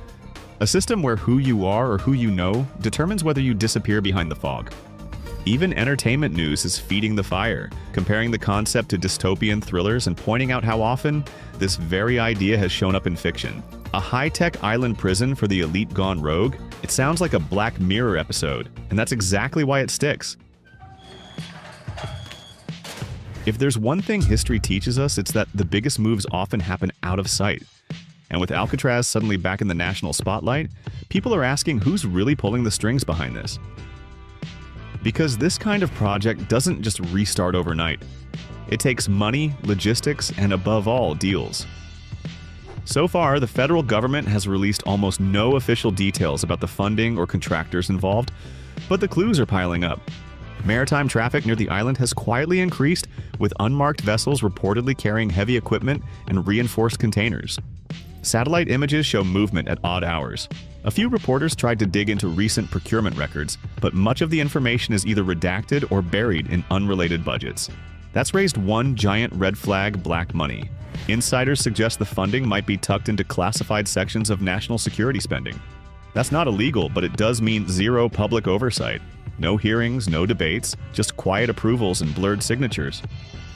A system where who you are or who you know determines whether you disappear behind the fog. Even entertainment news is feeding the fire, comparing the concept to dystopian thrillers and pointing out how often this very idea has shown up in fiction. A high-tech island prison for the elite gone rogue? It sounds like a Black Mirror episode, and that's exactly why it sticks. If there's one thing history teaches us, it's that the biggest moves often happen out of sight. And with Alcatraz suddenly back in the national spotlight, people are asking who's really pulling the strings behind this. Because this kind of project doesn't just restart overnight. It takes money, logistics, and above all, deals. So far, the federal government has released almost no official details about the funding or contractors involved, but the clues are piling up. Maritime traffic near the island has quietly increased, with unmarked vessels reportedly carrying heavy equipment and reinforced containers. Satellite images show movement at odd hours. A few reporters tried to dig into recent procurement records, but much of the information is either redacted or buried in unrelated budgets. That's raised one giant red flag: black money. Insiders suggest the funding might be tucked into classified sections of national security spending. That's not illegal, but it does mean zero public oversight. No hearings, no debates, just quiet approvals and blurred signatures.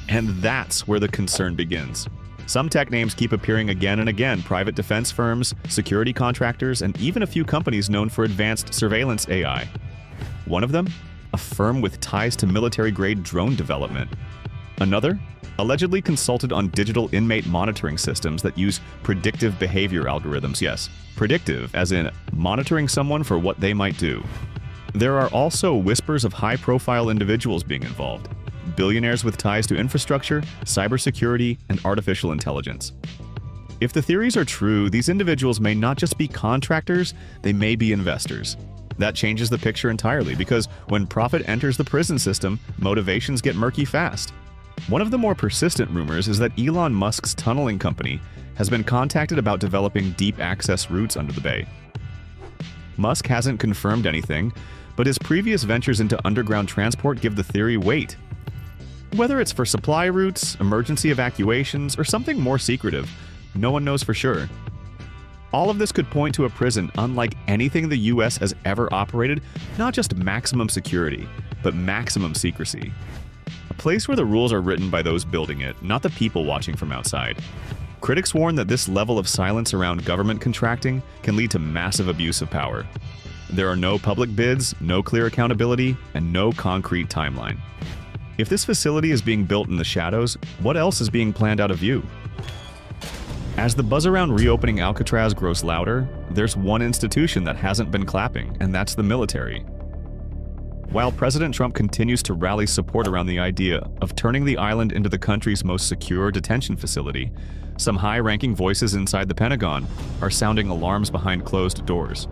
And that's where the concern begins. Some tech names keep appearing again and again: private defense firms, security contractors, and even a few companies known for advanced surveillance AI. One of them? A firm with ties to military-grade drone development. Another? Allegedly consulted on digital inmate monitoring systems that use predictive behavior algorithms. Yes, predictive, as in monitoring someone for what they might do. There are also whispers of high-profile individuals being involved. Billionaires with ties to infrastructure, cybersecurity, and artificial intelligence. If the theories are true, these individuals may not just be contractors, they may be investors. That changes the picture entirely, because when profit enters the prison system, motivations get murky fast. One of the more persistent rumors is that Elon Musk's tunneling company has been contacted about developing deep access routes under the bay. Musk hasn't confirmed anything, but his previous ventures into underground transport give the theory weight. Whether it's for supply routes, emergency evacuations, or something more secretive, no one knows for sure. All of this could point to a prison unlike anything the US has ever operated, not just maximum security, but maximum secrecy. A place where the rules are written by those building it, not the people watching from outside. Critics warn that this level of silence around government contracting can lead to massive abuse of power. There are no public bids, no clear accountability, and no concrete timeline. If this facility is being built in the shadows, what else is being planned out of view? As the buzz around reopening Alcatraz grows louder, there's one institution that hasn't been clapping, and that's the military. While President Trump continues to rally support around the idea of turning the island into the country's most secure detention facility, some high-ranking voices inside the Pentagon are sounding alarms behind closed doors.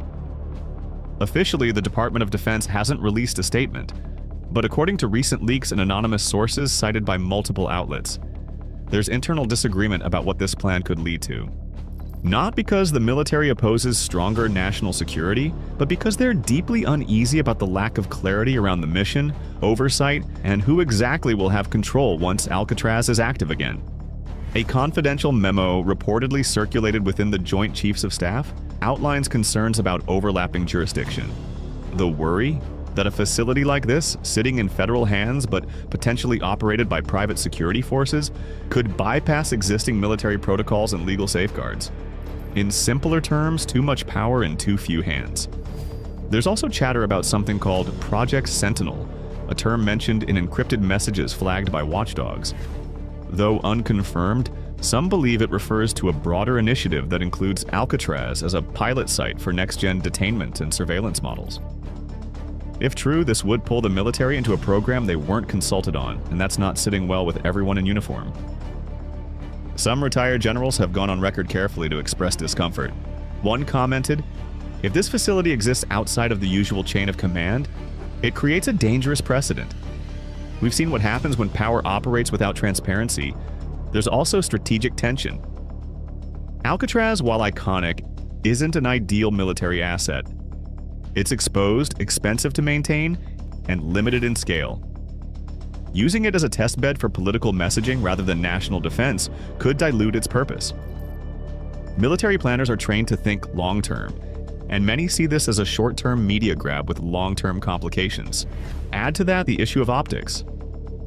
Officially, the Department of Defense hasn't released a statement, but according to recent leaks and anonymous sources cited by multiple outlets, there's internal disagreement about what this plan could lead to. Not because the military opposes stronger national security, but because they're deeply uneasy about the lack of clarity around the mission, oversight, and who exactly will have control once Alcatraz is active again. A confidential memo reportedly circulated within the Joint Chiefs of Staff outlines concerns about overlapping jurisdiction. The worry that a facility like this, sitting in federal hands but potentially operated by private security forces, could bypass existing military protocols and legal safeguards. In simpler terms, too much power in too few hands. There's also chatter about something called Project Sentinel, a term mentioned in encrypted messages flagged by watchdogs. Though unconfirmed, some believe it refers to a broader initiative that includes Alcatraz as a pilot site for next-gen detainment and surveillance models. If true, this would pull the military into a program they weren't consulted on, and that's not sitting well with everyone in uniform. Some retired generals have gone on record carefully to express discomfort. One commented, "If this facility exists outside of the usual chain of command, it creates a dangerous precedent. We've seen what happens when power operates without transparency. There's also strategic tension." Alcatraz, while iconic, isn't an ideal military asset. It's exposed, expensive to maintain, and limited in scale. Using it as a testbed for political messaging rather than national defense could dilute its purpose. Military planners are trained to think long-term, and many see this as a short-term media grab with long-term complications. Add to that the issue of optics.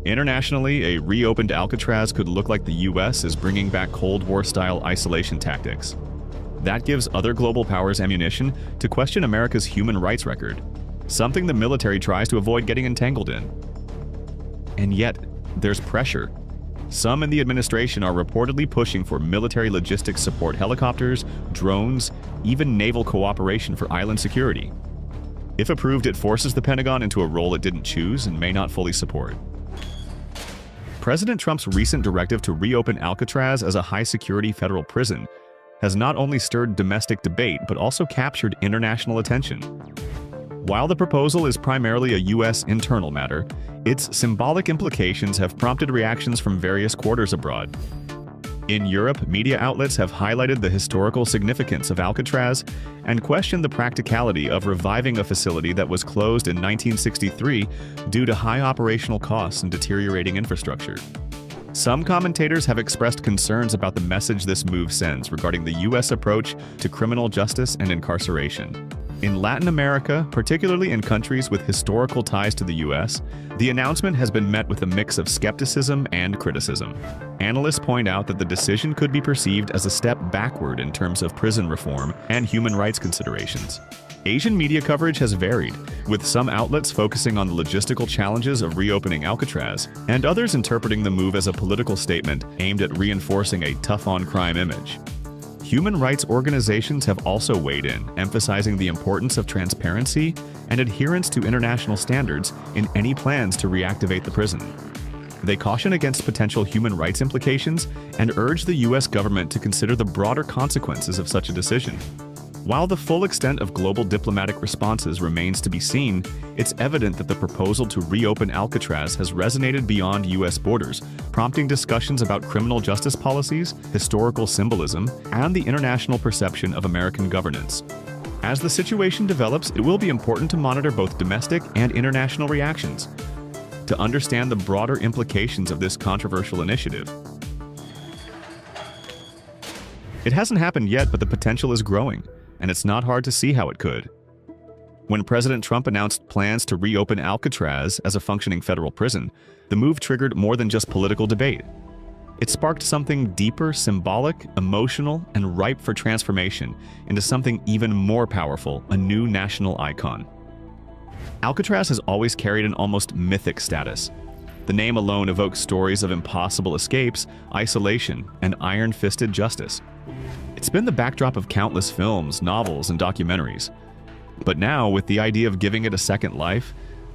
Internationally, a reopened Alcatraz could look like the US is bringing back Cold War-style isolation tactics. That gives other global powers ammunition to question America's human rights record, something the military tries to avoid getting entangled in. And yet, there's pressure. Some in the administration are reportedly pushing for military logistics support helicopters, drones, even naval cooperation for island security. If approved, it forces the Pentagon into a role it didn't choose and may not fully support. President Trump's recent directive to reopen Alcatraz as a high-security federal prison has not only stirred domestic debate but also captured international attention. While the proposal is primarily a U.S. internal matter, its symbolic implications have prompted reactions from various quarters abroad. In Europe, media outlets have highlighted the historical significance of Alcatraz and questioned the practicality of reviving a facility that was closed in 1963 due to high operational costs and deteriorating infrastructure. Some commentators have expressed concerns about the message this move sends regarding the U.S. approach to criminal justice and incarceration. In Latin America, particularly in countries with historical ties to the U.S., the announcement has been met with a mix of skepticism and criticism. Analysts point out that the decision could be perceived as a step backward in terms of prison reform and human rights considerations. Asian media coverage has varied, with some outlets focusing on the logistical challenges of reopening Alcatraz, and others interpreting the move as a political statement aimed at reinforcing a tough-on-crime image. Human rights organizations have also weighed in, emphasizing the importance of transparency and adherence to international standards in any plans to reactivate the prison. They caution against potential human rights implications and urge the U.S. government to consider the broader consequences of such a decision. While the full extent of global diplomatic responses remains to be seen, it's evident that the proposal to reopen Alcatraz has resonated beyond U.S. borders, prompting discussions about criminal justice policies, historical symbolism, and the international perception of American governance. As the situation develops, it will be important to monitor both domestic and international reactions to understand the broader implications of this controversial initiative. It hasn't happened yet, but the potential is growing, and it's not hard to see how it could. When President Trump announced plans to reopen Alcatraz as a functioning federal prison, the move triggered more than just political debate. It sparked something deeper, symbolic, emotional, and ripe for transformation into something even more powerful, a new national icon. Alcatraz has always carried an almost mythic status. The name alone evokes stories of impossible escapes, isolation, and iron-fisted justice. It's been the backdrop of countless films, novels, and documentaries. But now, with the idea of giving it a second life,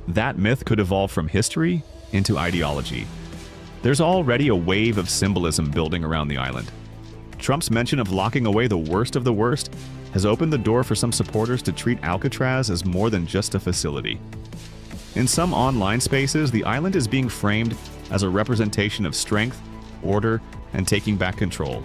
that myth could evolve from history into ideology. There's already a wave of symbolism building around the island. Trump's mention of locking away the worst of the worst has opened the door for some supporters to treat Alcatraz as more than just a facility. In some online spaces, the island is being framed as a representation of strength, order, and taking back control.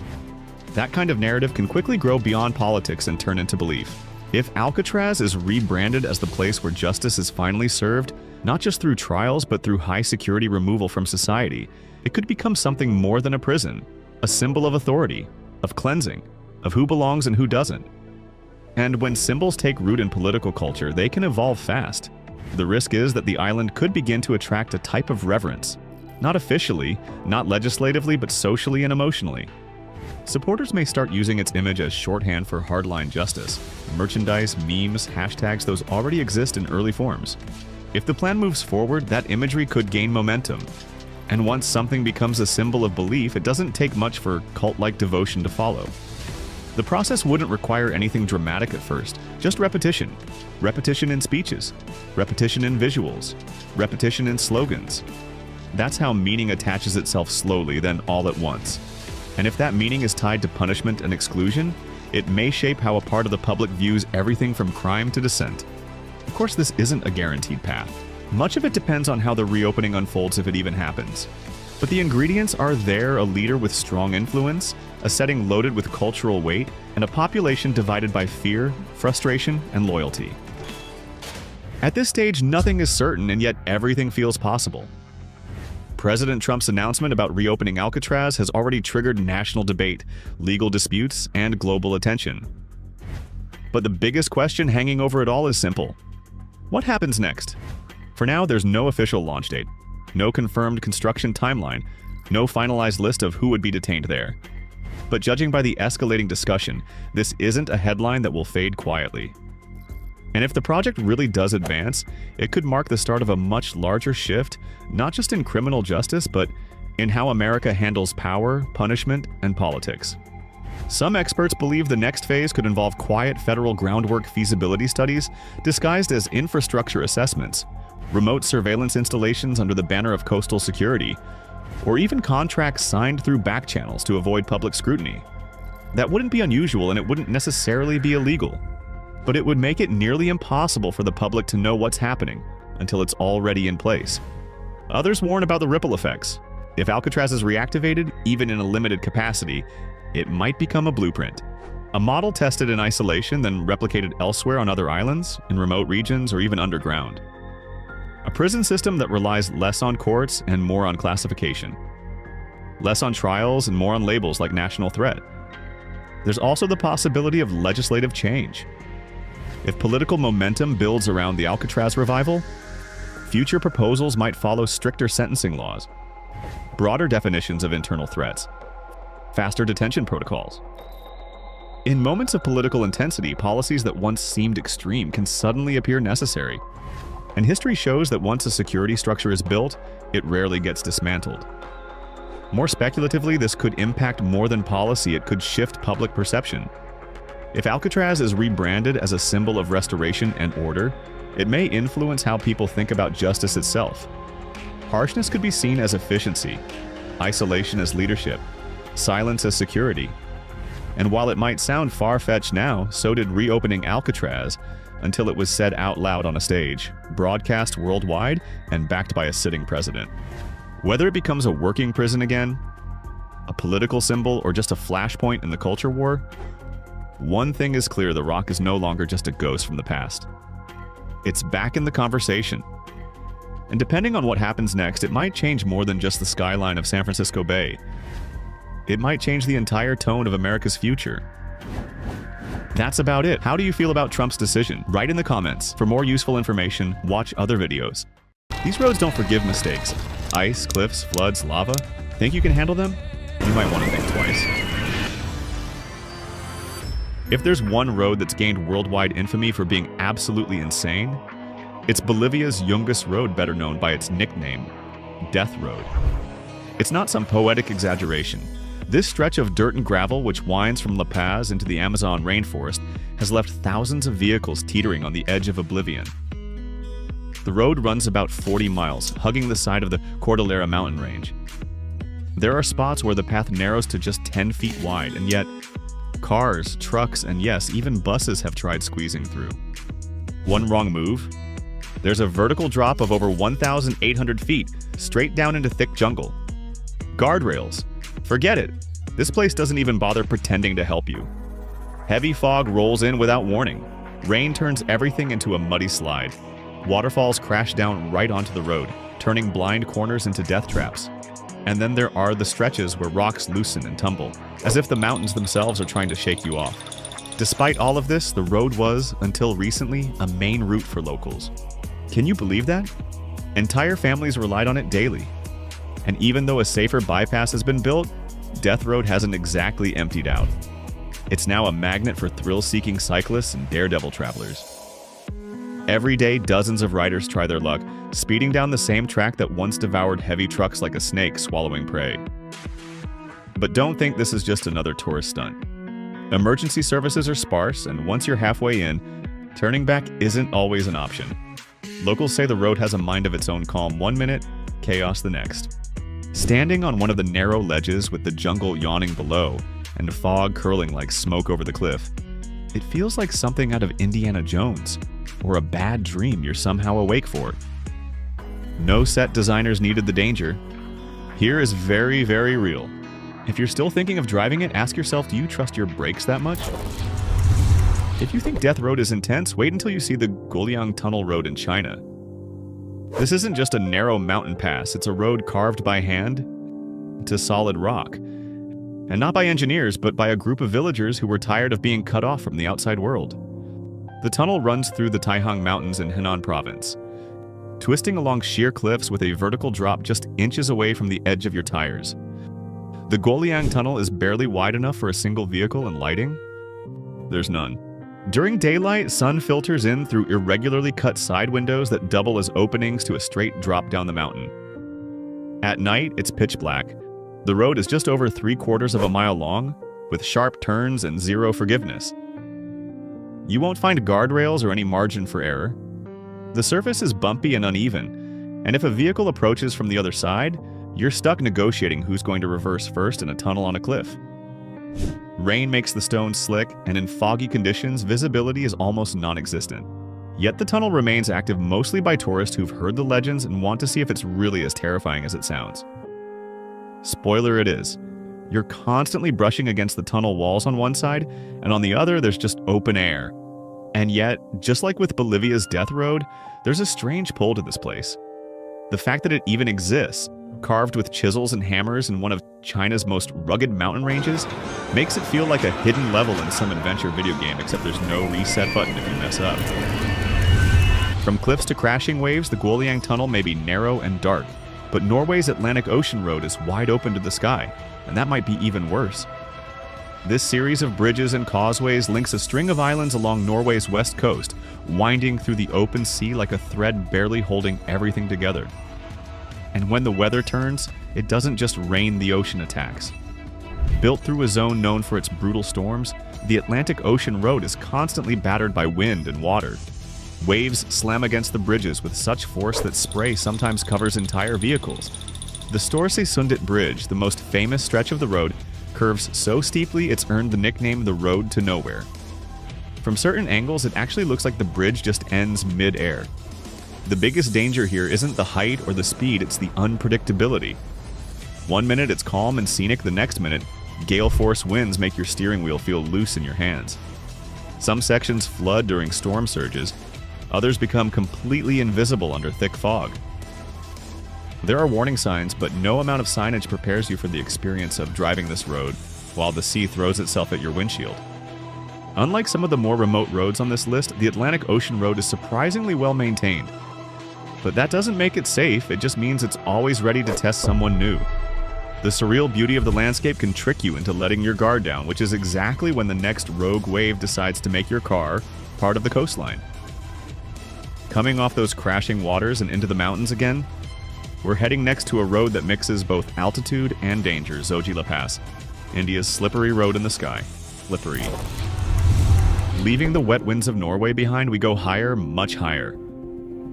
That kind of narrative can quickly grow beyond politics and turn into belief. If Alcatraz is rebranded as the place where justice is finally served, not just through trials but through high-security removal from society, it could become something more than a prison, a symbol of authority, of cleansing, of who belongs and who doesn't. And when symbols take root in political culture, they can evolve fast. The risk is that the island could begin to attract a type of reverence, not officially, not legislatively, but socially and emotionally. Supporters may start using its image as shorthand for hardline justice. Merchandise, memes, hashtags, those already exist in early forms. If the plan moves forward, that imagery could gain momentum. And once something becomes a symbol of belief, it doesn't take much for cult-like devotion to follow. The process wouldn't require anything dramatic at first, just repetition. Repetition in speeches, repetition in visuals, repetition in slogans. That's how meaning attaches itself slowly, then all at once. And if that meaning is tied to punishment and exclusion, it may shape how a part of the public views everything from crime to dissent. Of course, this isn't a guaranteed path. Much of it depends on how the reopening unfolds, if it even happens. But the ingredients are there: a leader with strong influence, a setting loaded with cultural weight, and a population divided by fear, frustration, and loyalty. At this stage, nothing is certain, and yet everything feels possible. President Trump's announcement about reopening Alcatraz has already triggered national debate, legal disputes, and global attention. But the biggest question hanging over it all is simple. What happens next? For now, there's no official launch date, no confirmed construction timeline, no finalized list of who would be detained there. But judging by the escalating discussion, this isn't a headline that will fade quietly. And if the project really does advance, it could mark the start of a much larger shift, not just in criminal justice, but in how America handles power, punishment, and politics. Some experts believe the next phase could involve quiet federal groundwork feasibility studies disguised as infrastructure assessments, remote surveillance installations under the banner of coastal security, or even contracts signed through back channels to avoid public scrutiny. That wouldn't be unusual, and it wouldn't necessarily be illegal. But it would make it nearly impossible for the public to know what's happening until it's already in place. Others warn about the ripple effects. If Alcatraz is reactivated, even in a limited capacity, it might become a blueprint. A model tested in isolation, then replicated elsewhere on other islands, in remote regions, or even underground. A prison system that relies less on courts and more on classification. Less on trials and more on labels like national threat. There's also the possibility of legislative change. If political momentum builds around the Alcatraz revival, future proposals might follow stricter sentencing laws, broader definitions of internal threats, faster detention protocols. In moments of political intensity, policies that once seemed extreme can suddenly appear necessary. And history shows that once a security structure is built, it rarely gets dismantled. More speculatively, this could impact more than policy. It could shift public perception. If Alcatraz is rebranded as a symbol of restoration and order, it may influence how people think about justice itself. Harshness could be seen as efficiency, isolation as leadership, silence as security. And while it might sound far-fetched now, so did reopening Alcatraz until it was said out loud on a stage, broadcast worldwide, and backed by a sitting president. Whether it becomes a working prison again, a political symbol, or just a flashpoint in the culture war, one thing is clear: the Rock is no longer just a ghost from the past. It's back in the conversation. And depending on what happens next, it might change more than just the skyline of San Francisco Bay. It might change the entire tone of America's future. That's about it. How do you feel about Trump's decision? Write in the comments. For more useful information, watch other videos. These roads don't forgive mistakes. Ice, cliffs, floods, lava. Think you can handle them? You might want to think twice. If there's one road that's gained worldwide infamy for being absolutely insane, it's Bolivia's Yungas Road, better known by its nickname, Death Road. It's not some poetic exaggeration. This stretch of dirt and gravel, which winds from La Paz into the Amazon rainforest, has left thousands of vehicles teetering on the edge of oblivion. The road runs about 40 miles, hugging the side of the Cordillera mountain range. There are spots where the path narrows to just 10 feet wide, and yet cars, trucks, and yes, even buses have tried squeezing through. One wrong move, there's a vertical drop of over 1,800 feet, straight down into thick jungle. Guardrails. Forget it. This place doesn't even bother pretending to help you. Heavy fog rolls in without warning. Rain turns everything into a muddy slide. Waterfalls crash down right onto the road, turning blind corners into death traps. And then there are the stretches where rocks loosen and tumble, as if the mountains themselves are trying to shake you off. Despite all of this, the road was, until recently, a main route for locals. Can you believe that? Entire families relied on it daily. And even though a safer bypass has been built, Death Road hasn't exactly emptied out. It's now a magnet for thrill-seeking cyclists and daredevil travelers. Every day, dozens of riders try their luck, speeding down the same track that once devoured heavy trucks like a snake swallowing prey. But don't think this is just another tourist stunt. Emergency services are sparse, and once you're halfway in, turning back isn't always an option. Locals say the road has a mind of its own, calm one minute, chaos the next. Standing on one of the narrow ledges with the jungle yawning below and fog curling like smoke over the cliff, it feels like something out of Indiana Jones, or a bad dream you're somehow awake for. No set designers needed the danger. Here is very, very real. If you're still thinking of driving it, ask yourself, do you trust your brakes that much? If you think Death Road is intense, wait until you see the Guoliang Tunnel Road in China. This isn't just a narrow mountain pass, it's a road carved by hand to solid rock. And not by engineers, but by a group of villagers who were tired of being cut off from the outside world. The tunnel runs through the Taihang Mountains in Henan Province, twisting along sheer cliffs with a vertical drop just inches away from the edge of your tires. The Guoliang Tunnel is barely wide enough for a single vehicle, and lighting? There's none. During daylight, sun filters in through irregularly cut side windows that double as openings to a straight drop down the mountain. At night, it's pitch black. The road is just over 3/4 of a mile long, with sharp turns and zero forgiveness. You won't find guardrails or any margin for error. The surface is bumpy and uneven, and if a vehicle approaches from the other side, you're stuck negotiating who's going to reverse first in a tunnel on a cliff. Rain makes the stones slick, and in foggy conditions, visibility is almost non-existent. Yet the tunnel remains active mostly by tourists who've heard the legends and want to see if it's really as terrifying as it sounds. Spoiler it is. You're constantly brushing against the tunnel walls on one side, and on the other there's just open air. And yet, just like with Bolivia's Death Road, there's a strange pull to this place. The fact that it even exists, carved with chisels and hammers in one of China's most rugged mountain ranges, makes it feel like a hidden level in some adventure video game, except there's no reset button if you mess up. From cliffs to crashing waves, the Guoliang Tunnel may be narrow and dark, but Norway's Atlantic Ocean Road is wide open to the sky, and that might be even worse. This series of bridges and causeways links a string of islands along Norway's west coast, winding through the open sea like a thread barely holding everything together. And when the weather turns, it doesn't just rain, the ocean attacks. Built through a zone known for its brutal storms, the Atlantic Ocean Road is constantly battered by wind and water. Waves slam against the bridges with such force that spray sometimes covers entire vehicles. The Storsay Sundit Bridge, the most famous stretch of the road, curves so steeply it's earned the nickname the Road to Nowhere. From certain angles, it actually looks like the bridge just ends mid-air. The biggest danger here isn't the height or the speed, it's the unpredictability. One minute it's calm and scenic, the next minute, gale force winds make your steering wheel feel loose in your hands. Some sections flood during storm surges, others become completely invisible under thick fog. There are warning signs, but no amount of signage prepares you for the experience of driving this road while the sea throws itself at your windshield. Unlike some of the more remote roads on this list, the Atlantic Ocean Road is surprisingly well maintained. But that doesn't make it safe, it just means it's always ready to test someone new. The surreal beauty of the landscape can trick you into letting your guard down, which is exactly when the next rogue wave decides to make your car part of the coastline. Coming off those crashing waters and into the mountains again, we're heading next to a road that mixes both altitude and danger, Zoji La Pass, India's slippery road in the sky. Slippery. Leaving the wet winds of Norway behind, we go higher, much higher.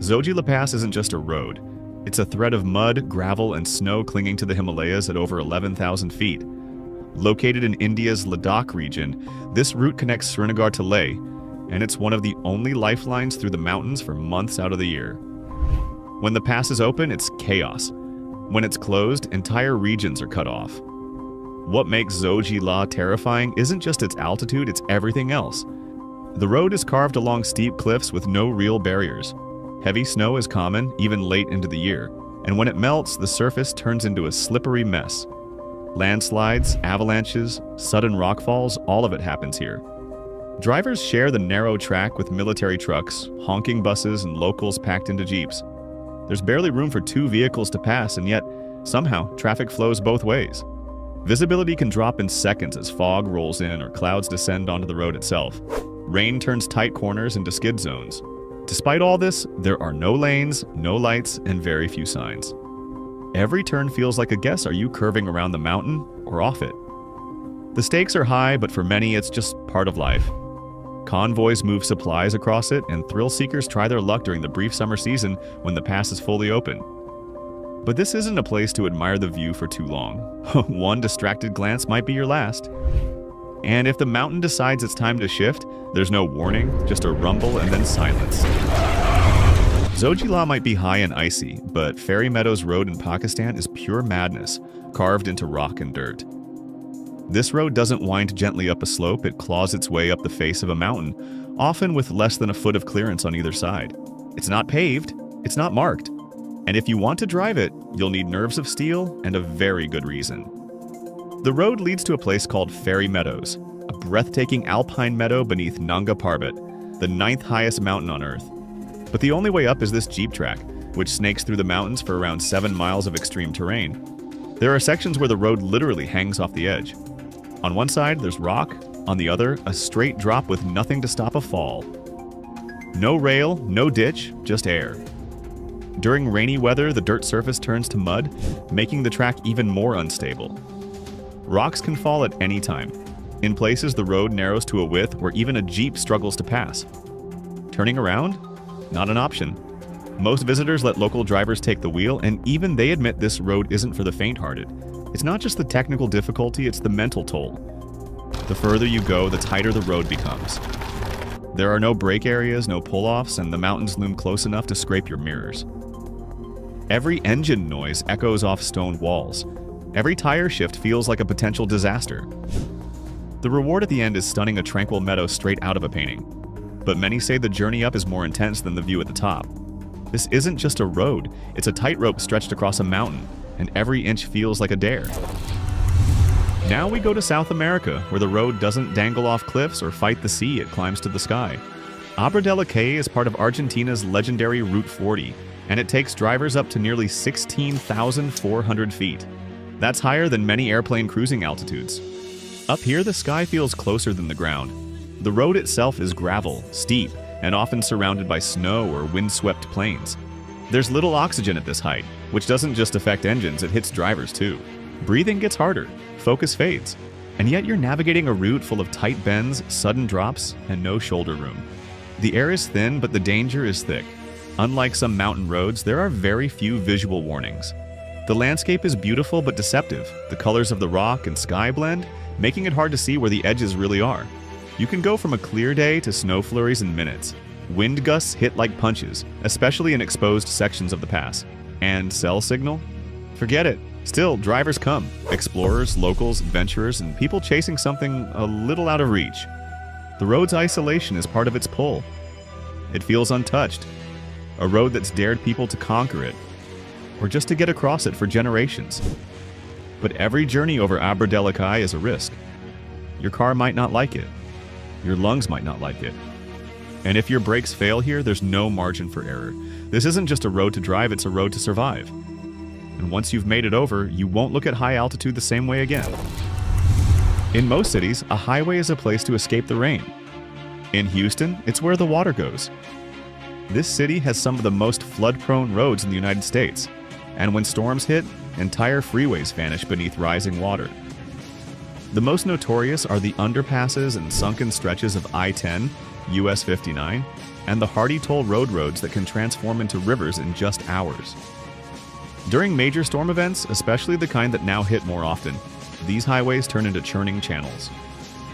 Zoji La Pass isn't just a road. It's a thread of mud, gravel, and snow clinging to the Himalayas at over 11,000 feet. Located in India's Ladakh region, this route connects Srinagar to Leh, and it's one of the only lifelines through the mountains for months out of the year. When the pass is open, it's chaos. When it's closed, entire regions are cut off. What makes Zoji La terrifying isn't just its altitude, it's everything else. The road is carved along steep cliffs with no real barriers. Heavy snow is common, even late into the year, and when it melts, the surface turns into a slippery mess. Landslides, avalanches, sudden rockfalls, all of it happens here. Drivers share the narrow track with military trucks, honking buses, and locals packed into jeeps. There's barely room for two vehicles to pass, and yet, somehow, traffic flows both ways. Visibility can drop in seconds as fog rolls in or clouds descend onto the road itself. Rain turns tight corners into skid zones. Despite all this, there are no lanes, no lights, and very few signs. Every turn feels like a guess: are you curving around the mountain or off it? The stakes are high, but for many it's just part of life. Convoys move supplies across it, and thrill seekers try their luck during the brief summer season when the pass is fully open. But this isn't a place to admire the view for too long. One distracted glance might be your last. And if the mountain decides it's time to shift, there's no warning, just a rumble and then silence. Zojila might be high and icy, but Fairy Meadows Road in Pakistan is pure madness, carved into rock and dirt. This road doesn't wind gently up a slope, it claws its way up the face of a mountain, often with less than a foot of clearance on either side. It's not paved, it's not marked. And if you want to drive it, you'll need nerves of steel and a very good reason. The road leads to a place called Fairy Meadows, a breathtaking alpine meadow beneath Nanga Parbat, the 9th highest mountain on Earth. But the only way up is this jeep track, which snakes through the mountains for around 7 miles of extreme terrain. There are sections where the road literally hangs off the edge. On one side, there's rock, on the other, a straight drop with nothing to stop a fall. No rail, no ditch, just air. During rainy weather, the dirt surface turns to mud, making the track even more unstable. Rocks can fall at any time. In places, the road narrows to a width where even a jeep struggles to pass. Turning around? Not an option. Most visitors let local drivers take the wheel, and even they admit this road isn't for the faint-hearted. It's not just the technical difficulty, it's the mental toll. The further you go, the tighter the road becomes. There are no brake areas, no pull-offs, and the mountains loom close enough to scrape your mirrors. Every engine noise echoes off stone walls. Every tire shift feels like a potential disaster. The reward at the end is stunning a tranquil meadow straight out of a painting. But many say the journey up is more intense than the view at the top. This isn't just a road, it's a tightrope stretched across a mountain, and every inch feels like a dare. Now we go to South America, where the road doesn't dangle off cliffs or fight the sea, it climbs to the sky. Abra del Acay is part of Argentina's legendary Route 40, and it takes drivers up to nearly 16,400 feet. That's higher than many airplane cruising altitudes. Up here, the sky feels closer than the ground. The road itself is gravel, steep, and often surrounded by snow or wind-swept plains. There's little oxygen at this height, which doesn't just affect engines, it hits drivers too. Breathing gets harder, focus fades, and yet you're navigating a route full of tight bends, sudden drops, and no shoulder room. The air is thin, but the danger is thick. Unlike some mountain roads, there are very few visual warnings. The landscape is beautiful but deceptive. The colors of the rock and sky blend, making it hard to see where the edges really are. You can go from a clear day to snow flurries in minutes. Wind gusts hit like punches, especially in exposed sections of the pass. And cell signal? Forget it. Still, drivers come. Explorers, locals, adventurers, and people chasing something a little out of reach. The road's isolation is part of its pull. It feels untouched. A road that's dared people to conquer it, or just to get across it for generations. But every journey over Abra del Acay is a risk. Your car might not like it. Your lungs might not like it. And if your brakes fail here, there's no margin for error. This isn't just a road to drive, it's a road to survive. And once you've made it over, you won't look at high altitude the same way again. In most cities, a highway is a place to escape the rain. In Houston, it's where the water goes. This city has some of the most flood-prone roads in the United States. And when storms hit, entire freeways vanish beneath rising water. The most notorious are the underpasses and sunken stretches of I-10, US 59, and the Hardy Toll Road roads that can transform into rivers in just hours. During major storm events, especially the kind that now hit more often, these highways turn into churning channels.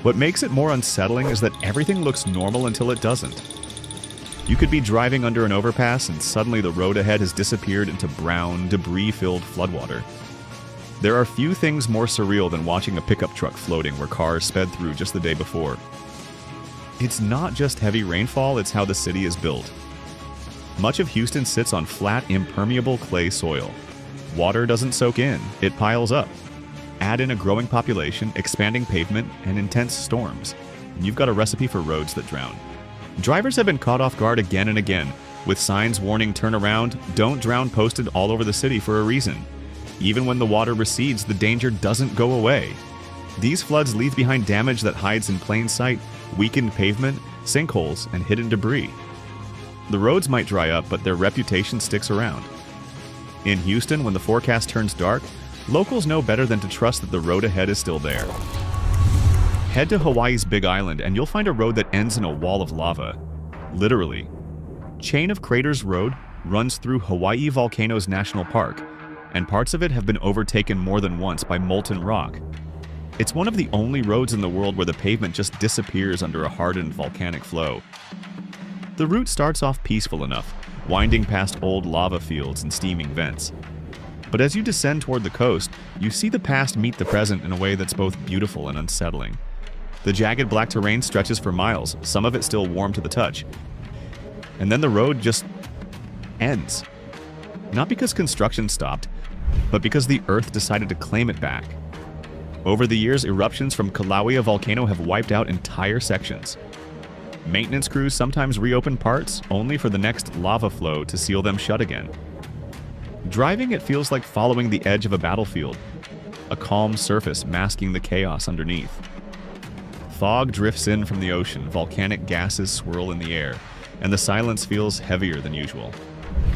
What makes it more unsettling is that everything looks normal until it doesn't. You could be driving under an overpass and suddenly the road ahead has disappeared into brown, debris-filled floodwater. There are few things more surreal than watching a pickup truck floating where cars sped through just the day before. It's not just heavy rainfall, it's how the city is built. Much of Houston sits on flat, impermeable clay soil. Water doesn't soak in, it piles up. Add in a growing population, expanding pavement, and intense storms, and you've got a recipe for roads that drown. Drivers have been caught off guard again and again, with signs warning turn around, don't drown posted all over the city for a reason. Even when the water recedes, the danger doesn't go away. These floods leave behind damage that hides in plain sight, weakened pavement, sinkholes, and hidden debris. The roads might dry up, but their reputation sticks around. In Houston, when the forecast turns dark, locals know better than to trust that the road ahead is still there. Head to Hawaii's Big Island and you'll find a road that ends in a wall of lava. Literally. Chain of Craters Road runs through Hawaii Volcanoes National Park, and parts of it have been overtaken more than once by molten rock. It's one of the only roads in the world where the pavement just disappears under a hardened volcanic flow. The route starts off peaceful enough, winding past old lava fields and steaming vents. But as you descend toward the coast, you see the past meet the present in a way that's both beautiful and unsettling. The jagged black terrain stretches for miles, some of it still warm to the touch. And then the road just ends. Not because construction stopped, but because the Earth decided to claim it back. Over the years, eruptions from Kilauea volcano have wiped out entire sections. Maintenance crews sometimes reopen parts, only for the next lava flow to seal them shut again. Driving it feels like following the edge of a battlefield, a calm surface masking the chaos underneath. Fog drifts in from the ocean, volcanic gases swirl in the air, and the silence feels heavier than usual.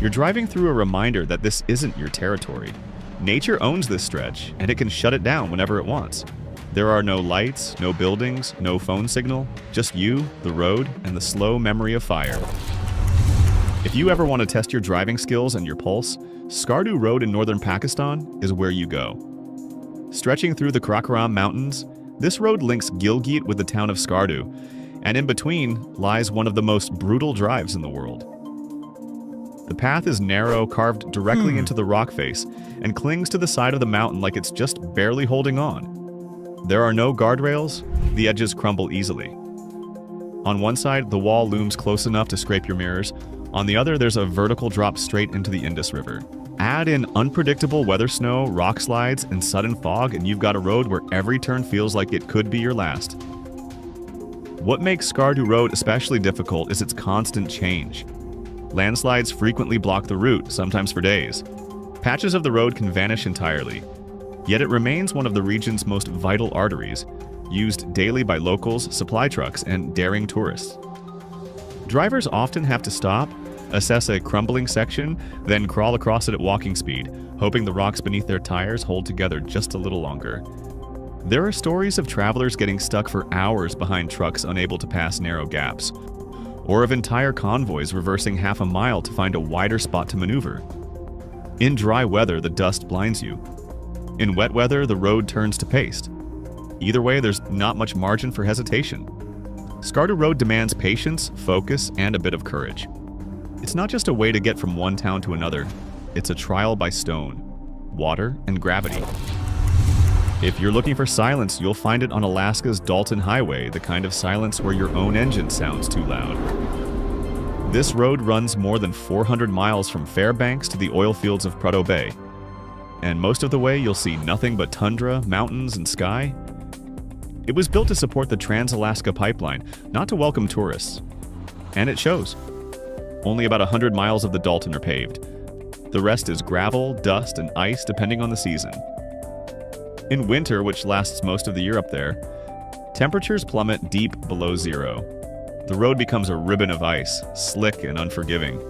You're driving through a reminder that this isn't your territory. Nature owns this stretch, and it can shut it down whenever it wants. There are no lights, no buildings, no phone signal, just you, the road, and the slow memory of fire. If you ever want to test your driving skills and your pulse, Skardu Road in northern Pakistan is where you go. Stretching through the Karakoram Mountains, this road links Gilgit with the town of Skardu, and in between lies one of the most brutal drives in the world. The path is narrow, carved directly into the rock face, and clings to the side of the mountain like it's just barely holding on. There are no guardrails, the edges crumble easily. On one side, the wall looms close enough to scrape your mirrors. On the other, there's a vertical drop straight into the Indus River. Add in unpredictable weather snow, rock slides, and sudden fog, and you've got a road where every turn feels like it could be your last. What makes Skardu Road especially difficult is its constant change. Landslides frequently block the route, sometimes for days. Patches of the road can vanish entirely. Yet it remains one of the region's most vital arteries, used daily by locals, supply trucks, and daring tourists. Drivers often have to stop, assess a crumbling section, then crawl across it at walking speed, hoping the rocks beneath their tires hold together just a little longer. There are stories of travelers getting stuck for hours behind trucks unable to pass narrow gaps, or of entire convoys reversing half a mile to find a wider spot to maneuver. In dry weather, the dust blinds you. In wet weather, the road turns to paste. Either way, there's not much margin for hesitation. Skardu Road demands patience, focus, and a bit of courage. It's not just a way to get from one town to another, it's a trial by stone, water, and gravity. If you're looking for silence, you'll find it on Alaska's Dalton Highway, the kind of silence where your own engine sounds too loud. This road runs more than 400 miles from Fairbanks to the oil fields of Prudhoe Bay. And most of the way, you'll see nothing but tundra, mountains, and sky. It was built to support the Trans-Alaska Pipeline, not to welcome tourists. And it shows. Only about 100 miles of the Dalton are paved. The rest is gravel, dust, and ice depending on the season. In winter, which lasts most of the year up there, temperatures plummet deep below zero. The road becomes a ribbon of ice, slick and unforgiving.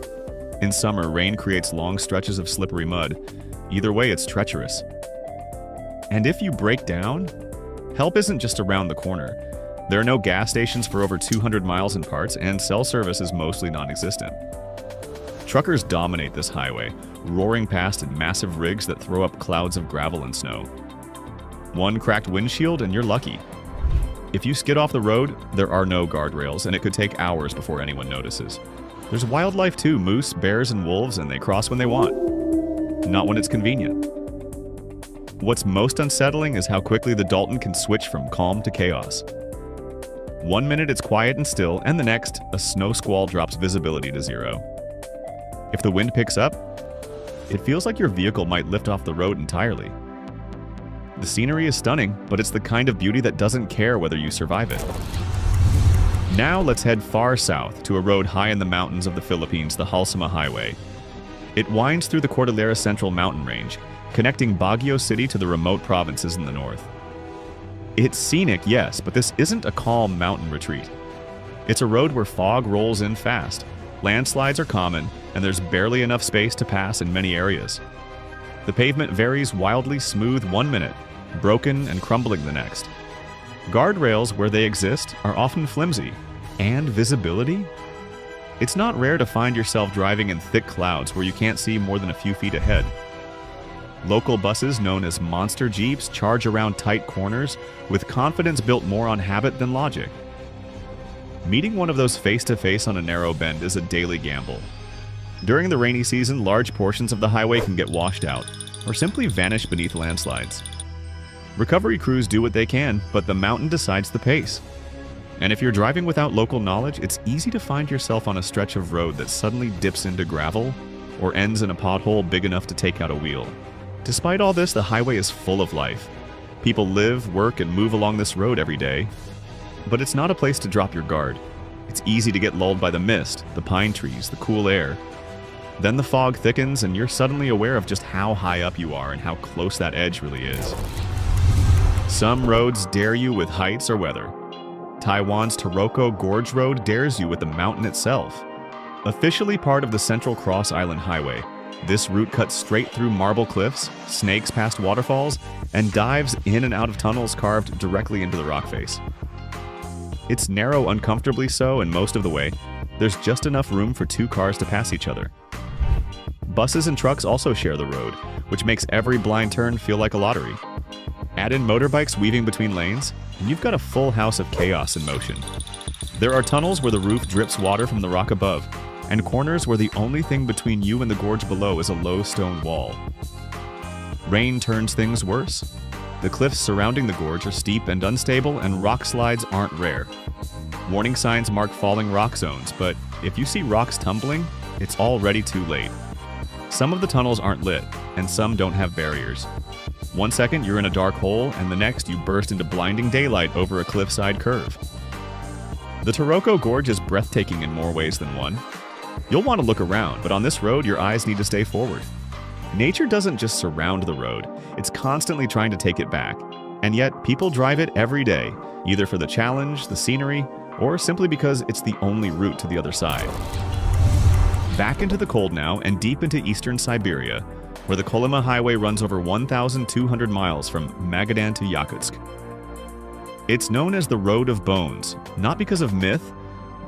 In summer, rain creates long stretches of slippery mud. Either way, it's treacherous. And if you break down, help isn't just around the corner. There are no gas stations for over 200 miles in parts, and cell service is mostly non-existent. Truckers dominate this highway, roaring past in massive rigs that throw up clouds of gravel and snow. One cracked windshield and you're lucky. If you skid off the road, there are no guardrails, and it could take hours before anyone notices. There's wildlife too, moose, bears, and wolves, and they cross when they want. Not when it's convenient. What's most unsettling is how quickly the Dalton can switch from calm to chaos. 1 minute it's quiet and still, and the next, a snow squall drops visibility to zero. If the wind picks up, it feels like your vehicle might lift off the road entirely. The scenery is stunning, but it's the kind of beauty that doesn't care whether you survive it. Now let's head far south to a road high in the mountains of the Philippines, the Halsama Highway. It winds through the Cordillera Central mountain range, connecting Baguio City to the remote provinces in the north. It's scenic, yes, but this isn't a calm mountain retreat. It's a road where fog rolls in fast, landslides are common, and there's barely enough space to pass in many areas. The pavement varies wildly smooth 1 minute, broken and crumbling the next. Guardrails, where they exist, are often flimsy. And visibility? It's not rare to find yourself driving in thick clouds where you can't see more than a few feet ahead. Local buses known as monster jeeps charge around tight corners with confidence built more on habit than logic. Meeting one of those face-to-face on a narrow bend is a daily gamble. During the rainy season, large portions of the highway can get washed out or simply vanish beneath landslides. Recovery crews do what they can, but the mountain decides the pace. And if you're driving without local knowledge, it's easy to find yourself on a stretch of road that suddenly dips into gravel or ends in a pothole big enough to take out a wheel. Despite all this, the highway is full of life. People live, work, and move along this road every day. But it's not a place to drop your guard. It's easy to get lulled by the mist, the pine trees, the cool air. Then the fog thickens and you're suddenly aware of just how high up you are and how close that edge really is. Some roads dare you with heights or weather. Taiwan's Taroko Gorge Road dares you with the mountain itself. Officially part of the Central Cross Island Highway, this route cuts straight through marble cliffs, snakes past waterfalls, and dives in and out of tunnels carved directly into the rock face. It's narrow uncomfortably so, and most of the way, there's just enough room for 2 cars to pass each other. Buses and trucks also share the road, which makes every blind turn feel like a lottery. Add in motorbikes weaving between lanes, and you've got a full house of chaos in motion. There are tunnels where the roof drips water from the rock above, and corners where the only thing between you and the gorge below is a low stone wall. Rain turns things worse. The cliffs surrounding the gorge are steep and unstable, and rock slides aren't rare. Warning signs mark falling rock zones, but if you see rocks tumbling, it's already too late. Some of the tunnels aren't lit, and some don't have barriers. 1 second you're in a dark hole, and the next you burst into blinding daylight over a cliffside curve. The Taroko Gorge is breathtaking in more ways than one. You'll want to look around, but on this road your eyes need to stay forward. Nature doesn't just surround the road, it's constantly trying to take it back. And yet, people drive it every day, either for the challenge, the scenery, or simply because it's the only route to the other side. Back into the cold now, and deep into eastern Siberia, where the Kolyma Highway runs over 1,200 miles from Magadan to Yakutsk. It's known as the Road of Bones, not because of myth,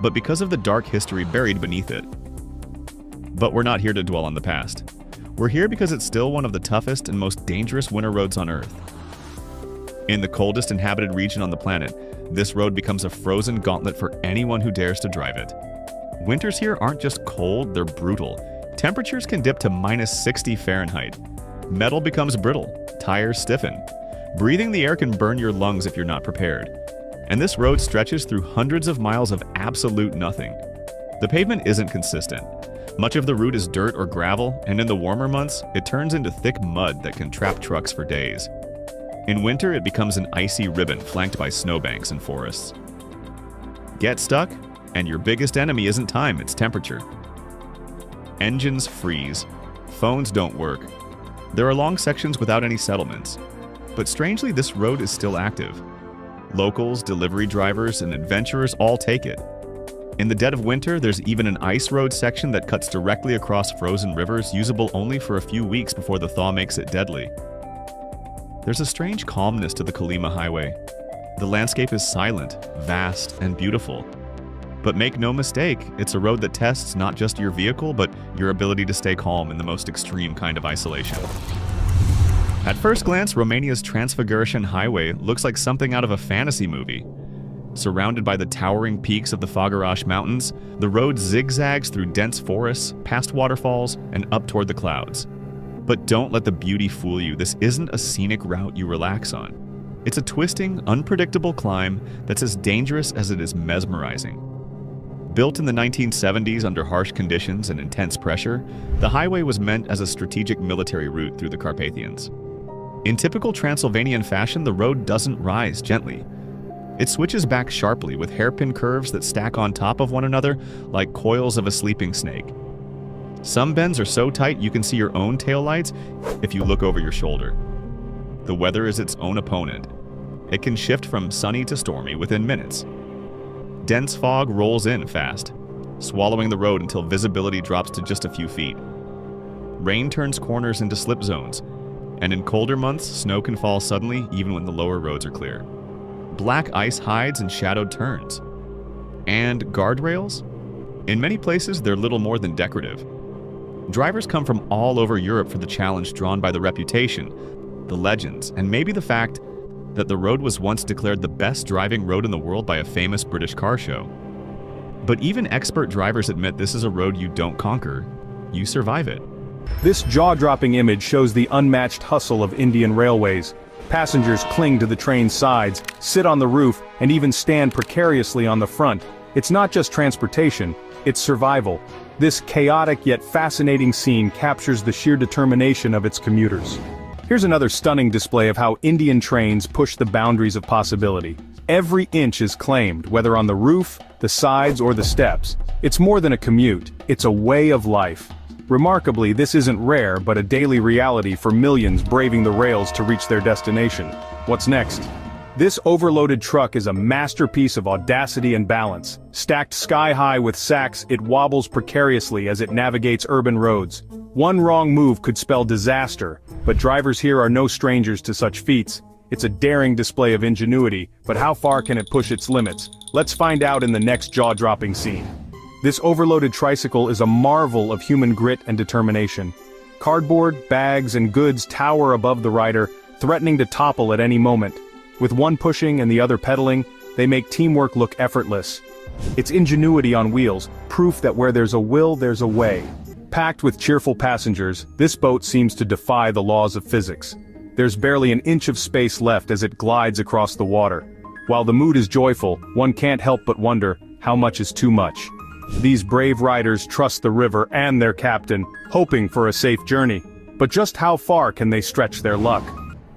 but because of the dark history buried beneath it. But we're not here to dwell on the past. We're here because it's still one of the toughest and most dangerous winter roads on Earth. In the coldest inhabited region on the planet, this road becomes a frozen gauntlet for anyone who dares to drive it. Winters here aren't just cold, they're brutal. Temperatures can dip to -60 Fahrenheit. Metal becomes brittle, tires stiffen. Breathing the air can burn your lungs if you're not prepared. And this road stretches through hundreds of miles of absolute nothing. The pavement isn't consistent. Much of the route is dirt or gravel, and in the warmer months, it turns into thick mud that can trap trucks for days. In winter, it becomes an icy ribbon flanked by snowbanks and forests. Get stuck, and your biggest enemy isn't time, it's temperature. Engines freeze. Phones don't work. There are long sections without any settlements. But strangely, this road is still active. Locals, delivery drivers, and adventurers all take it. In the dead of winter, there's even an ice road section that cuts directly across frozen rivers, usable only for a few weeks before the thaw makes it deadly. There's a strange calmness to the Kolyma Highway. The landscape is silent, vast, and beautiful. But make no mistake, it's a road that tests not just your vehicle, but your ability to stay calm in the most extreme kind of isolation. At first glance, Romania's Transfiguration Highway looks like something out of a fantasy movie. Surrounded by the towering peaks of the Făgăraș Mountains, the road zigzags through dense forests, past waterfalls, and up toward the clouds. But don't let the beauty fool you, this isn't a scenic route you relax on. It's a twisting, unpredictable climb that's as dangerous as it is mesmerizing. Built in the 1970s under harsh conditions and intense pressure, the highway was meant as a strategic military route through the Carpathians. In typical Transylvanian fashion, the road doesn't rise gently. It switches back sharply with hairpin curves that stack on top of one another like coils of a sleeping snake. Some bends are so tight you can see your own taillights if you look over your shoulder. The weather is its own opponent. It can shift from sunny to stormy within minutes. Dense fog rolls in fast, swallowing the road until visibility drops to just a few feet. Rain turns corners into slip zones, and in colder months, snow can fall suddenly even when the lower roads are clear. Black ice hides in shadowed turns. And guardrails? In many places, they're little more than decorative. Drivers come from all over Europe for the challenge, drawn by the reputation, the legends, and maybe the fact that the road was once declared the best driving road in the world by a famous British car show. But even expert drivers admit this is a road you don't conquer, you survive it. This jaw-dropping image shows the unmatched hustle of Indian railways. Passengers cling to the train's sides, sit on the roof, and even stand precariously on the front. It's not just transportation, it's survival. This chaotic yet fascinating scene captures the sheer determination of its commuters. Here's another stunning display of how Indian trains push the boundaries of possibility. Every inch is claimed, whether on the roof, the sides, or the steps. It's more than a commute, it's a way of life. Remarkably, this isn't rare but a daily reality for millions braving the rails to reach their destination. What's next? This overloaded truck is a masterpiece of audacity and balance. Stacked sky-high with sacks, it wobbles precariously as it navigates urban roads. One wrong move could spell disaster, but drivers here are no strangers to such feats. It's a daring display of ingenuity, but how far can it push its limits? Let's find out in the next jaw-dropping scene. This overloaded tricycle is a marvel of human grit and determination. Cardboard, bags, and goods tower above the rider, threatening to topple at any moment. With one pushing and the other pedaling, they make teamwork look effortless. It's ingenuity on wheels, proof that where there's a will, there's a way. Packed with cheerful passengers, this boat seems to defy the laws of physics. There's barely an inch of space left as it glides across the water. While the mood is joyful, one can't help but wonder, how much is too much? These brave riders trust the river and their captain, hoping for a safe journey. But just how far can they stretch their luck?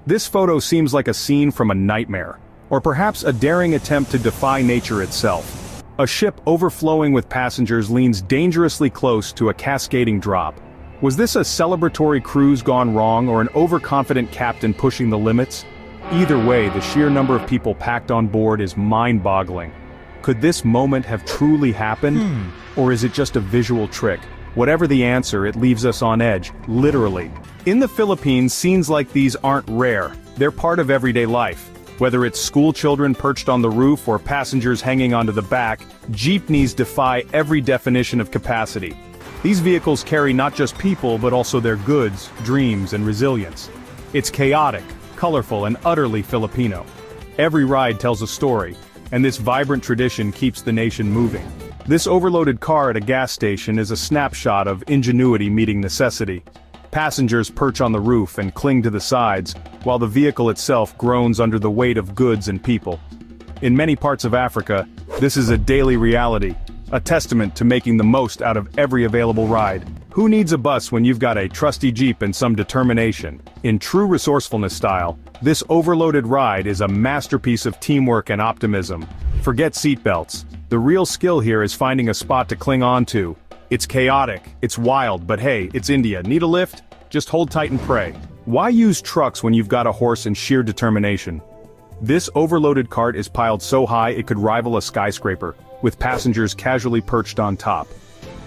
This photo seems like a scene from a nightmare, or perhaps a daring attempt to defy nature itself. A ship overflowing with passengers leans dangerously close to a cascading drop. Was this a celebratory cruise gone wrong or an overconfident captain pushing the limits? Either way, the sheer number of people packed on board is mind-boggling. Could this moment have truly happened? Or is it just a visual trick? Whatever the answer, it leaves us on edge, literally. In the Philippines, scenes like these aren't rare. They're part of everyday life. Whether it's school children perched on the roof or passengers hanging onto the back, jeepneys defy every definition of capacity. These vehicles carry not just people but also their goods, dreams, and resilience. It's chaotic, colorful, and utterly Filipino. Every ride tells a story, and this vibrant tradition keeps the nation moving. This overloaded car at a gas station is a snapshot of ingenuity meeting necessity. Passengers perch on the roof and cling to the sides, while the vehicle itself groans under the weight of goods and people. In many parts of Africa, this is a daily reality, a testament to making the most out of every available ride. Who needs a bus when you've got a trusty Jeep and some determination? In true resourcefulness style, this overloaded ride is a masterpiece of teamwork and optimism. Forget seatbelts. The real skill here is finding a spot to cling on to. It's chaotic, it's wild, but hey, it's India. Need a lift? Just hold tight and pray. Why use trucks when you've got a horse and sheer determination? This overloaded cart is piled so high it could rival a skyscraper, with passengers casually perched on top.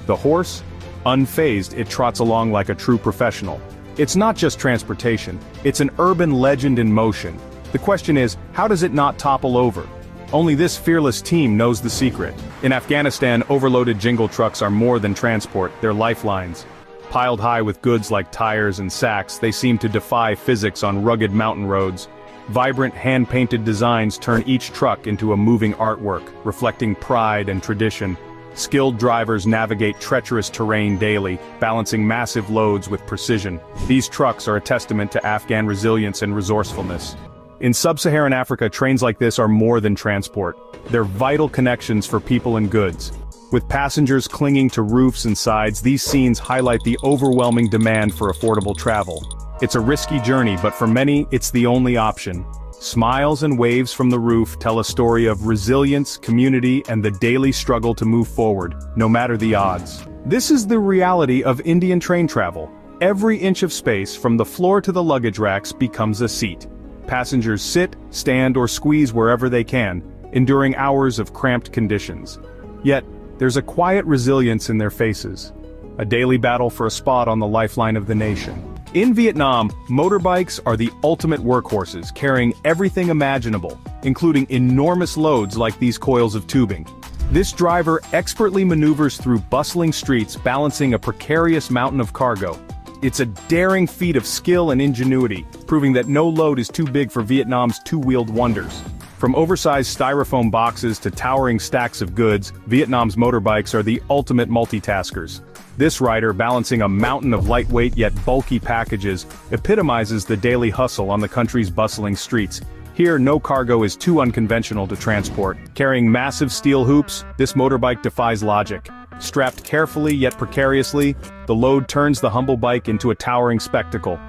The horse? Unfazed, it trots along like a true professional. It's not just transportation, it's an urban legend in motion. The question is, how does it not topple over? Only this fearless team knows the secret. In Afghanistan, overloaded jingle trucks are more than transport, they're lifelines. Piled high with goods like tires and sacks, they seem to defy physics on rugged mountain roads. Vibrant hand-painted designs turn each truck into a moving artwork, reflecting pride and tradition. Skilled drivers navigate treacherous terrain daily, balancing massive loads with precision. These trucks are a testament to Afghan resilience and resourcefulness. In sub-Saharan Africa, trains like this are more than transport. They're vital connections for people and goods. With passengers clinging to roofs and sides, these scenes highlight the overwhelming demand for affordable travel. It's a risky journey, but for many, it's the only option. Smiles and waves from the roof tell a story of resilience, community, and the daily struggle to move forward, no matter the odds. This is the reality of Indian train travel. Every inch of space, from the floor to the luggage racks, becomes a seat. Passengers sit, stand, or squeeze wherever they can, enduring hours of cramped conditions. Yet, there's a quiet resilience in their faces. A daily battle for a spot on the lifeline of the nation. In Vietnam, motorbikes are the ultimate workhorses, carrying everything imaginable, including enormous loads like these coils of tubing. This driver expertly maneuvers through bustling streets, balancing a precarious mountain of cargo. It's a daring feat of skill and ingenuity, proving that no load is too big for Vietnam's two-wheeled wonders. From oversized styrofoam boxes to towering stacks of goods, Vietnam's motorbikes are the ultimate multitaskers. This rider, balancing a mountain of lightweight yet bulky packages, epitomizes the daily hustle on the country's bustling streets. Here, no cargo is too unconventional to transport. Carrying massive steel hoops, this motorbike defies logic. Strapped carefully yet precariously, the load turns the humble bike into a towering spectacle.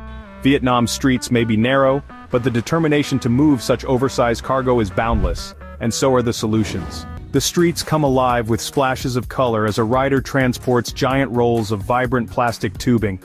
Vietnam's streets may be narrow, but the determination to move such oversized cargo is boundless, and so are the solutions. The streets come alive with splashes of color as a rider transports giant rolls of vibrant plastic tubing.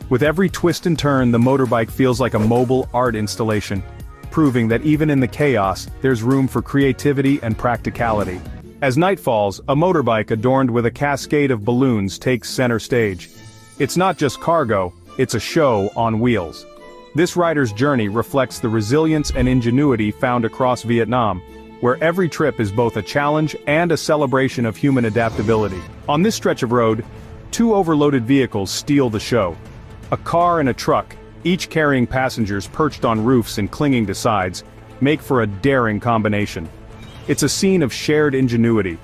With every twist and turn, the motorbike feels like a mobile art installation, proving that even in the chaos, there's room for creativity and practicality. As night falls, a motorbike adorned with a cascade of balloons takes center stage. It's not just cargo, it's a show on wheels. This rider's journey reflects the resilience and ingenuity found across Vietnam, where every trip is both a challenge and a celebration of human adaptability. On this stretch of road, two overloaded vehicles steal the show. A car and a truck, each carrying passengers perched on roofs and clinging to sides, make for a daring combination. It's a scene of shared ingenuity.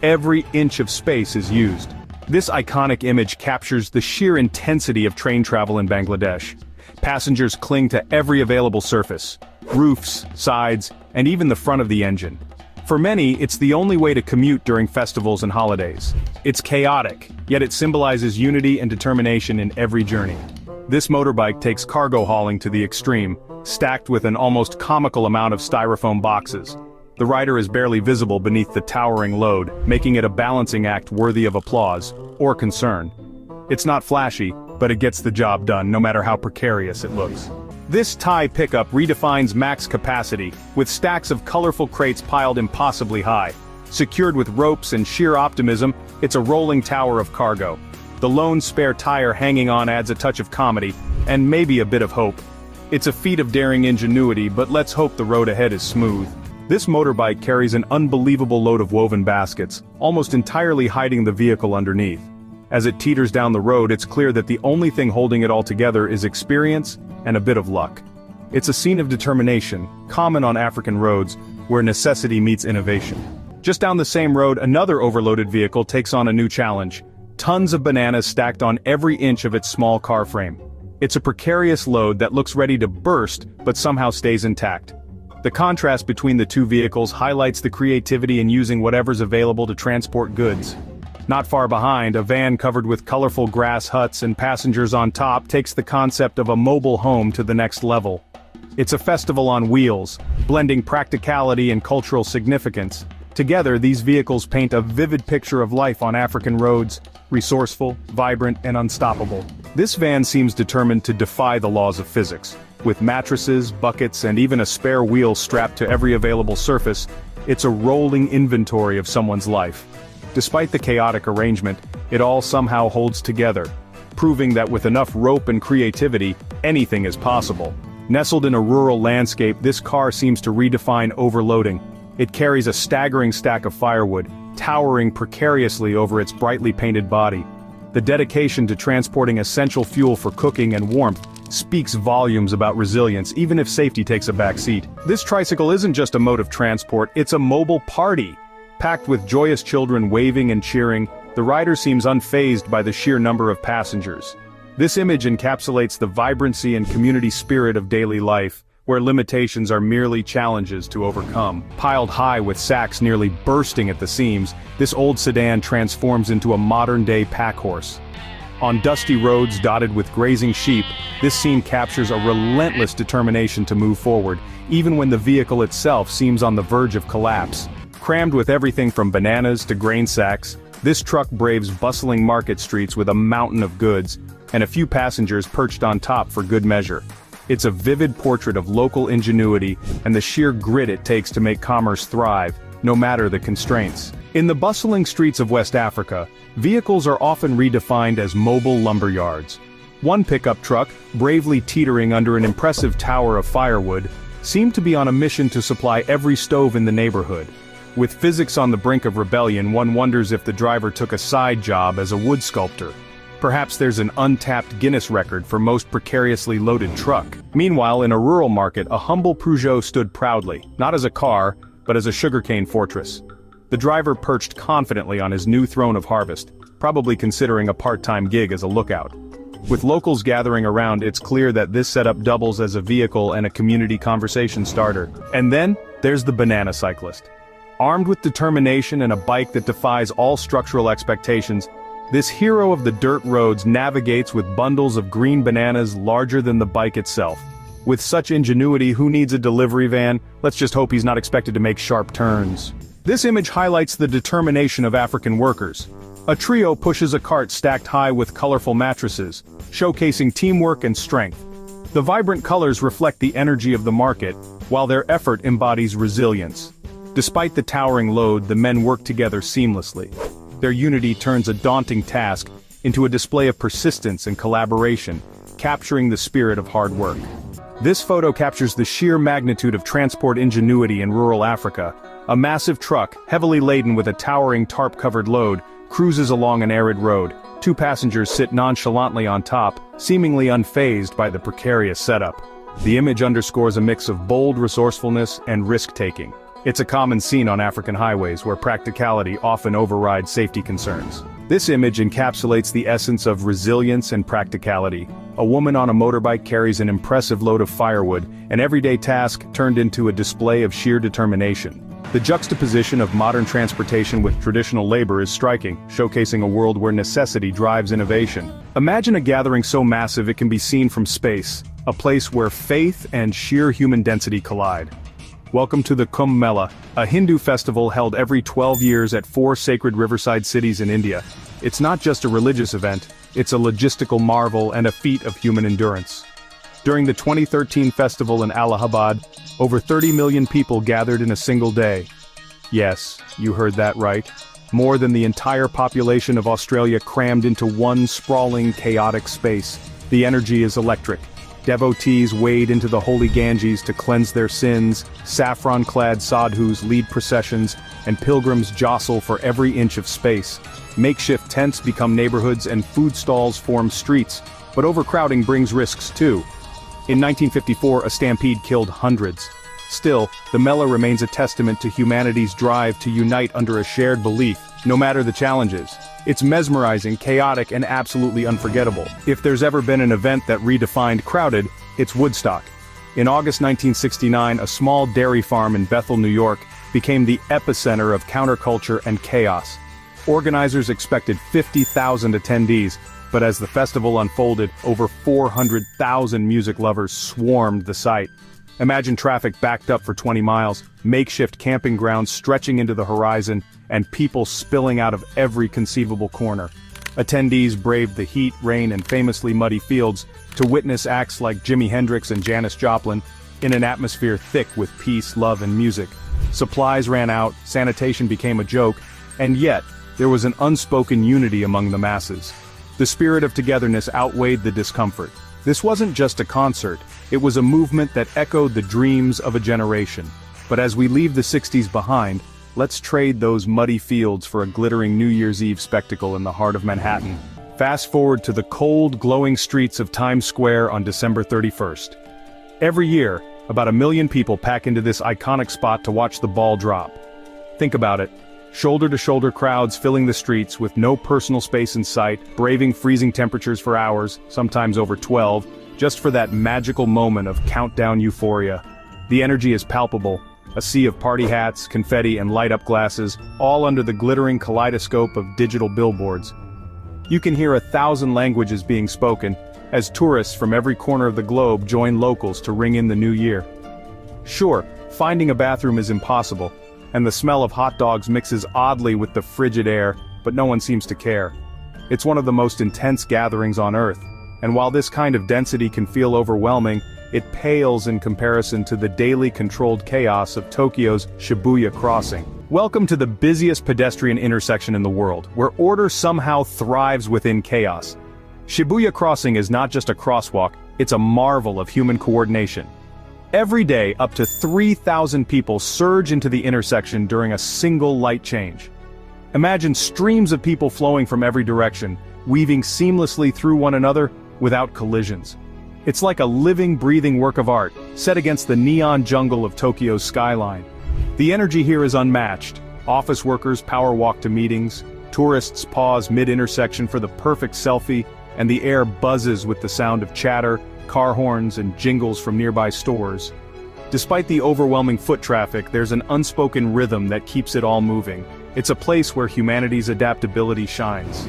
Every inch of space is used. This iconic image captures the sheer intensity of train travel in Bangladesh. Passengers cling to every available surface: roofs, sides, and even the front of the engine. For many, it's the only way to commute during festivals and holidays. It's chaotic, yet it symbolizes unity and determination in every journey. This motorbike takes cargo hauling to the extreme, stacked with an almost comical amount of styrofoam boxes. The rider is barely visible beneath the towering load, making it a balancing act worthy of applause, or concern. It's not flashy, but it gets the job done, no matter how precarious it looks. This Thai pickup redefines max capacity, with stacks of colorful crates piled impossibly high. Secured with ropes and sheer optimism, it's a rolling tower of cargo. The lone spare tire hanging on adds a touch of comedy, and maybe a bit of hope. It's a feat of daring ingenuity, but let's hope the road ahead is smooth. This motorbike carries an unbelievable load of woven baskets, almost entirely hiding the vehicle underneath. As it teeters down the road, it's clear that the only thing holding it all together is experience and a bit of luck. It's a scene of determination, common on African roads, where necessity meets innovation. Just down the same road, another overloaded vehicle takes on a new challenge. Tons of bananas stacked on every inch of its small car frame. It's a precarious load that looks ready to burst, but somehow stays intact. The contrast between the two vehicles highlights the creativity in using whatever's available to transport goods. Not far behind, a van covered with colorful grass huts and passengers on top takes the concept of a mobile home to the next level. It's a festival on wheels, blending practicality and cultural significance. Together, these vehicles paint a vivid picture of life on African roads, resourceful, vibrant, and unstoppable. This van seems determined to defy the laws of physics. With mattresses, buckets, and even a spare wheel strapped to every available surface, it's a rolling inventory of someone's life. Despite the chaotic arrangement, it all somehow holds together, proving that with enough rope and creativity, anything is possible. Nestled in a rural landscape, this car seems to redefine overloading. It carries a staggering stack of firewood, towering precariously over its brightly painted body. The dedication to transporting essential fuel for cooking and warmth speaks volumes about resilience, even if safety takes a back seat. This tricycle isn't just a mode of transport, it's a mobile party. Packed with joyous children waving and cheering, the rider seems unfazed by the sheer number of passengers. This image encapsulates the vibrancy and community spirit of daily life, where limitations are merely challenges to overcome. Piled high with sacks nearly bursting at the seams, this old sedan transforms into a modern-day pack horse. On dusty roads dotted with grazing sheep, this scene captures a relentless determination to move forward, even when the vehicle itself seems on the verge of collapse. Crammed with everything from bananas to grain sacks, this truck braves bustling market streets with a mountain of goods, and a few passengers perched on top for good measure. It's a vivid portrait of local ingenuity and the sheer grit it takes to make commerce thrive, no matter the constraints. In the bustling streets of West Africa, vehicles are often redefined as mobile lumber yards. One pickup truck, bravely teetering under an impressive tower of firewood, seemed to be on a mission to supply every stove in the neighborhood. With physics on the brink of rebellion, one wonders if the driver took a side job as a wood sculptor. Perhaps there's an untapped Guinness record for most precariously loaded truck. Meanwhile, in a rural market, a humble Peugeot stood proudly, not as a car, but as a sugarcane fortress. The driver perched confidently on his new throne of harvest, probably considering a part-time gig as a lookout. With locals gathering around, it's clear that this setup doubles as a vehicle and a community conversation starter. And then, there's the banana cyclist. Armed with determination and a bike that defies all structural expectations, this hero of the dirt roads navigates with bundles of green bananas larger than the bike itself. With such ingenuity, who needs a delivery van? Let's just hope he's not expected to make sharp turns. This image highlights the determination of African workers. A trio pushes a cart stacked high with colorful mattresses, showcasing teamwork and strength. The vibrant colors reflect the energy of the market, while their effort embodies resilience. Despite the towering load, the men work together seamlessly. Their unity turns a daunting task into a display of persistence and collaboration, capturing the spirit of hard work. This photo captures the sheer magnitude of transport ingenuity in rural Africa. A massive truck, heavily laden with a towering tarp-covered load, cruises along an arid road. Two passengers sit nonchalantly on top, seemingly unfazed by the precarious setup. The image underscores a mix of bold resourcefulness and risk-taking. It's a common scene on African highways where practicality often overrides safety concerns. This image encapsulates the essence of resilience and practicality. A woman on a motorbike carries an impressive load of firewood, an everyday task turned into a display of sheer determination. The juxtaposition of modern transportation with traditional labor is striking, showcasing a world where necessity drives innovation. Imagine a gathering so massive it can be seen from space, a place where faith and sheer human density collide. Welcome to the Kumbh Mela, a Hindu festival held every 12 years at 4 sacred riverside cities in India. It's not just a religious event, it's a logistical marvel and a feat of human endurance. During the 2013 festival in Allahabad, over 30 million people gathered in a single day. Yes, you heard that right. More than the entire population of Australia crammed into one sprawling, chaotic space. The energy is electric. Devotees wade into the holy Ganges to cleanse their sins, saffron-clad sadhus lead processions, and pilgrims jostle for every inch of space. Makeshift tents become neighborhoods and food stalls form streets, but overcrowding brings risks too. In 1954, a stampede killed hundreds. Still, the Mela remains a testament to humanity's drive to unite under a shared belief, no matter the challenges. It's mesmerizing, chaotic, and absolutely unforgettable. If there's ever been an event that redefined crowded, it's Woodstock. In August 1969, a small dairy farm in Bethel, New York, became the epicenter of counterculture and chaos. Organizers expected 50,000 attendees, but as the festival unfolded, over 400,000 music lovers swarmed the site. Imagine traffic backed up for 20 miles, makeshift camping grounds stretching into the horizon, and people spilling out of every conceivable corner. Attendees braved the heat, rain, and famously muddy fields to witness acts like Jimi Hendrix and Janis Joplin in an atmosphere thick with peace, love, and music. Supplies ran out, sanitation became a joke, and yet, there was an unspoken unity among the masses. The spirit of togetherness outweighed the discomfort. This wasn't just a concert, it was a movement that echoed the dreams of a generation. But as we leave the 60s behind, let's trade those muddy fields for a glittering New Year's Eve spectacle in the heart of Manhattan. Fast forward to the cold, glowing streets of Times Square on December 31st. Every year, about 1 million people pack into this iconic spot to watch the ball drop. Think about it. Shoulder-to-shoulder crowds filling the streets with no personal space in sight, braving freezing temperatures for hours, sometimes over 12, just for that magical moment of countdown euphoria. The energy is palpable, a sea of party hats, confetti, and light-up glasses, all under the glittering kaleidoscope of digital billboards. You can hear 1,000 languages being spoken, as tourists from every corner of the globe join locals to ring in the new year. Sure, finding a bathroom is impossible, and the smell of hot dogs mixes oddly with the frigid air, but no one seems to care. It's one of the most intense gatherings on Earth, and while this kind of density can feel overwhelming, it pales in comparison to the daily controlled chaos of Tokyo's Shibuya Crossing. Welcome to the busiest pedestrian intersection in the world, where order somehow thrives within chaos. Shibuya Crossing is not just a crosswalk, it's a marvel of human coordination. Every day, up to 3,000 people surge into the intersection during a single light change. Imagine streams of people flowing from every direction, weaving seamlessly through one another without collisions. It's like a living, breathing work of art, set against the neon jungle of Tokyo's skyline. The energy here is unmatched. Office workers power walk to meetings, tourists pause mid-intersection for the perfect selfie, and the air buzzes with the sound of chatter, car horns, and jingles from nearby stores. Despite the overwhelming foot traffic, there's an unspoken rhythm that keeps it all moving. It's a place where humanity's adaptability shines.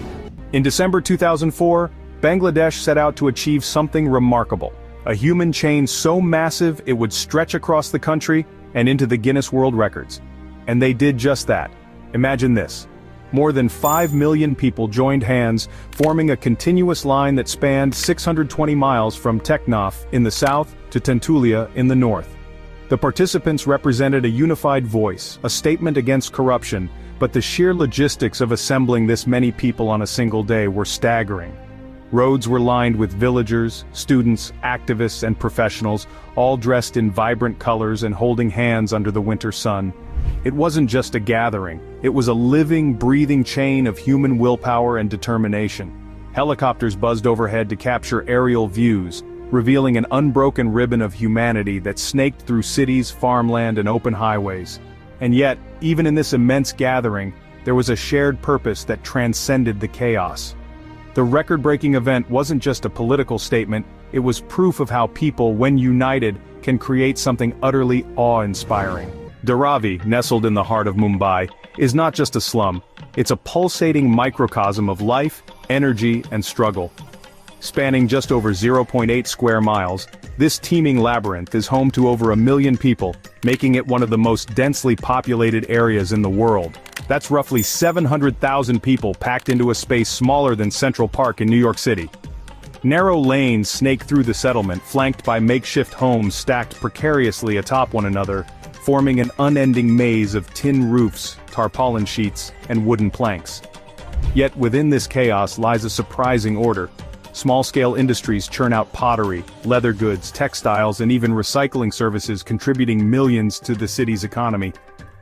In December 2004, Bangladesh set out to achieve something remarkable. A human chain so massive it would stretch across the country and into the Guinness World Records. And they did just that. Imagine this. More than 5 million people joined hands, forming a continuous line that spanned 620 miles from Teknaf in the south to Tentulia in the north. The participants represented a unified voice, a statement against corruption, but the sheer logistics of assembling this many people on a single day were staggering. Roads were lined with villagers, students, activists, and professionals, all dressed in vibrant colors and holding hands under the winter sun. It wasn't just a gathering, it was a living, breathing chain of human willpower and determination. Helicopters buzzed overhead to capture aerial views, revealing an unbroken ribbon of humanity that snaked through cities, farmland, and open highways. And yet, even in this immense gathering, there was a shared purpose that transcended the chaos. The record-breaking event wasn't just a political statement, it was proof of how people, when united, can create something utterly awe-inspiring. Dharavi, nestled in the heart of Mumbai, is not just a slum, it's a pulsating microcosm of life, energy, and struggle. Spanning just over 0.8 square miles, this teeming labyrinth is home to over 1 million people, making it one of the most densely populated areas in the world. That's roughly 700,000 people packed into a space smaller than Central Park in New York City. Narrow lanes snake through the settlement, flanked by makeshift homes stacked precariously atop one another, forming an unending maze of tin roofs, tarpaulin sheets, and wooden planks. Yet within this chaos lies a surprising order. Small-scale industries churn out pottery, leather goods, textiles, and even recycling services, contributing millions to the city's economy.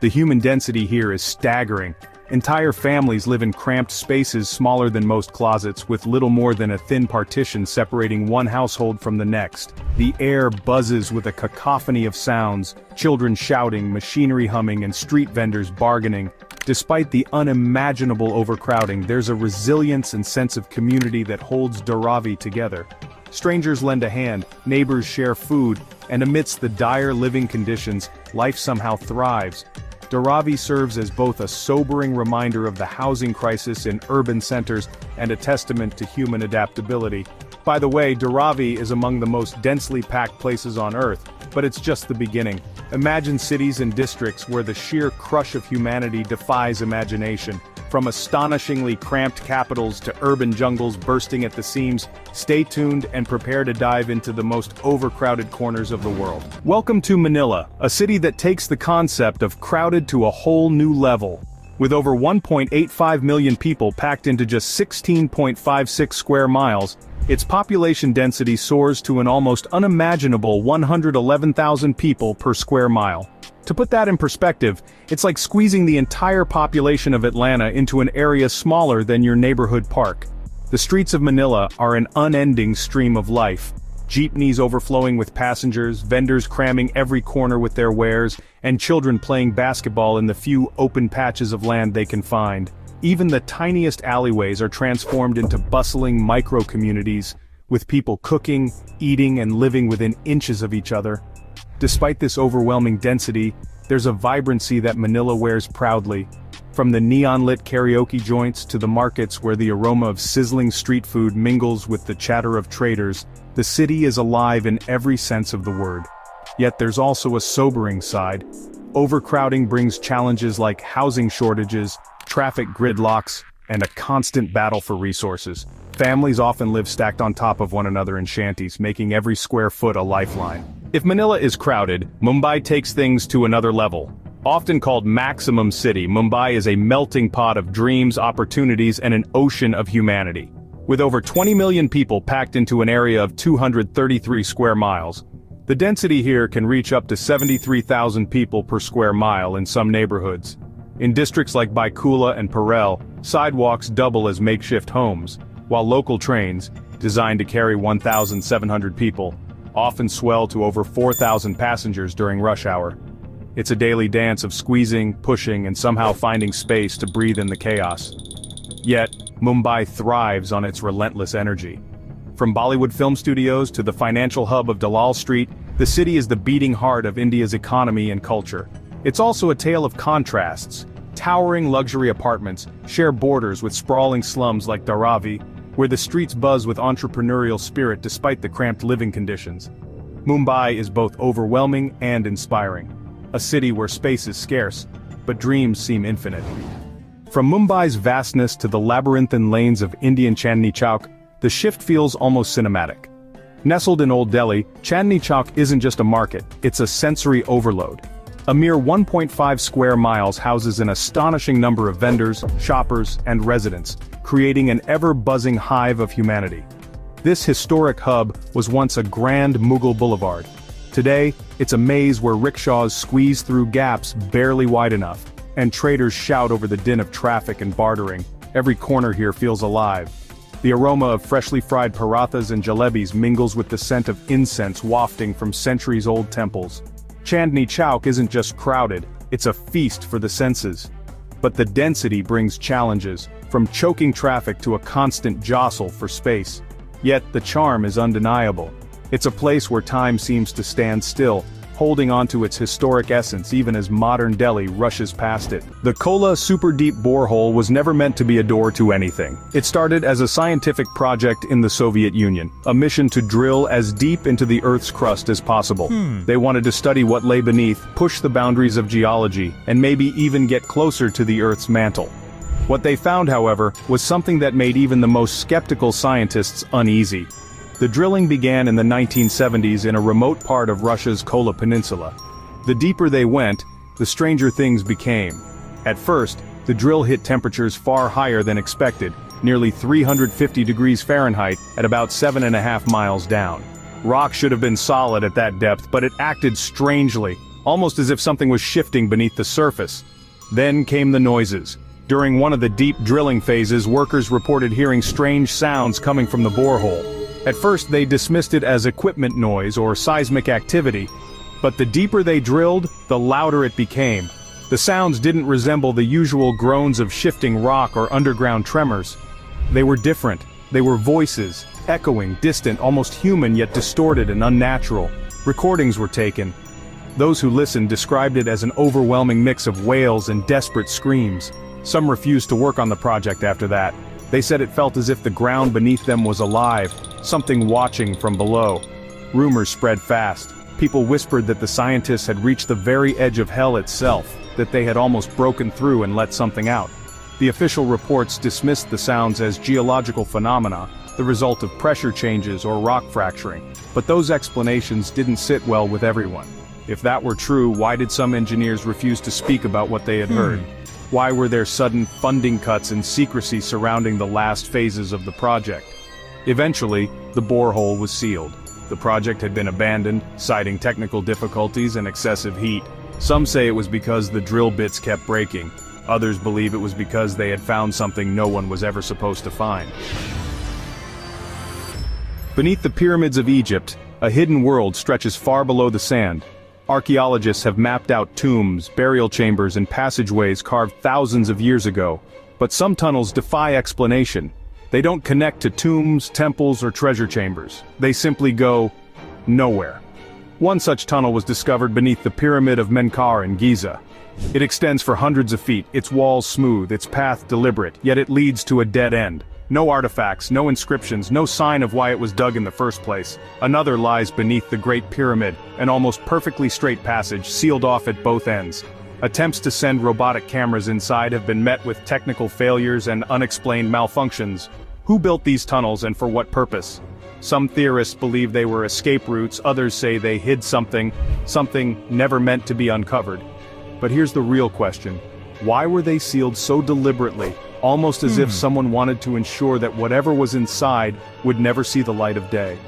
The human density here is staggering. Entire families live in cramped spaces smaller than most closets, with little more than a thin partition separating one household from the next. The air buzzes with a cacophony of sounds, children shouting, machinery humming, and street vendors bargaining. Despite the unimaginable overcrowding, there's a resilience and sense of community that holds Dharavi together. Strangers lend a hand, neighbors share food, and amidst the dire living conditions, life somehow thrives. Dharavi serves as both a sobering reminder of the housing crisis in urban centers and a testament to human adaptability. By the way, Dharavi is among the most densely packed places on Earth, but it's just the beginning. Imagine cities and districts where the sheer crush of humanity defies imagination. From astonishingly cramped capitals to urban jungles bursting at the seams, stay tuned and prepare to dive into the most overcrowded corners of the world. Welcome to Manila, a city that takes the concept of crowded to a whole new level. With over 1.85 million people packed into just 16.56 square miles, its population density soars to an almost unimaginable 111,000 people per square mile. To put that in perspective, it's like squeezing the entire population of Atlanta into an area smaller than your neighborhood park. The streets of Manila are an unending stream of life. Jeepneys overflowing with passengers, vendors cramming every corner with their wares, and children playing basketball in the few open patches of land they can find. Even the tiniest alleyways are transformed into bustling micro-communities, with people cooking, eating, and living within inches of each other. Despite this overwhelming density, there's a vibrancy that Manila wears proudly. From the neon-lit karaoke joints to the markets where the aroma of sizzling street food mingles with the chatter of traders, the city is alive in every sense of the word. Yet there's also a sobering side. Overcrowding brings challenges like housing shortages, traffic gridlocks, and a constant battle for resources. Families often live stacked on top of one another in shanties, making every square foot a lifeline. If Manila is crowded, Mumbai takes things to another level. Often called Maximum City, Mumbai is a melting pot of dreams, opportunities, and an ocean of humanity. With over 20 million people packed into an area of 233 square miles, the density here can reach up to 73,000 people per square mile in some neighborhoods. In districts like Baikula and Parel, sidewalks double as makeshift homes, while local trains, designed to carry 1,700 people, often swell to over 4,000 passengers during rush hour. It's a daily dance of squeezing, pushing, and somehow finding space to breathe in the chaos. Yet, Mumbai thrives on its relentless energy. From Bollywood film studios to the financial hub of Dalal Street, the city is the beating heart of India's economy and culture. It's also a tale of contrasts. Towering luxury apartments share borders with sprawling slums like Dharavi, where the streets buzz with entrepreneurial spirit despite the cramped living conditions. Mumbai is both overwhelming and inspiring. A city where space is scarce, but dreams seem infinite. From Mumbai's vastness to the labyrinthine lanes of Indian Chandni Chowk, the shift feels almost cinematic. Nestled in Old Delhi, Chandni Chowk isn't just a market, it's a sensory overload. A mere 1.5 square miles houses an astonishing number of vendors, shoppers, and residents, creating an ever-buzzing hive of humanity. This historic hub was once a grand Mughal boulevard. Today, it's a maze where rickshaws squeeze through gaps barely wide enough, and traders shout over the din of traffic and bartering. Every corner here feels alive. The aroma of freshly fried parathas and jalebis mingles with the scent of incense wafting from centuries-old temples. Chandni Chowk isn't just crowded, it's a feast for the senses. But the density brings challenges, from choking traffic to a constant jostle for space. Yet the charm is undeniable. It's a place where time seems to stand still, holding on to its historic essence even as modern Delhi rushes past it. The Kola Super Deep Borehole was never meant to be a door to anything. It started as a scientific project in the Soviet Union, a mission to drill as deep into the Earth's crust as possible. They wanted to study what lay beneath, push the boundaries of geology, and maybe even get closer to the Earth's mantle. What they found, however, was something that made even the most skeptical scientists uneasy. The drilling began in the 1970s in a remote part of Russia's Kola Peninsula. The deeper they went, the stranger things became. At first, the drill hit temperatures far higher than expected, nearly 350 degrees Fahrenheit at about 7.5 miles down. Rock should have been solid at that depth, but it acted strangely, almost as if something was shifting beneath the surface. Then came the noises. During one of the deep drilling phases, workers reported hearing strange sounds coming from the borehole. At first they dismissed it as equipment noise or seismic activity, but the deeper they drilled, the louder it became. The sounds didn't resemble the usual groans of shifting rock or underground tremors. They were different. They were voices, echoing, distant, almost human yet distorted and unnatural. Recordings were taken. Those who listened described it as an overwhelming mix of wails and desperate screams. Some refused to work on the project after that. They said it felt as if the ground beneath them was alive, something watching from below. Rumors spread fast. People whispered that the scientists had reached the very edge of hell itself, that they had almost broken through and let something out. The official reports dismissed the sounds as geological phenomena, the result of pressure changes or rock fracturing, but those explanations didn't sit well with everyone. If that were true, why did some engineers refuse to speak about what they had heard? Why were there sudden funding cuts and secrecy surrounding the last phases of the project? Eventually, the borehole was sealed. The project had been abandoned, citing technical difficulties and excessive heat. Some say it was because the drill bits kept breaking. Others believe it was because they had found something no one was ever supposed to find. Beneath the pyramids of Egypt, a hidden world stretches far below the sand. Archaeologists have mapped out tombs, burial chambers, and passageways carved thousands of years ago. But some tunnels defy explanation. They don't connect to tombs, temples, or treasure chambers. They simply go nowhere. One such tunnel was discovered beneath the Pyramid of Menkaure in Giza. It extends for hundreds of feet, its walls smooth, its path deliberate, yet it leads to a dead end. No artifacts, no inscriptions, no sign of why it was dug in the first place. Another lies beneath the Great Pyramid, an almost perfectly straight passage sealed off at both ends. Attempts to send robotic cameras inside have been met with technical failures and unexplained malfunctions. Who built these tunnels and for what purpose? Some theorists believe they were escape routes, others say they hid something never meant to be uncovered. But here's the real question. Why were they sealed so deliberately, almost as if someone wanted to ensure that whatever was inside would never see the light of day?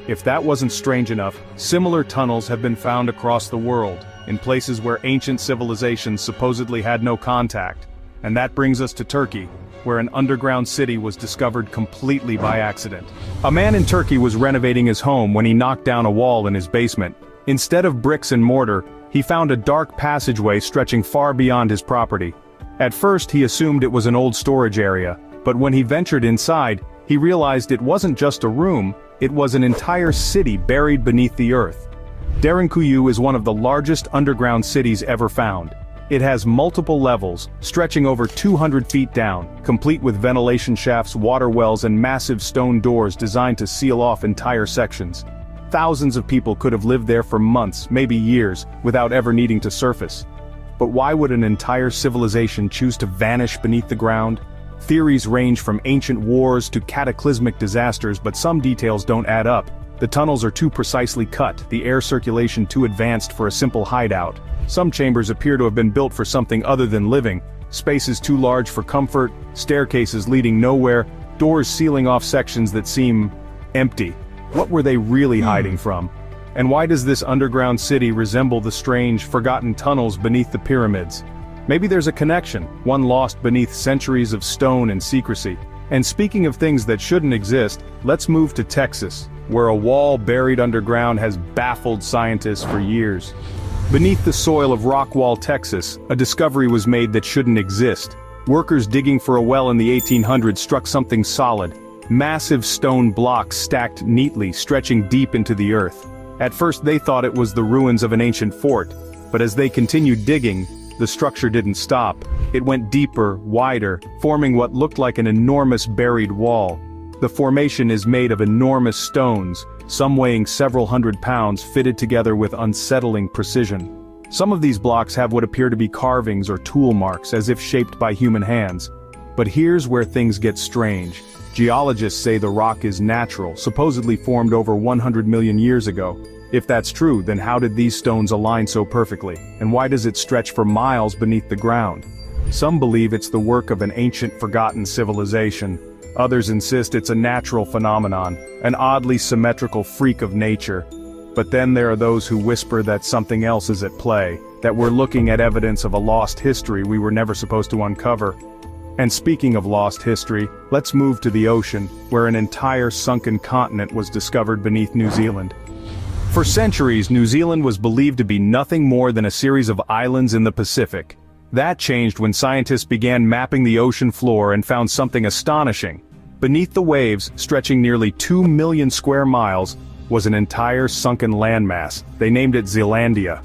If that wasn't strange enough, similar tunnels have been found across the world, in places where ancient civilizations supposedly had no contact. And that brings us to Turkey, where an underground city was discovered completely by accident. A man in Turkey was renovating his home when he knocked down a wall in his basement. Instead of bricks and mortar, he found a dark passageway stretching far beyond his property. At first he assumed it was an old storage area, but when he ventured inside, he realized it wasn't just a room, it was an entire city buried beneath the earth. Derinkuyu is one of the largest underground cities ever found. It has multiple levels, stretching over 200 feet down, complete with ventilation shafts, water wells and massive stone doors designed to seal off entire sections. Thousands of people could have lived there for months, maybe years, without ever needing to surface. But why would an entire civilization choose to vanish beneath the ground? Theories range from ancient wars to cataclysmic disasters, but some details don't add up. The tunnels are too precisely cut, the air circulation too advanced for a simple hideout. Some chambers appear to have been built for something other than living. Spaces too large for comfort, staircases leading nowhere, doors sealing off sections that seem empty. What were they really hiding from? And why does this underground city resemble the strange, forgotten tunnels beneath the pyramids? Maybe there's a connection, one lost beneath centuries of stone and secrecy. And speaking of things that shouldn't exist, let's move to Texas, where a wall buried underground has baffled scientists for years. Beneath the soil of Rockwall, Texas, a discovery was made that shouldn't exist. Workers digging for a well in the 1800s struck something solid. Massive stone blocks stacked neatly, stretching deep into the earth. At first they thought it was the ruins of an ancient fort, but as they continued digging, the structure didn't stop. It went deeper, wider, forming what looked like an enormous buried wall. The formation is made of enormous stones, some weighing several hundred pounds, fitted together with unsettling precision. Some of these blocks have what appear to be carvings or tool marks, as if shaped by human hands. But here's where things get strange. Geologists say the rock is natural, supposedly formed over 100 million years ago. If that's true, then how did these stones align so perfectly, and why does it stretch for miles beneath the ground? Some believe it's the work of an ancient forgotten civilization. Others insist it's a natural phenomenon, an oddly symmetrical freak of nature. But then there are those who whisper that something else is at play, that we're looking at evidence of a lost history we were never supposed to uncover. And speaking of lost history, let's move to the ocean, where an entire sunken continent was discovered beneath New Zealand. For centuries, New Zealand was believed to be nothing more than a series of islands in the Pacific. That changed when scientists began mapping the ocean floor and found something astonishing. Beneath the waves, stretching nearly 2 million square miles, was an entire sunken landmass. They named it Zealandia.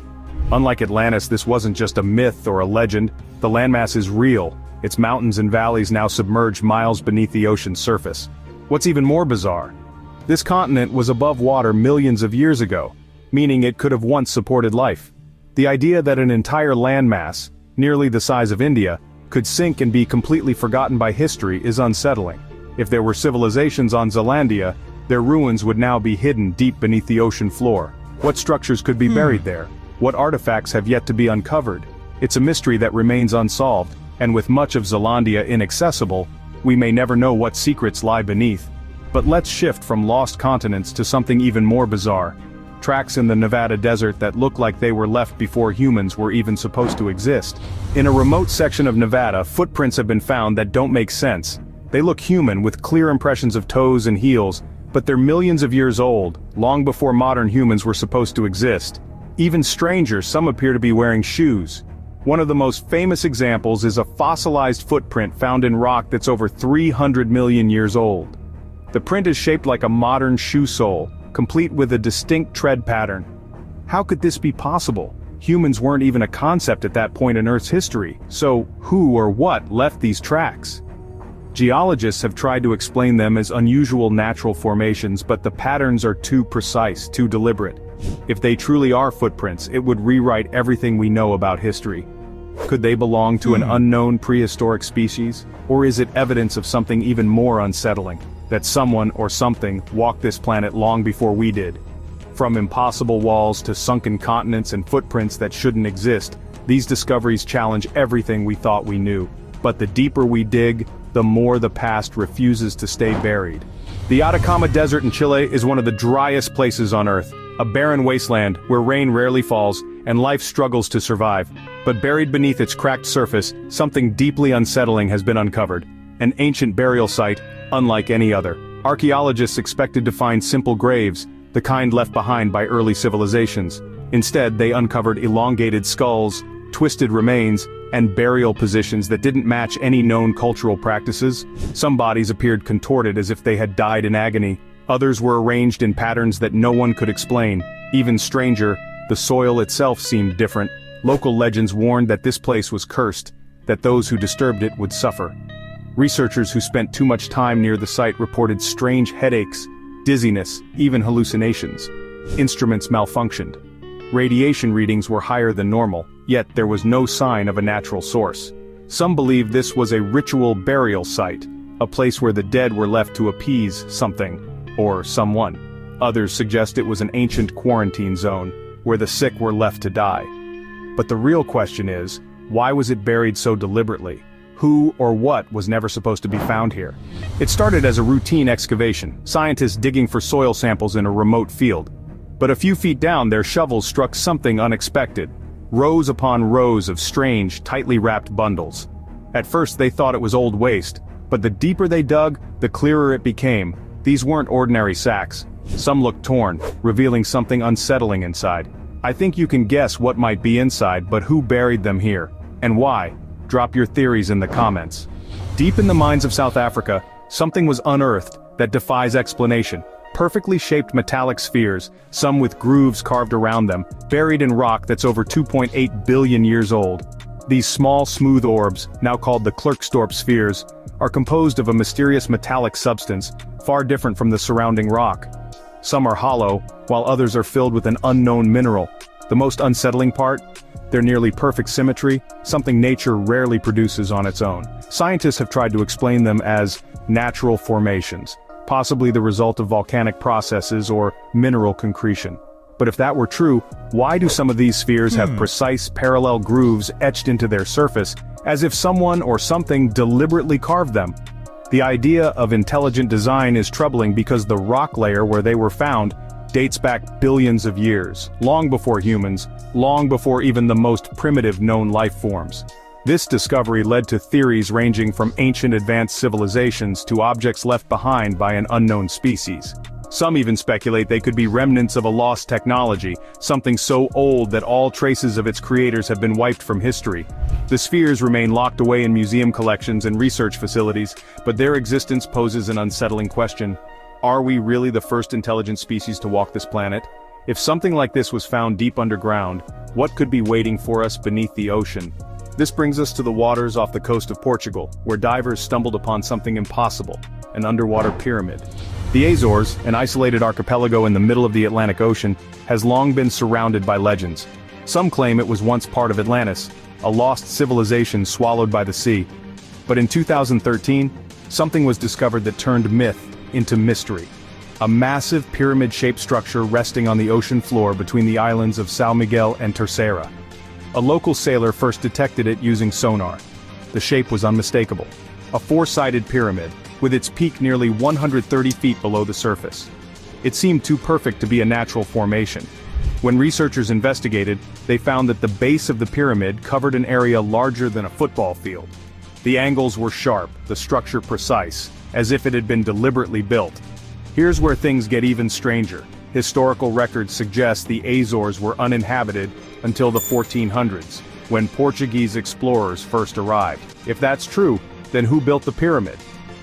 Unlike Atlantis, this wasn't just a myth or a legend. The landmass is real. Its mountains and valleys now submerged miles beneath the ocean's surface. What's even more bizarre? This continent was above water millions of years ago, meaning it could have once supported life. The idea that an entire landmass, nearly the size of India, could sink and be completely forgotten by history is unsettling. If there were civilizations on Zealandia, their ruins would now be hidden deep beneath the ocean floor. What structures could be buried there? What artifacts have yet to be uncovered? It's a mystery that remains unsolved, and with much of Zealandia inaccessible, we may never know what secrets lie beneath. But let's shift from lost continents to something even more bizarre. Tracks in the Nevada desert that look like they were left before humans were even supposed to exist. In a remote section of Nevada, footprints have been found that don't make sense. They look human, with clear impressions of toes and heels, but they're millions of years old, long before modern humans were supposed to exist. Even stranger, some appear to be wearing shoes. One of the most famous examples is a fossilized footprint found in rock that's over 300 million years old. The print is shaped like a modern shoe sole, complete with a distinct tread pattern. How could this be possible? Humans weren't even a concept at that point in Earth's history, so who or what left these tracks? Geologists have tried to explain them as unusual natural formations, but the patterns are too precise, too deliberate. If they truly are footprints, it would rewrite everything we know about history. Could they belong to an unknown prehistoric species? Or is it evidence of something even more unsettling? That someone or something walked this planet long before we did? From impossible walls to sunken continents and footprints that shouldn't exist, these discoveries challenge everything we thought we knew. But the deeper we dig, the more the past refuses to stay buried. The Atacama Desert in Chile is one of the driest places on Earth, a barren wasteland where rain rarely falls and life struggles to survive. But buried beneath its cracked surface, something deeply unsettling has been uncovered. An ancient burial site, unlike any other. Archaeologists expected to find simple graves, the kind left behind by early civilizations. Instead, they uncovered elongated skulls, twisted remains, and burial positions that didn't match any known cultural practices. Some bodies appeared contorted as if they had died in agony. Others were arranged in patterns that no one could explain. Even stranger, the soil itself seemed different. Local legends warned that this place was cursed, that those who disturbed it would suffer. Researchers who spent too much time near the site reported strange headaches, dizziness, even hallucinations. Instruments malfunctioned. Radiation readings were higher than normal, yet there was no sign of a natural source. Some believe this was a ritual burial site, a place where the dead were left to appease something, or someone. Others suggest it was an ancient quarantine zone, where the sick were left to die. But the real question is, why was it buried so deliberately? Who or what was never supposed to be found here? It started as a routine excavation, scientists digging for soil samples in a remote field. But a few feet down, their shovels struck something unexpected. Rows upon rows of strange, tightly wrapped bundles. At first they thought it was old waste, but the deeper they dug, the clearer it became. These weren't ordinary sacks. Some looked torn, revealing something unsettling inside. I think you can guess what might be inside, but who buried them here? And why? Drop your theories in the comments. Deep in the mines of South Africa, something was unearthed that defies explanation. Perfectly shaped metallic spheres, some with grooves carved around them, buried in rock that's over 2.8 billion years old. These small, smooth orbs, now called the Klerksdorp spheres, are composed of a mysterious metallic substance, far different from the surrounding rock. Some are hollow, while others are filled with an unknown mineral. The most unsettling part? Their nearly perfect symmetry, something nature rarely produces on its own. Scientists have tried to explain them as natural formations, possibly the result of volcanic processes or mineral concretion. But if that were true, why do some of these spheres have precise parallel grooves etched into their surface, as if someone or something deliberately carved them? The idea of intelligent design is troubling because the rock layer where they were found dates back billions of years, long before humans, long before even the most primitive known life forms. This discovery led to theories ranging from ancient advanced civilizations to objects left behind by an unknown species. Some even speculate they could be remnants of a lost technology, something so old that all traces of its creators have been wiped from history. The spheres remain locked away in museum collections and research facilities, but their existence poses an unsettling question. Are we really the first intelligent species to walk this planet? If something like this was found deep underground, what could be waiting for us beneath the ocean? This brings us to the waters off the coast of Portugal, where divers stumbled upon something impossible, an underwater pyramid. The Azores, an isolated archipelago in the middle of the Atlantic Ocean, has long been surrounded by legends. Some claim it was once part of Atlantis, a lost civilization swallowed by the sea. But in 2013, something was discovered that turned myth into mystery. A massive pyramid-shaped structure resting on the ocean floor between the islands of São Miguel and Terceira. A local sailor first detected it using sonar. The shape was unmistakable. A four-sided pyramid, with its peak nearly 130 feet below the surface. It seemed too perfect to be a natural formation. When researchers investigated, they found that the base of the pyramid covered an area larger than a football field. The angles were sharp, the structure precise, as if it had been deliberately built. Here's where things get even stranger. Historical records suggest the Azores were uninhabited until the 1400s, when Portuguese explorers first arrived. If that's true, then who built the pyramid?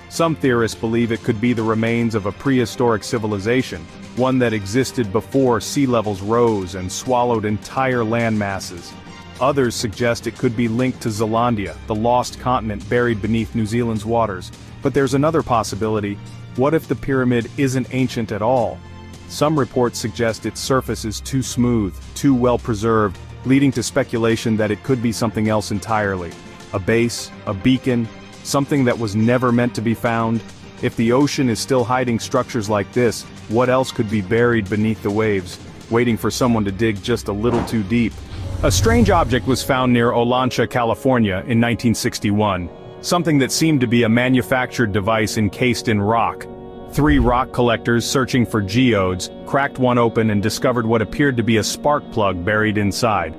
Some theorists believe it could be the remains of a prehistoric civilization, one that existed before sea levels rose and swallowed entire land masses. Others suggest it could be linked to Zealandia, the lost continent buried beneath New Zealand's waters. But there's another possibility. What if the pyramid isn't ancient at all? Some reports suggest its surface is too smooth, too well preserved, leading to speculation that it could be something else entirely. A base, a beacon, something that was never meant to be found. If the ocean is still hiding structures like this, what else could be buried beneath the waves, waiting for someone to dig just a little too deep? A strange object was found near Olancha, California in 1961, something that seemed to be a manufactured device encased in rock. 3 rock collectors searching for geodes cracked one open and discovered what appeared to be a spark plug buried inside.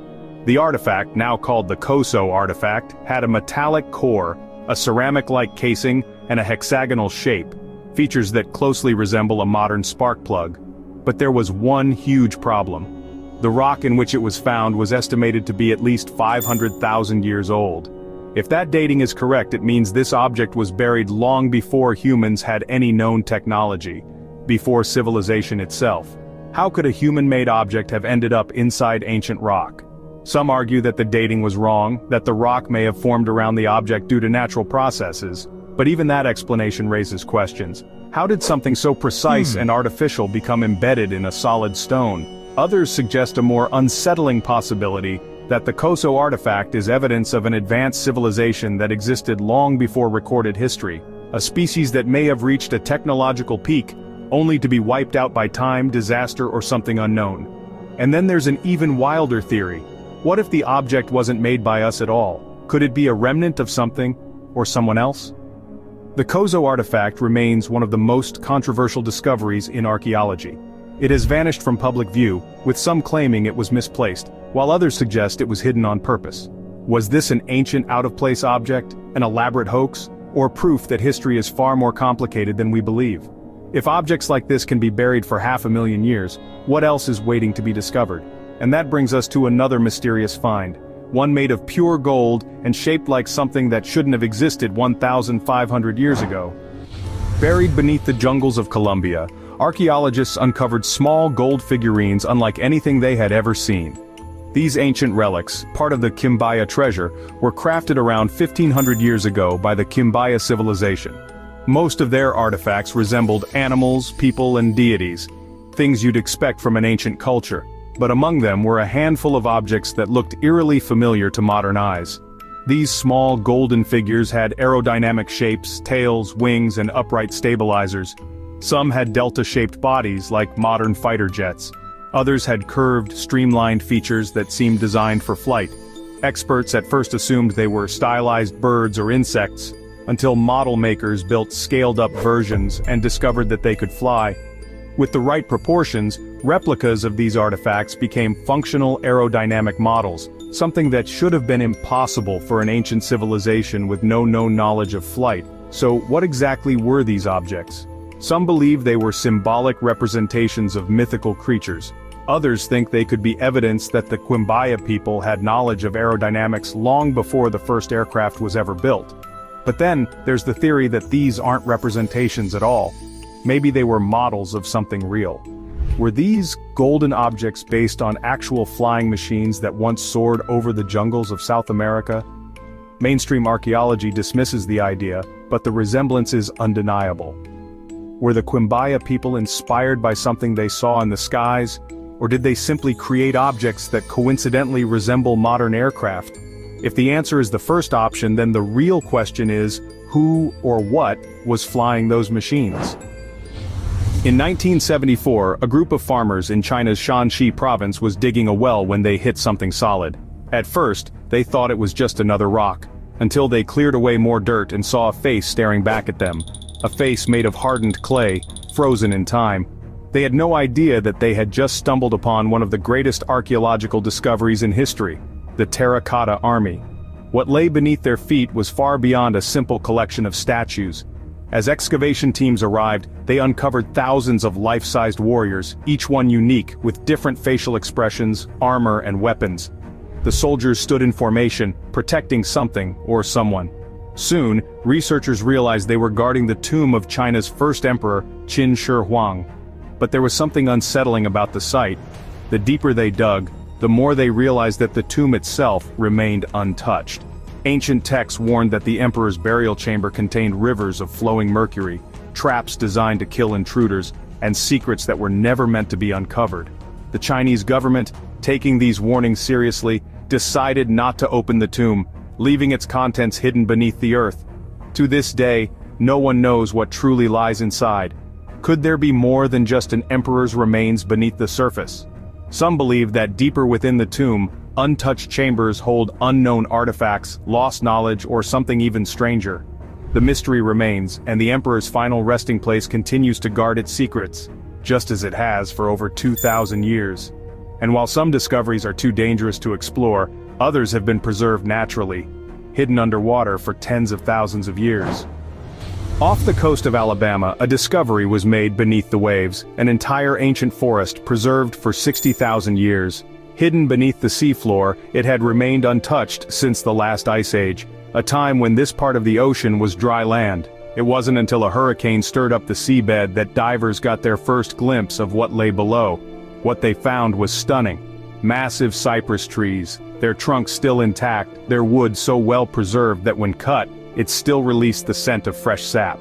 The artifact, now called the Koso artifact, had a metallic core, a ceramic-like casing, and a hexagonal shape, features that closely resemble a modern spark plug. But there was one huge problem. The rock in which it was found was estimated to be at least 500,000 years old. If that dating is correct, it means this object was buried long before humans had any known technology, before civilization itself. How could a human-made object have ended up inside ancient rock? Some argue that the dating was wrong, that the rock may have formed around the object due to natural processes, but even that explanation raises questions. How did something so precise and artificial become embedded in a solid stone? Others suggest a more unsettling possibility, that the Koso artifact is evidence of an advanced civilization that existed long before recorded history, a species that may have reached a technological peak, only to be wiped out by time, disaster, or something unknown. And then there's an even wilder theory. What if the object wasn't made by us at all? Could it be a remnant of something, or someone else? The Koso artifact remains one of the most controversial discoveries in archaeology. It has vanished from public view, with some claiming it was misplaced, while others suggest it was hidden on purpose. Was this an ancient out-of-place object, an elaborate hoax, or proof that history is far more complicated than we believe? If objects like this can be buried for 500,000 years, what else is waiting to be discovered? And that brings us to another mysterious find, one made of pure gold and shaped like something that shouldn't have existed 1,500 years ago. Buried beneath the jungles of Colombia, archaeologists uncovered small gold figurines unlike anything they had ever seen. These ancient relics, part of the Quimbaya treasure, were crafted around 1,500 years ago by the Quimbaya civilization. Most of their artifacts resembled animals, people, and deities, things you'd expect from an ancient culture, but among them were a handful of objects that looked eerily familiar to modern eyes. These small golden figures had aerodynamic shapes, tails, wings, and upright stabilizers. Some had delta-shaped bodies like modern fighter jets. Others had curved, streamlined features that seemed designed for flight. Experts at first assumed they were stylized birds or insects, until model makers built scaled-up versions and discovered that they could fly. With the right proportions, replicas of these artifacts became functional aerodynamic models, something that should have been impossible for an ancient civilization with no known knowledge of flight. So what exactly were these objects? Some believe they were symbolic representations of mythical creatures. Others think they could be evidence that the Quimbaya people had knowledge of aerodynamics long before the first aircraft was ever built. But then, there's the theory that these aren't representations at all. Maybe they were models of something real. Were these golden objects based on actual flying machines that once soared over the jungles of South America? Mainstream archaeology dismisses the idea, but the resemblance is undeniable. Were the Quimbaya people inspired by something they saw in the skies, or did they simply create objects that coincidentally resemble modern aircraft? If the answer is the first option, then the real question is, who or what was flying those machines? In 1974, a group of farmers in China's Shanxi province was digging a well when they hit something solid. At first, they thought it was just another rock, until they cleared away more dirt and saw a face staring back at them. A face made of hardened clay, frozen in time. They had no idea that they had just stumbled upon one of the greatest archaeological discoveries in history, the Terracotta Army. What lay beneath their feet was far beyond a simple collection of statues. As excavation teams arrived, they uncovered thousands of life-sized warriors, each one unique, with different facial expressions, armor, and weapons. The soldiers stood in formation, protecting something or someone. Soon, researchers realized they were guarding the tomb of China's first emperor, Qin Shi Huang. But there was something unsettling about the site. The deeper they dug, the more they realized that the tomb itself remained untouched. Ancient texts warned that the emperor's burial chamber contained rivers of flowing mercury, traps designed to kill intruders, and secrets that were never meant to be uncovered. The Chinese government, taking these warnings seriously, decided not to open the tomb, leaving its contents hidden beneath the earth. To this day, no one knows what truly lies inside. Could there be more than just an emperor's remains beneath the surface? Some believe that deeper within the tomb, untouched chambers hold unknown artifacts, lost knowledge, or something even stranger. The mystery remains, and the emperor's final resting place continues to guard its secrets, just as it has for over 2,000 years. And while some discoveries are too dangerous to explore, others have been preserved naturally, hidden underwater for tens of thousands of years. Off the coast of Alabama, a discovery was made beneath the waves, an entire ancient forest preserved for 60,000 years. Hidden beneath the seafloor, it had remained untouched since the last ice age, a time when this part of the ocean was dry land. It wasn't until a hurricane stirred up the seabed that divers got their first glimpse of what lay below. What they found was stunning. Massive cypress trees, their trunks still intact, their wood so well preserved that when cut, it still released the scent of fresh sap.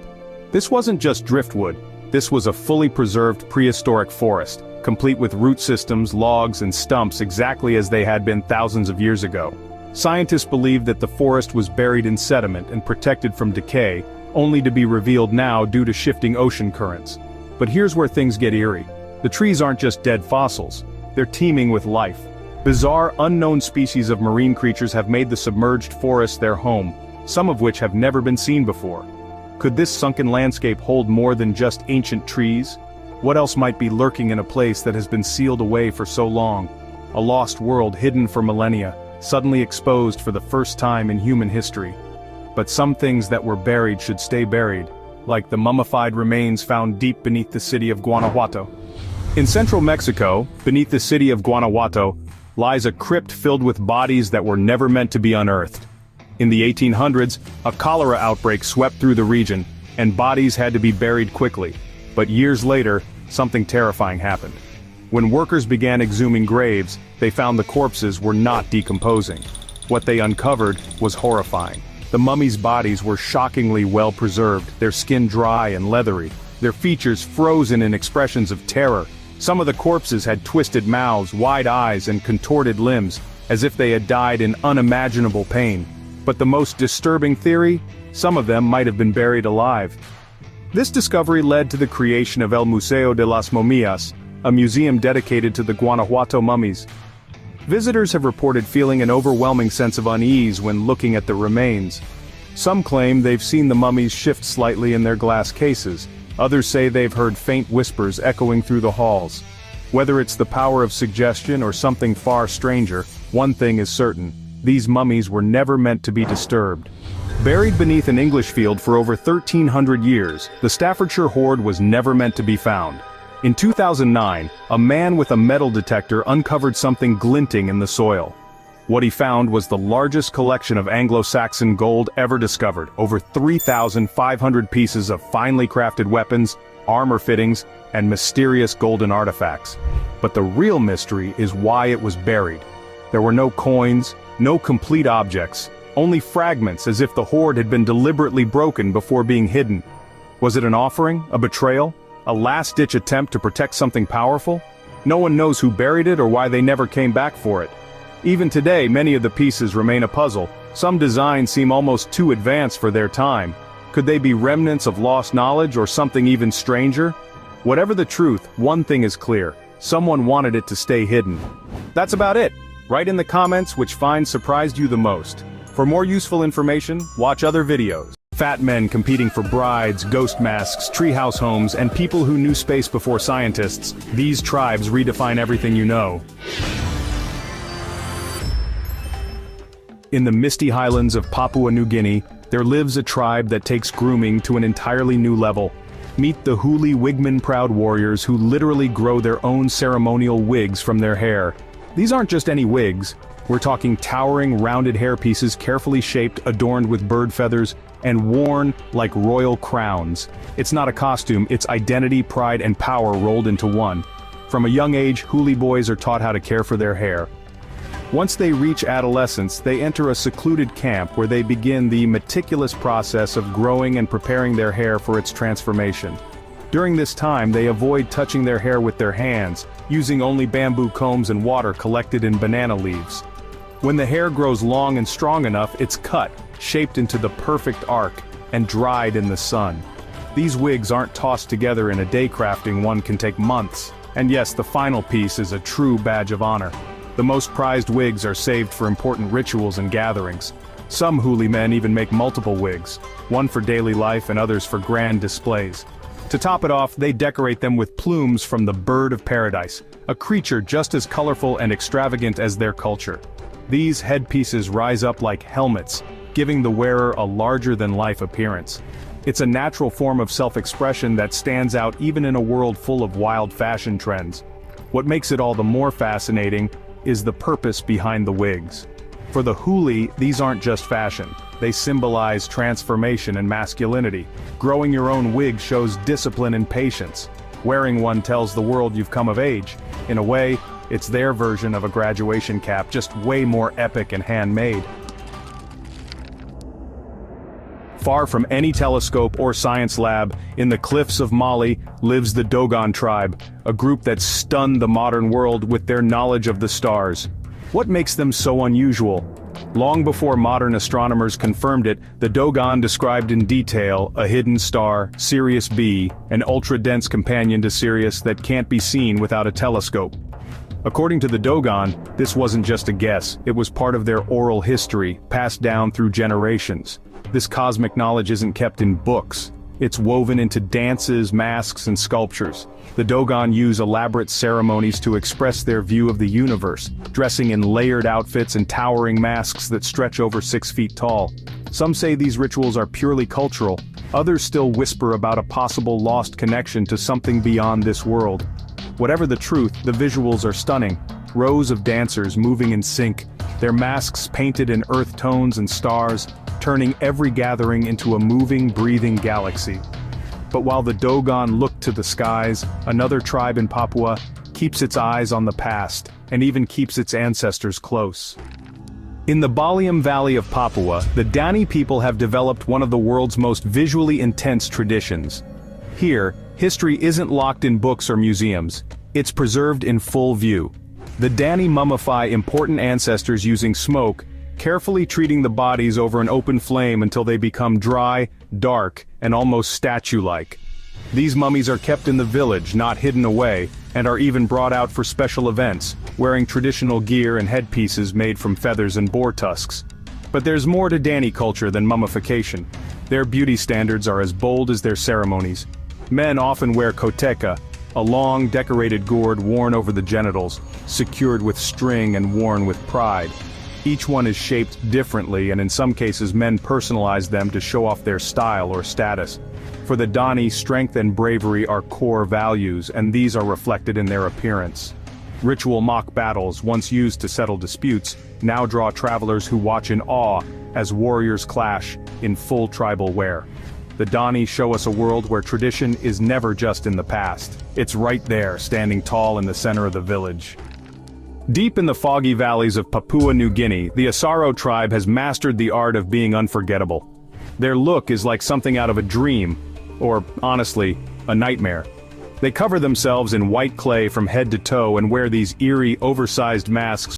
This wasn't just driftwood, this was a fully preserved prehistoric forest, complete with root systems, logs, and stumps exactly as they had been thousands of years ago. Scientists believe that the forest was buried in sediment and protected from decay, only to be revealed now due to shifting ocean currents. But here's where things get eerie. The trees aren't just dead fossils, they're teeming with life. Bizarre, unknown species of marine creatures have made the submerged forest their home, some of which have never been seen before. Could this sunken landscape hold more than just ancient trees? What else might be lurking in a place that has been sealed away for so long? A lost world hidden for millennia, suddenly exposed for the first time in human history. But some things that were buried should stay buried, like the mummified remains found deep beneath the city of Guanajuato. In central Mexico, beneath the city of Guanajuato, lies a crypt filled with bodies that were never meant to be unearthed. In the 1800s, a cholera outbreak swept through the region, and bodies had to be buried quickly. But years later, something terrifying happened. When workers began exhuming graves, they found the corpses were not decomposing. What they uncovered was horrifying. The mummies' bodies were shockingly well preserved, their skin dry and leathery, their features frozen in expressions of terror. Some of the corpses had twisted mouths, wide eyes, and contorted limbs, as if they had died in unimaginable pain. But the most disturbing theory? Some of them might have been buried alive. This discovery led to the creation of El Museo de las Momias, a museum dedicated to the Guanajuato mummies. Visitors have reported feeling an overwhelming sense of unease when looking at the remains. Some claim they've seen the mummies shift slightly in their glass cases. Others say they've heard faint whispers echoing through the halls. Whether it's the power of suggestion or something far stranger, one thing is certain: these mummies were never meant to be disturbed. Buried beneath an English field for over 1,300 years, the Staffordshire hoard was never meant to be found. In 2009, a man with a metal detector uncovered something glinting in the soil. What he found was the largest collection of Anglo-Saxon gold ever discovered, over 3,500 pieces of finely crafted weapons, armor fittings, and mysterious golden artifacts. But the real mystery is why it was buried. There were no coins, no complete objects, only fragments as if the hoard had been deliberately broken before being hidden. Was it an offering, a betrayal, a last-ditch attempt to protect something powerful? No one knows who buried it or why they never came back for it. Even today, many of the pieces remain a puzzle. Some designs seem almost too advanced for their time. Could they be remnants of lost knowledge or something even stranger? Whatever the truth, one thing is clear: someone wanted it to stay hidden. That's about it. Write in the comments which find surprised you the most. For more useful information, watch other videos. Fat men competing for brides, ghost masks, treehouse homes, and people who knew space before scientists. These tribes redefine everything you know. In the misty highlands of Papua New Guinea, there lives a tribe that takes grooming to an entirely new level. Meet the Huli Wigman Proud Warriors, who literally grow their own ceremonial wigs from their hair. These aren't just any wigs, We're talking towering, rounded hairpieces carefully shaped, adorned with bird feathers, and worn like royal crowns. It's not a costume, it's identity, pride, and power rolled into one. From a young age, Huli boys are taught how to care for their hair. Once they reach adolescence, they enter a secluded camp where they begin the meticulous process of growing and preparing their hair for its transformation. During this time, they avoid touching their hair with their hands, using only bamboo combs and water collected in banana leaves. When the hair grows long and strong enough, it's cut, shaped into the perfect arc, and dried in the sun. These wigs aren't tossed together in a day. Crafting one can take months. And yes, the final piece is a true badge of honor. The most prized wigs are saved for important rituals and gatherings. Some Huli men even make multiple wigs, one for daily life and others for grand displays. To top it off, they decorate them with plumes from the bird of paradise, a creature just as colorful and extravagant as their culture. These headpieces rise up like helmets, giving the wearer a larger-than-life appearance. It's a natural form of self-expression that stands out even in a world full of wild fashion trends. What makes it all the more fascinating is the purpose behind the wigs. For the Huli, these aren't just fashion. They symbolize transformation and masculinity. Growing your own wig shows discipline and patience. Wearing one tells the world you've come of age. In a way, it's their version of a graduation cap, just way more epic and handmade. Far from any telescope or science lab, in the cliffs of Mali lives the Dogon tribe, a group that stunned the modern world with their knowledge of the stars. What makes them so unusual? Long before modern astronomers confirmed it, the Dogon described in detail a hidden star, Sirius B, an ultra-dense companion to Sirius that can't be seen without a telescope. According to the Dogon, this wasn't just a guess, it was part of their oral history, passed down through generations. This cosmic knowledge isn't kept in books. It's woven into dances, masks, and sculptures. The Dogon use elaborate ceremonies to express their view of the universe, dressing in layered outfits and towering masks that stretch over 6 feet tall. Some say these rituals are purely cultural, others still whisper about a possible lost connection to something beyond this world. Whatever the truth, the visuals are stunning. Rows of dancers moving in sync, their masks painted in earth tones and stars, turning every gathering into a moving, breathing galaxy. But while the Dogon look to the skies, another tribe in Papua keeps its eyes on the past, and even keeps its ancestors close. In the Baliem Valley of Papua, the Dani people have developed one of the world's most visually intense traditions. Here, history isn't locked in books or museums, it's preserved in full view. The Dani mummify important ancestors using smoke, carefully treating the bodies over an open flame until they become dry, dark, and almost statue-like. These mummies are kept in the village, not hidden away, and are even brought out for special events, wearing traditional gear and headpieces made from feathers and boar tusks. But there's more to Dani culture than mummification. Their beauty standards are as bold as their ceremonies. Men often wear koteka, a long, decorated gourd worn over the genitals, secured with string and worn with pride. Each one is shaped differently, and in some cases men personalize them to show off their style or status. For the Dani, strength and bravery are core values, and these are reflected in their appearance. Ritual mock battles, once used to settle disputes, now draw travelers who watch in awe as warriors clash in full tribal wear. The Dani show us a world where tradition is never just in the past. It's right there, standing tall in the center of the village. Deep in the foggy valleys of Papua New Guinea, the Asaro tribe has mastered the art of being unforgettable. Their look is like something out of a dream, or, honestly, a nightmare. They cover themselves in white clay from head to toe and wear these eerie, oversized masks